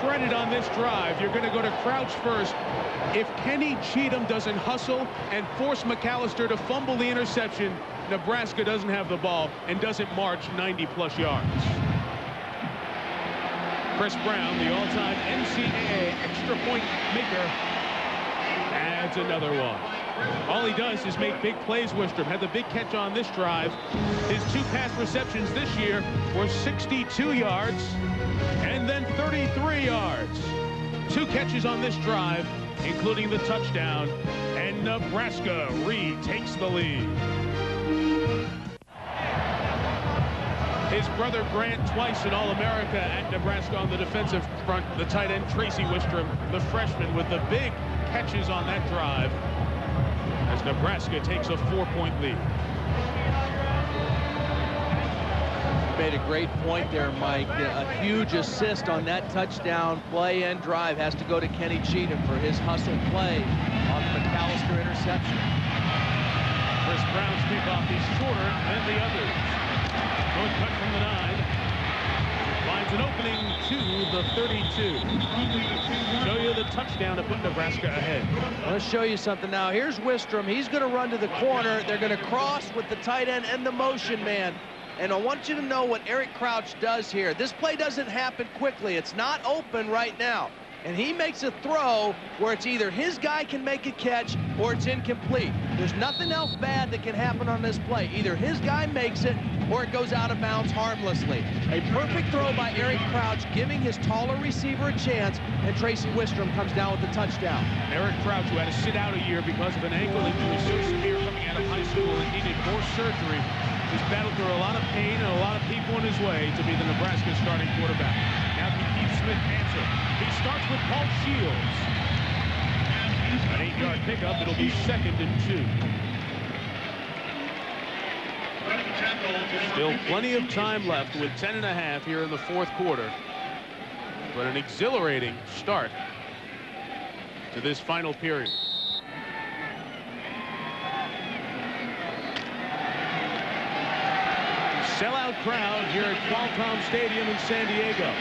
Credit on this drive. You're going to go to Crouch first. If Kenny Cheatham doesn't hustle and force McAllister to fumble the interception, Nebraska doesn't have the ball and doesn't march 90-plus yards. Chris Brown, the all-time NCAA extra point maker, adds another one. All he does is make big plays. Wistrom had the big catch on this drive. His 2 pass receptions this year were 62 yards and then 33 yards. 2 catches on this drive, including the touchdown, and Nebraska retakes the lead. His brother Grant, twice an All-America at Nebraska on the defensive front. The tight end Tracy Wistrom, the freshman, with the big catches on that drive, as Nebraska takes a 4-point lead. Made a great point there, Mike. A huge assist on that touchdown play and drive has to go to Kenny Cheatham for his hustle play on the McAllister interception. Chris Brown's kickoff is shorter than the others. Good cut from the 9. Finds an opening to the 32. Show you the touchdown to put Nebraska ahead. I want to show you something now. Here's Wistrom. He's going to run to the corner. They're going to cross with the tight end and the motion man. And I want you to know what Eric Crouch does here. This play doesn't happen quickly. It's not open right now. And he makes a throw where it's either his guy can make a catch or it's incomplete. There's nothing else bad that can happen on this play. Either his guy makes it or it goes out of bounds harmlessly. A perfect throw by Eric Crouch, giving his taller receiver a chance, and Tracy Wistrom comes down with the touchdown. Eric Crouch, who had to sit out a year because of an ankle injury so severe coming out of high school and needed more surgery, he's battled through a lot of pain and a lot of people in his way to be the Nebraska starting quarterback. Now can Keith Smith answer? He starts with Paul Shields. An 8-yard pickup. It'll be 2nd and 2. Still plenty of time left with 10.5 here in the 4th quarter. But an exhilarating start to this final period. Sellout crowd here at Qualcomm Stadium in San Diego.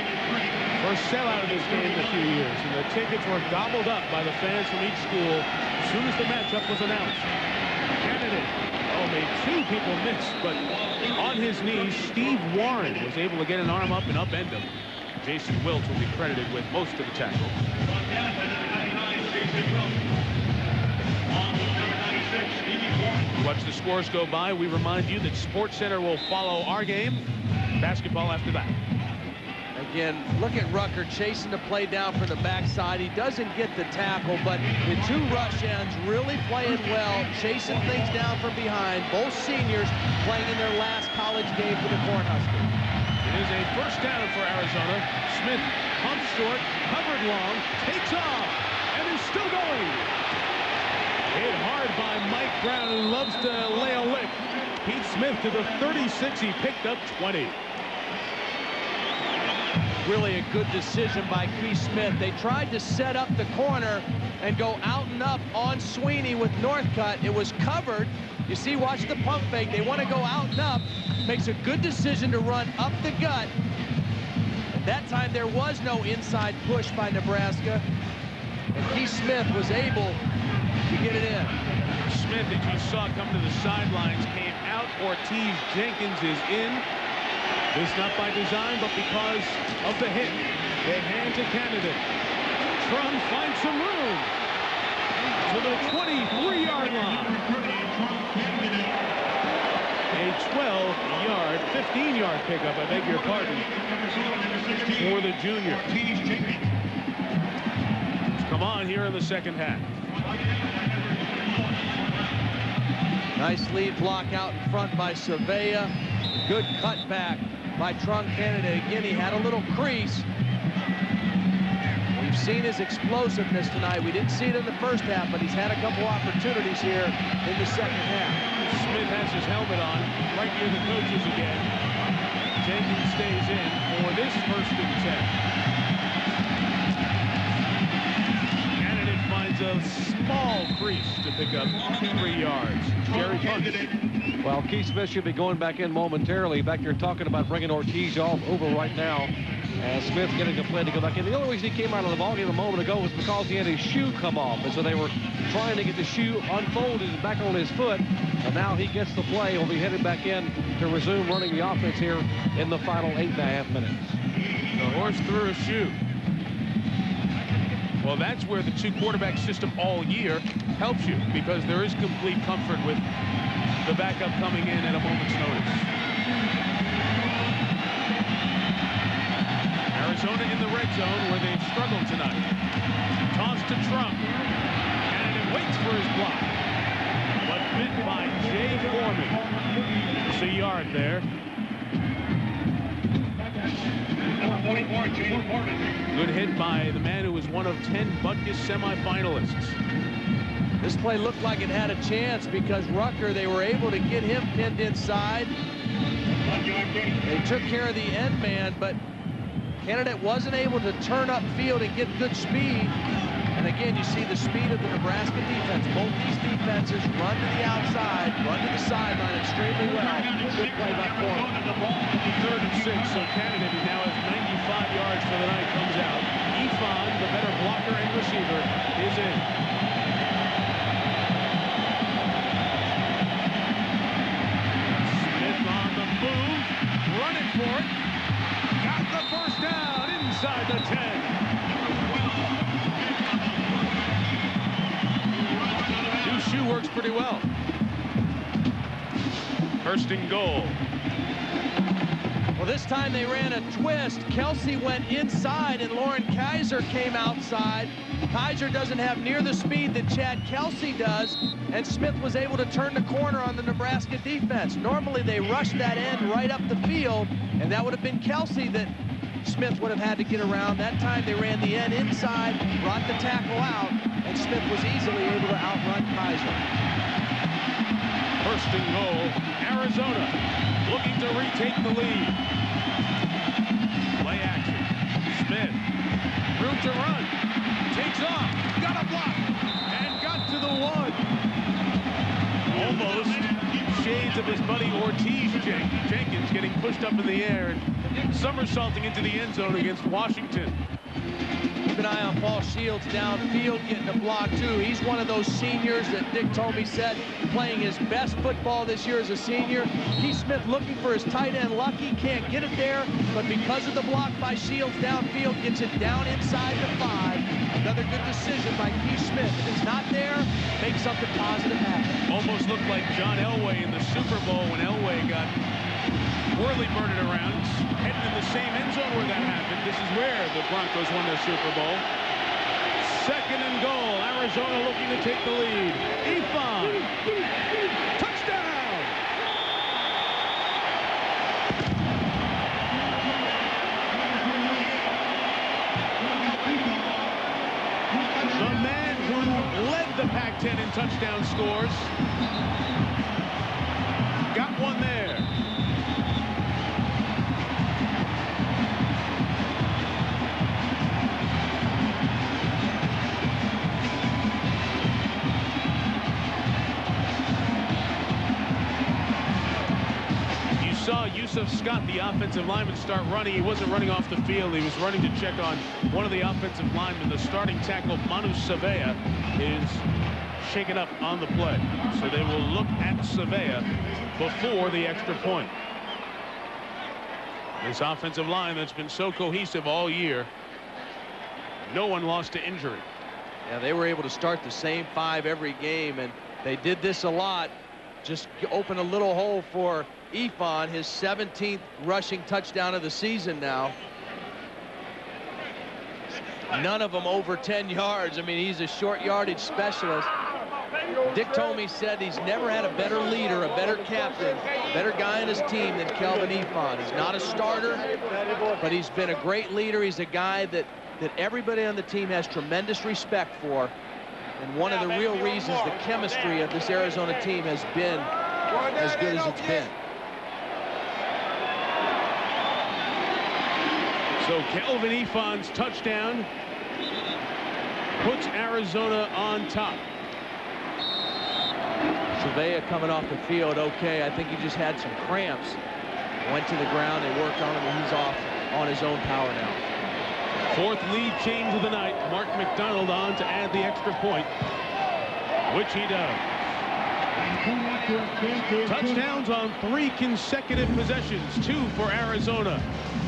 First sellout of this game in a few years, and the tickets were gobbled up by the fans from each school as soon as the matchup was announced. Kennedy, made 2 people miss, but on his knees, Steve Warren was able to get an arm up and upend him. Jason Wilt will be credited with most of the tackles. Watch the scores go by. We remind you that SportsCenter will follow our game. Basketball after that. Thank again. Look at Rucker chasing the play down from the backside. He doesn't get the tackle, but the two rush ends really playing well, chasing things down from behind. Both seniors playing in their last college game for the Cornhuskers. It is a first down for Arizona. Smith pumps short, covered long, takes off, and is still going. Hit hard by Mike Brown, who loves to lay a lick. Pete Smith to the 36. He picked up 20. Really a good decision by Keith Smith. They tried to set up the corner and go out and up on Sweeney with Northcutt. It was covered. You see, watch the pump fake. They want to go out and up. Makes a good decision to run up the gut. At that time, there was no inside push by Nebraska. And Keith Smith was able to get it in. Smith, that you saw come to the sidelines, came out. Ortiz Jenkins is in. This not by design, but because of the hit. They hand to candidate. Trump finds some room to the 23-yard line. A 12-yard, 15-yard pickup, I beg your pardon, for the junior. Come on here in the second half. Nice lead block out in front by Surveya. Good cutback by Trunk Kennedy. Again, he had a little crease. We've seen his explosiveness tonight. We didn't see it in the first half, but he's had a couple opportunities here in the second half. Smith has his helmet on, right near the coaches again. Jenkins stays in for this 1st and 10. Kennedy finds a small crease to pick up 3 yards. Jerry Punch. Well, Keith Smith should be going back in momentarily. Back here talking about bringing Ortiz over right now. And Smith getting the play to go back in. The only reason he came out of the ballgame a moment ago was because he had his shoe come off. And so they were trying to get the shoe unfolded and back on his foot. And now he gets the play. He'll be headed back in to resume running the offense here in the final 8.5 minutes. The horse threw a shoe. Well, that's where the 2-quarterback system all year helps you, because there is complete comfort with the backup coming in at a moment's notice. Arizona in the red zone where they've struggled tonight. Toss to Trump. And it waits for his block. But bit by Jay Foreman. It's a yard there. Good hit by the man who was one of 10 Butkus semifinalists. This play looked like it had a chance because Rucker, they were able to get him pinned inside. They took care of the end man, but Candidate wasn't able to turn up field and get good speed. And again, you see the speed of the Nebraska defense. Both these defenses run to the outside, run to the sideline extremely well. Good play by Foreman. 3rd and 6, so Candidate, who now has 95 yards for the night, comes out. Efon, the better blocker and receiver, is in. Smith on the move, running for it. Got the first down inside the 10. Shoe works pretty well. 1st and goal. Well, this time they ran a twist. Kelsey went inside and Lauren Kaiser came outside. Kaiser doesn't have near the speed that Chad Kelsey does, and Smith was able to turn the corner on the Nebraska defense. Normally they rush that end right up the field, and that would have been Kelsey that Smith would have had to get around. That time they ran the end inside, brought the tackle out, and Smith was easily able to outrun Kaiser. 1st and goal. Arizona looking to retake the lead. Play action. Smith. Room to run. Takes off. Got a block. And got to the 1. Almost shades of his buddy Ortiz Jenkins getting pushed up in the air and somersaulting into the end zone against Washington. Keep an eye on Paul Shields downfield getting a block too. He's one of those seniors that Dick Tomey said playing his best football this year as a senior. Keith Smith looking for his tight end. Lucky can't get it there, but because of the block by Shields downfield, gets it down inside the 5. Another good decision by Keith Smith. If it's not there, make something positive happen. Almost looked like John Elway in the Super Bowl when Elway got Whirly-bird it around. It's heading in the same end zone where that happened. This is where the Broncos won their Super Bowl. 2nd and goal. Arizona looking to take the lead. Ifan. Touchdown! The man who led the Pac-10 in touchdown scores got one there. Saw Yusuf Scott, the offensive lineman, start running. He wasn't running off the field. He was running to check on one of the offensive linemen. The starting tackle, Manu Savea, is shaken up on the play. So they will look at Savea before the extra point. This offensive line that's been so cohesive all year, no one lost to injury. Yeah, they were able to start the same 5 every game, and they did this a lot. Just open a little hole for Ifan, his 17th rushing touchdown of the season now. None of them over 10 yards. I mean, he's a short yardage specialist. Dick Tomey said he's never had a better leader, a better captain, better guy in his team than Kelvin Ifan. He's not a starter, but he's been a great leader. He's a guy that everybody on the team has tremendous respect for. And one of the real reasons the chemistry of this Arizona team has been as good as it's been. So Kelvin Ifan's touchdown puts Arizona on top. Savea coming off the field okay. I think he just had some cramps. Went to the ground, they worked on him, and he's off on his own power now. 4th lead change of the night. Mark McDonald on to add the extra point, which he does. Touchdowns on 3 consecutive possessions, 2 for Arizona.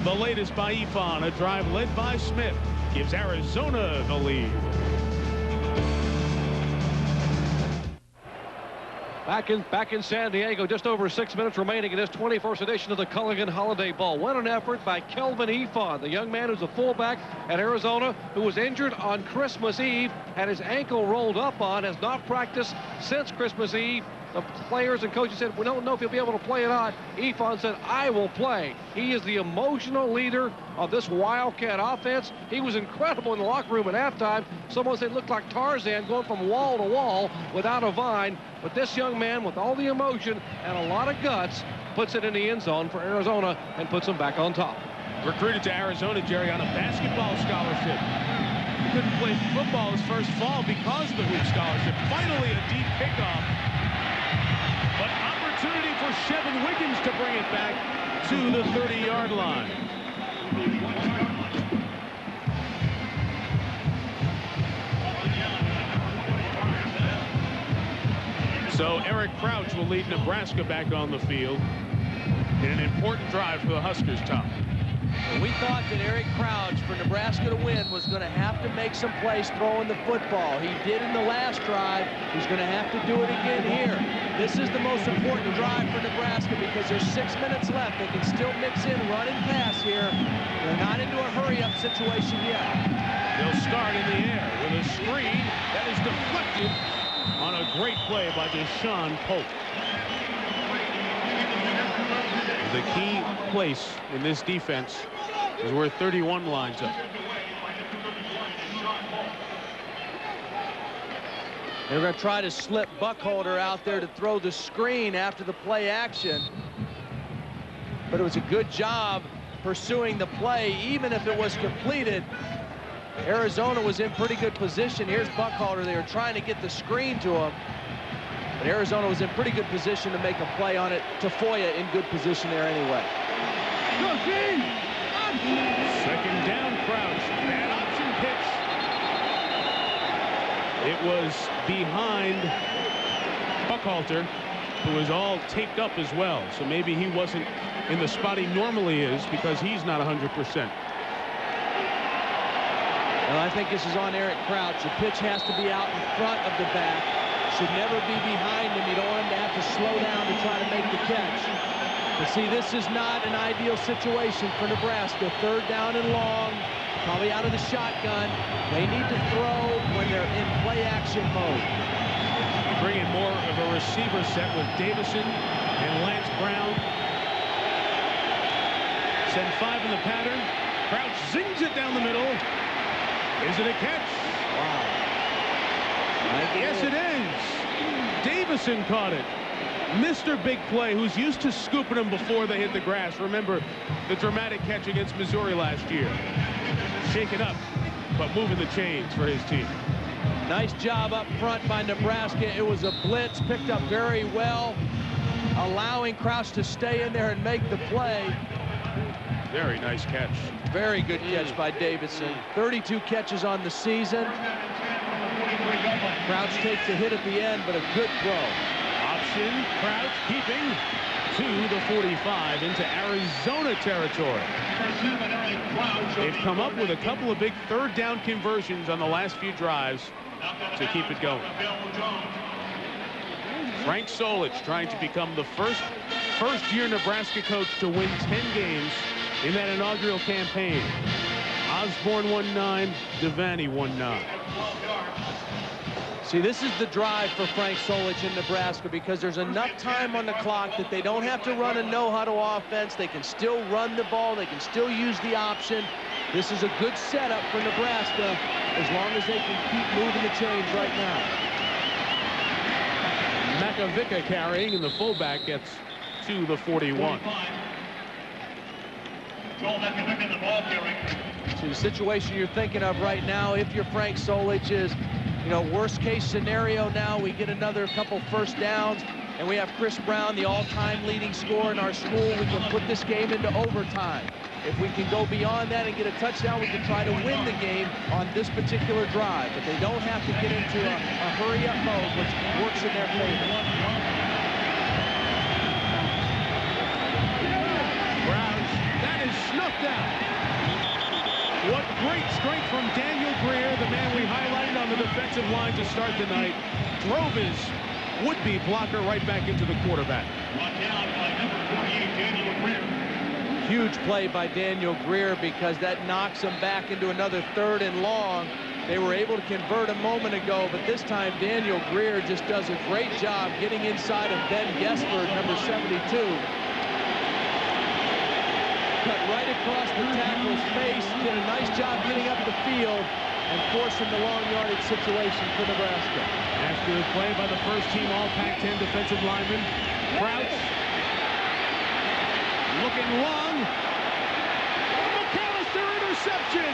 The latest by Ifan. A drive led by Smith gives Arizona the lead. Back in San Diego, just over 6 minutes remaining in this 21st edition of the Culligan Holiday Bowl. What an effort by Kelvin Ifan, the young man who's a fullback at Arizona, who was injured on Christmas Eve, had his ankle rolled up on, has not practiced since Christmas Eve. The players and coaches said, we don't know if he'll be able to play or not. Ifan said, I will play. He is the emotional leader of this Wildcat offense. He was incredible in the locker room at halftime. Someone said it looked like Tarzan going from wall to wall without a vine. But this young man, with all the emotion and a lot of guts, puts it in the end zone for Arizona and puts them back on top. Recruited to Arizona, Jerry, on a basketball scholarship. He couldn't play football his first fall because of the hoop scholarship. Finally, a deep kickoff. But opportunity for Shevin Wiggins to bring it back to the 30-yard line. So Eric Crouch will lead Nebraska back on the field in an important drive for the Huskers, Tom. We thought that Eric Crouch, for Nebraska to win, was going to have to make some plays throwing the football. He did in the last drive. He's going to have to do it again here. This is the most important drive for Nebraska because there's 6 minutes left. They can still mix in run and pass here. They're not into a hurry-up situation yet. They'll start in the air with a screen that is deflected on a great play by Deshaun Pope. The key place in this defense is where 31 lines up. They're going to try to slip Buckholder out there to throw the screen after the play action. But it was a good job pursuing the play, even if it was completed. Arizona was in pretty good position. Here's Buckholder. They were trying to get the screen to him. But Arizona was in pretty good position to make a play on it. Tafoya in good position there anyway. Second down, Crouch. Bad option pitch. It was behind Buckhalter, who was all taped up as well. So maybe he wasn't in the spot he normally is because he's not 100%. Well, I think this is on Eric Crouch. The pitch has to be out in front of the back. Should never be behind him. You don't want him to have to slow down to try to make the catch. But see, this is not an ideal situation for Nebraska. 3rd down and long, probably out of the shotgun. They need to throw when they're in play-action mode. Bring in more of a receiver set with Davison and Lance Brown. Send 5 in the pattern. Crouch zings it down the middle. Is it a catch? Wow. Yes, it is. Davison caught it. Mr. Big Play, who's used to scooping them before they hit the grass. Remember the dramatic catch against Missouri last year. Shaken up, but moving the chains for his team. Nice job up front by Nebraska. It was a blitz, picked up very well, allowing Crouch to stay in there and make the play. Very nice catch. Very good catch by Davison. 32 catches on the season. Crouch takes a hit at the end, but a good throw. Option, Crouch keeping to the 45 into Arizona territory. They've come up with a couple of big 3rd down conversions on the last few drives to keep it going. Frank Solich trying to become the first-year Nebraska coach to win 10 games in that inaugural campaign. Osborne 1-9, Devaney 1-9. See, this is the drive for Frank Solich in Nebraska, because there's enough time on the clock that they don't have to run a no-huddle offense. They can still run the ball. They can still use the option. This is a good setup for Nebraska as long as they can keep moving the chains right now. Makovica carrying, and the fullback gets to the 41. See, the situation you're thinking of right now, if you're Frank Solich, is, you know, worst case scenario now, we get another couple 1st downs, and we have Chris Brown, the all-time leading scorer in our school. We can put this game into overtime. If we can go beyond that and get a touchdown, we can try to win the game on this particular drive. But they don't have to get into a hurry-up mode, which works in their favor. Browns, that is snuffed out. What great strength from Daniel Greer, the man we highlighted on the defensive line to start the night. Drove his would-be blocker right back into the quarterback. Huge play by Daniel Greer, because that knocks them back into another 3rd and long. They were able to convert a moment ago, but this time Daniel Greer just does a great job getting inside of Ben Gesford, number 72. Cut right across the tackle's face, did a nice job getting up the field and forcing the long yardage situation for Nebraska. After the play by the first-team All-Pac-10 defensive lineman, Crouch looking long. McAllister, interception.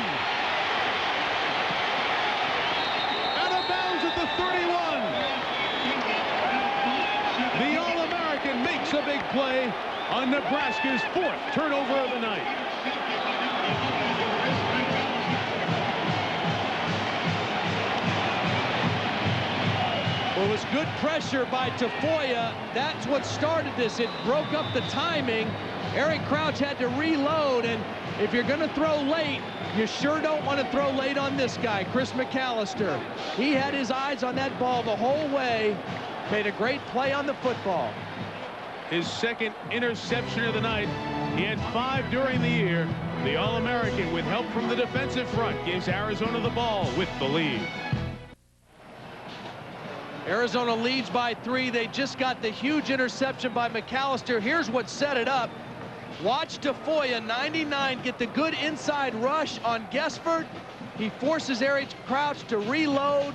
Out of bounds at the 31. The All-American makes a big play on Nebraska's 4th turnover of the night. Well, it was good pressure by Tafoya. That's what started this. It broke up the timing. Eric Crouch had to reload, and if you're going to throw late, you sure don't want to throw late on this guy, Chris McAllister. He had his eyes on that ball the whole way, made a great play on the football. His 2nd interception of the night. He had 5 during the year. The All-American, with help from the defensive front, gives Arizona the ball with the lead. Arizona leads by 3. They just got the huge interception by McAllister. Here's what set it up. Watch Tafoya, 99, get the good inside rush on Gesford. He forces Eric Crouch to reload,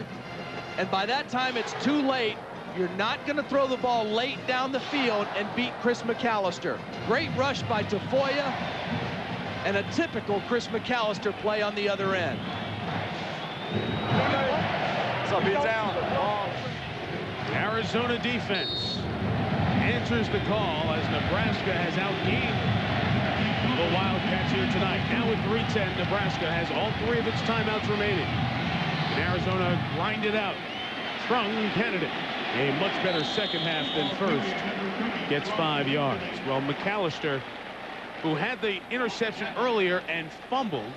and by that time it's too late. You're not going to throw the ball late down the field and beat Chris McAllister. Great rush by Tafoya, and a typical Chris McAllister play on the other end. What's up, beat down? Arizona defense answers the call as Nebraska has outgained the Wildcats here tonight. Now with 3:10, Nebraska has all 3 of its timeouts remaining. And Arizona grinded out. Strong candidate. A much better second half than first. Gets 5 yards. Well, McAllister, who had the interception earlier and fumbled,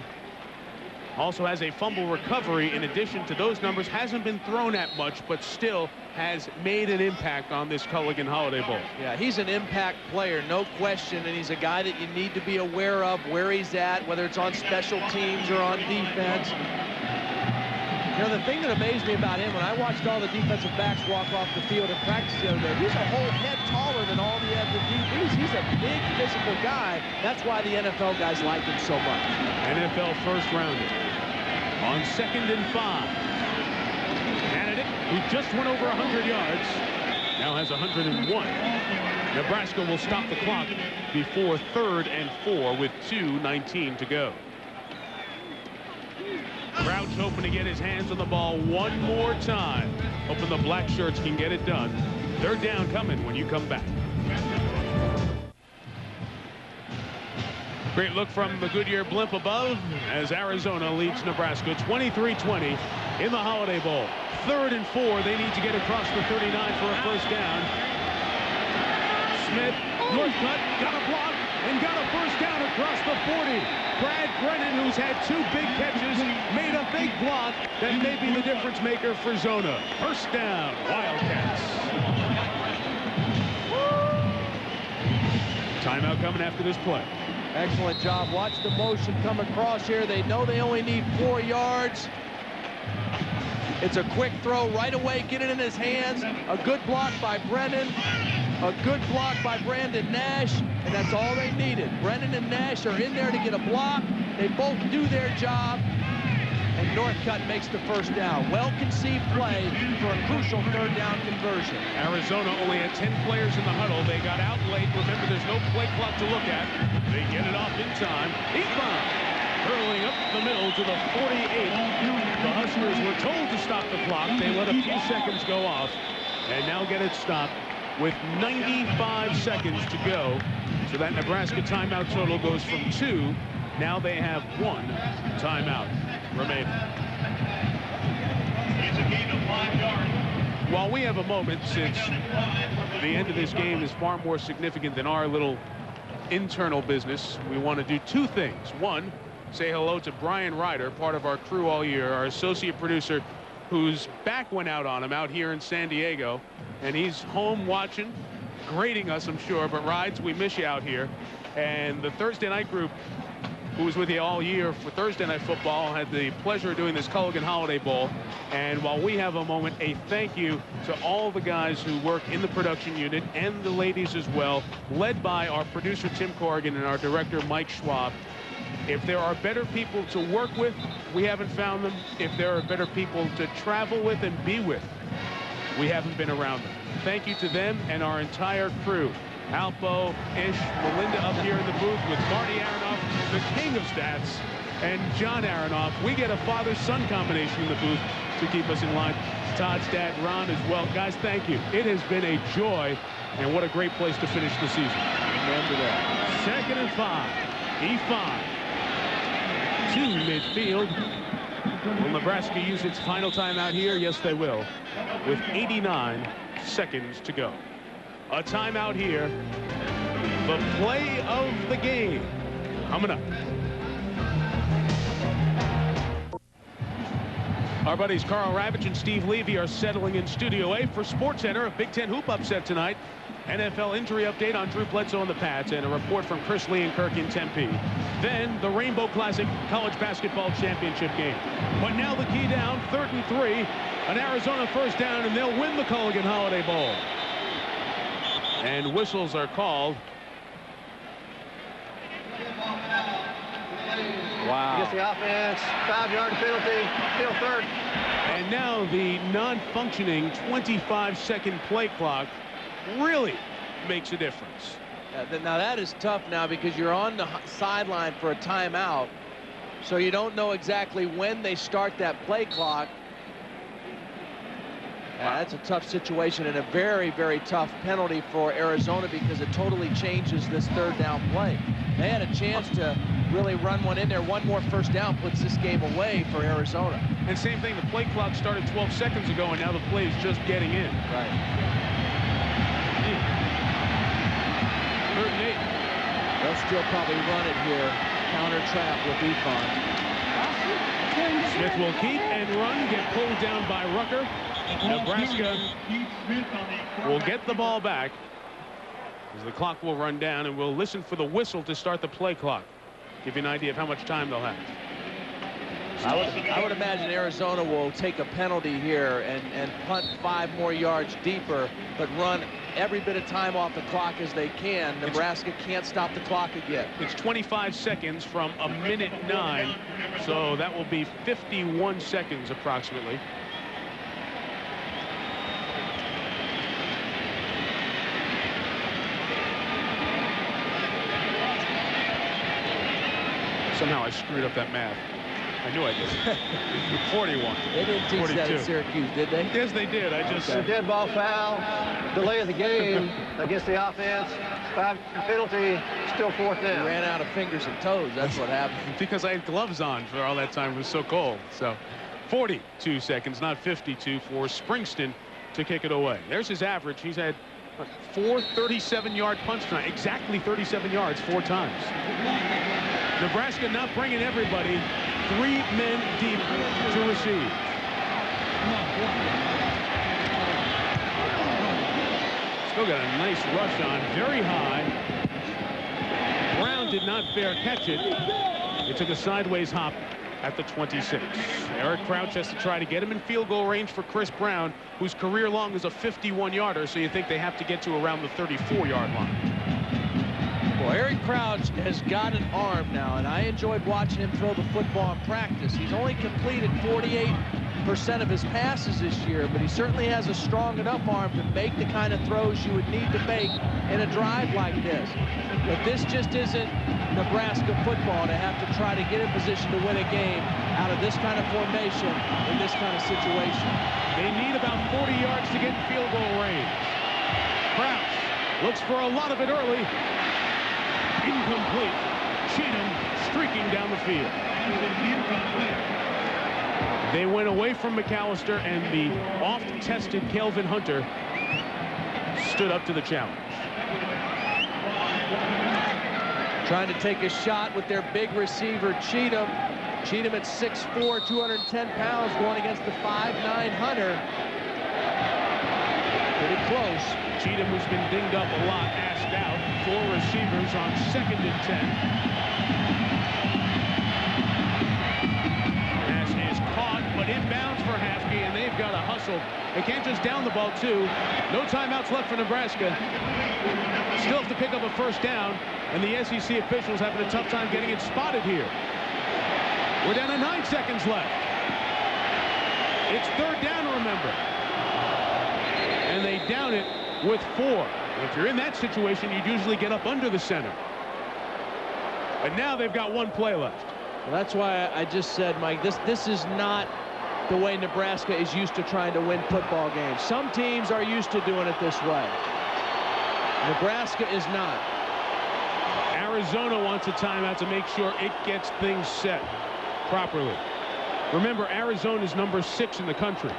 Also has a fumble recovery in addition to those numbers. Hasn't been thrown at much, but still has made an impact on this Culligan Holiday Bowl. Yeah, he's an impact player, no question, and he's a guy that you need to be aware of where he's at, whether it's on special teams or on defense. You know, the thing that amazed me about him, when I watched all the defensive backs walk off the field in practice the other day, he's a whole head taller than all the other DBs. He's a big physical guy. That's why the NFL guys like him so much. NFL first rounder. On 2nd and 5. Candidate who just went over 100 yards now has 101. Nebraska will stop the clock before 3rd and 4 with 2:19 to go. Crouch hoping to get his hands on the ball one more time. Hoping the black shirts can get it done. 3rd down coming when you come back. Great look from the Goodyear blimp above as Arizona leads Nebraska 23-20 in the Holiday Bowl. 3rd and 4. They need to get across the 39 for a first down. Smith, Northcutt, got a block and got a first down across the 40. Brad Brennan, who's had 2 big catches, made a big block that may be the difference maker for Zona. First down, Wildcats. Timeout coming after this play. Excellent job. Watch the motion come across here. They know they only need 4 yards. It's a quick throw right away. Get it in his hands. A good block by Brennan. A good block by Brandon Nash. And that's all they needed. Brennan and Nash are in there to get a block. They both do their job. And Northcutt makes the first down. Well-conceived play for a crucial 3rd down conversion. Arizona only had 10 players in the huddle. They got out late. Remember, there's no play clock to look at. They get it off in time. Eatbomb hurling up the middle to the 48. The Huskers were told to stop the clock. They let a few seconds go off and now get it stopped with 95 seconds to go. So that Nebraska timeout total goes from 2. Now they have 1 timeout remaining. It's a gain of 5 yards. While we have a moment, since the end of this game is far more significant than our little internal business, we want to do 2 things. 1, say hello to Brian Ryder, part of our crew all year, our associate producer, whose back went out on him out here in San Diego, and he's home watching, grading us, I'm sure. But Rides, we miss you out here. And the Thursday night group, who was with you all year for Thursday Night Football, had the pleasure of doing this Culligan Holiday Bowl. And while we have a moment, a thank you to all the guys who work in the production unit and the ladies as well, led by our producer Tim Corrigan and our director Mike Schwab. If there are better people to work with, we haven't found them. If there are better people to travel with and be with, we haven't been around them. Thank you to them and our entire crew. Alpo, Ish, Melinda up here in the booth with Marty Aronoff, the king of stats, and John Aronoff. We get a father-son combination in the booth to keep us in line. Todd's dad, Ron, as well. Guys, thank you. It has been a joy, and what a great place to finish the season. Remember that. 2nd and 5. E5. To midfield. Will Nebraska use its final timeout here? Yes, they will, with 89 seconds to go. A timeout here. The play of the game coming up. Our buddies Carl Ravitch and Steve Levy are settling in Studio A for SportsCenter. A Big Ten hoop upset tonight. NFL injury update on Drew Bledsoe and the Pats, and a report from Chris Leankirk in Tempe. Then the Rainbow Classic College Basketball Championship game. But now the key down, 3rd and 3, an Arizona first down, and they'll win the Culligan Holiday Bowl. And whistles are called. Wow. Against the offense, 5-yard penalty, still 3rd. And now the non-functioning 25-second play clock really makes a difference. Now that is tough now because you're on the sideline for a timeout, so you don't know exactly when they start that play clock. That's a tough situation and a very, very tough penalty for Arizona because it totally changes this 3rd down play. They had a chance to really run one in there. One more first down puts this game away for Arizona. And same thing, the play clock started 12 seconds ago, and now the play is just getting in. Right. 3rd and 8. They'll still probably run it here. Counter trap with Efon. Smith will keep and run, get pulled down by Rucker. Nebraska will get the ball back as the clock will run down, and we'll listen for the whistle to start the play clock. Give you an idea of how much time they'll have. I would imagine Arizona will take a penalty here and punt 5 more yards deeper, but run every bit of time off the clock as they can. Nebraska can't stop the clock again. It's 25 seconds from 1:09, so that will be 51 seconds approximately. Somehow I screwed up that math. I knew I did. 41. They didn't teach 42. that at Syracuse, did they? Yes, they did. I just... A dead ball foul, delay of the game against the offense, 5 penalty, still 4th down. He ran out of fingers and toes. That's what happened. Because I had gloves on for all that time. It was so cold. So 42 seconds, not 52, for Springston to kick it away. There's his average. He's had 4 37-yard punts tonight. Exactly 37 yards 4 times. Nebraska not bringing everybody. 3 men deep to receive. Still got a nice rush on, very high. Brown did not fair catch it. It took a sideways hop at the 26. Eric Crouch has to try to get him in field goal range for Chris Brown, whose career long is a 51-yarder, so you think they have to get to around the 34-yard line. Well, Eric Crouch has got an arm now, and I enjoyed watching him throw the football in practice. He's only completed 48% of his passes this year, but he certainly has a strong enough arm to make the kind of throws you would need to make in a drive like this. But this just isn't Nebraska football to have to try to get in position to win a game out of this kind of formation in this kind of situation. They need about 40 yards to get in field goal range. Crouch looks for a lot of it early. Incomplete. Cheatham streaking down the field. They went away from McAllister, and the oft-tested Kelvin Hunter stood up to the challenge. Trying to take a shot with their big receiver, Cheatham. Cheatham at 6'4", 210 pounds, going against the 5'9" Hunter. Pretty close. Cheatham, who's been dinged up a lot, asked out. 4 receivers on 2nd and 10. Pass is caught, but inbounds for Hafke, and they've got to hustle. They can't just down the ball, too. No timeouts left for Nebraska. Still have to pick up a 1st down, and the SEC officials having a tough time getting it spotted here. We're down to 9 seconds left. It's 3rd down, remember. And they down it with 4. If you're in that situation, you'd usually get up under the center. But now they've got 1 play left. Well, that's why I just said, Mike, this is not the way Nebraska is used to trying to win football games. Some teams are used to doing it this way. Nebraska is not. Arizona wants a timeout to make sure it gets things set properly. Remember, Arizona is number 6 in the country.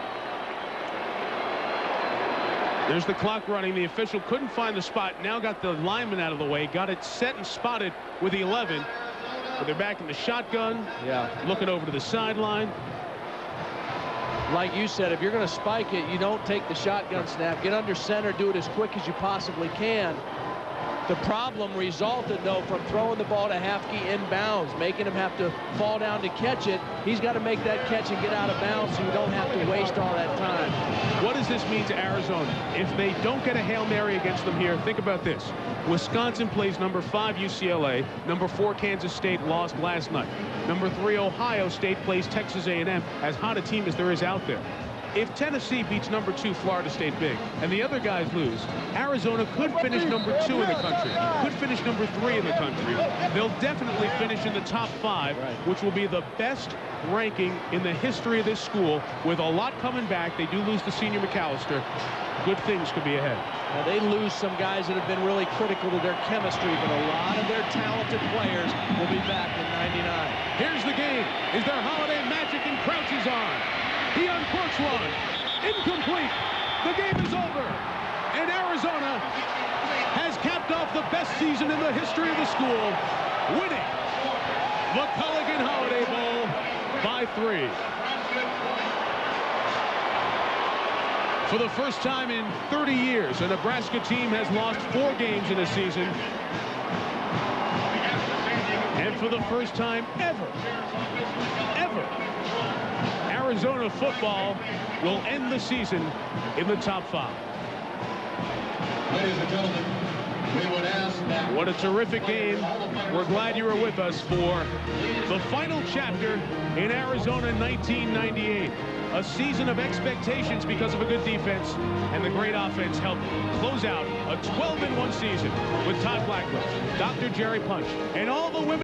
There's the clock running. The official couldn't find the spot. Now got the lineman out of the way. Got it set and spotted with the 11. But they're back in the shotgun. Yeah. Looking over to the sideline. Like you said, if you're going to spike it, you don't take the shotgun snap. Get under center. Do it as quick as you possibly can. The problem resulted, though, from throwing the ball to Hafke inbounds, making him have to fall down to catch it. He's got to make that catch and get out of bounds so you don't have to waste all that time. What does this mean to Arizona? If they don't get a Hail Mary against them here, think about this. Wisconsin plays number 5 UCLA. Number 4 Kansas State lost last night. Number 3 Ohio State plays Texas A&M, as hot a team as there is out there. If Tennessee beats number 2 Florida State big and the other guys lose, Arizona could finish number 2 in the country, could finish number 3 in the country. They'll definitely finish in the top 5, which will be the best ranking in the history of this school. With a lot coming back, they do lose the senior McAllister. Good things could be ahead. Now, they lose some guys that have been really critical to their chemistry, but a lot of their talented players will be back in '99. Here's the game. Is there holiday magic in Crouch's arm? He uncorks one. Incomplete. The game is over. And Arizona has capped off the best season in the history of the school, winning the Culligan Holiday Bowl by 3. For the first time in 30 years, a Nebraska team has lost 4 games in a season. And for the first time ever, Arizona football will end the season in the top 5. Ladies and gentlemen, we would ask that. What a terrific game. We're glad you were with us for the final chapter in Arizona 1998. A season of expectations because of a good defense, and the great offense helped close out a 12-1 season with Todd Blackledge, Dr. Jerry Punch, and all the women.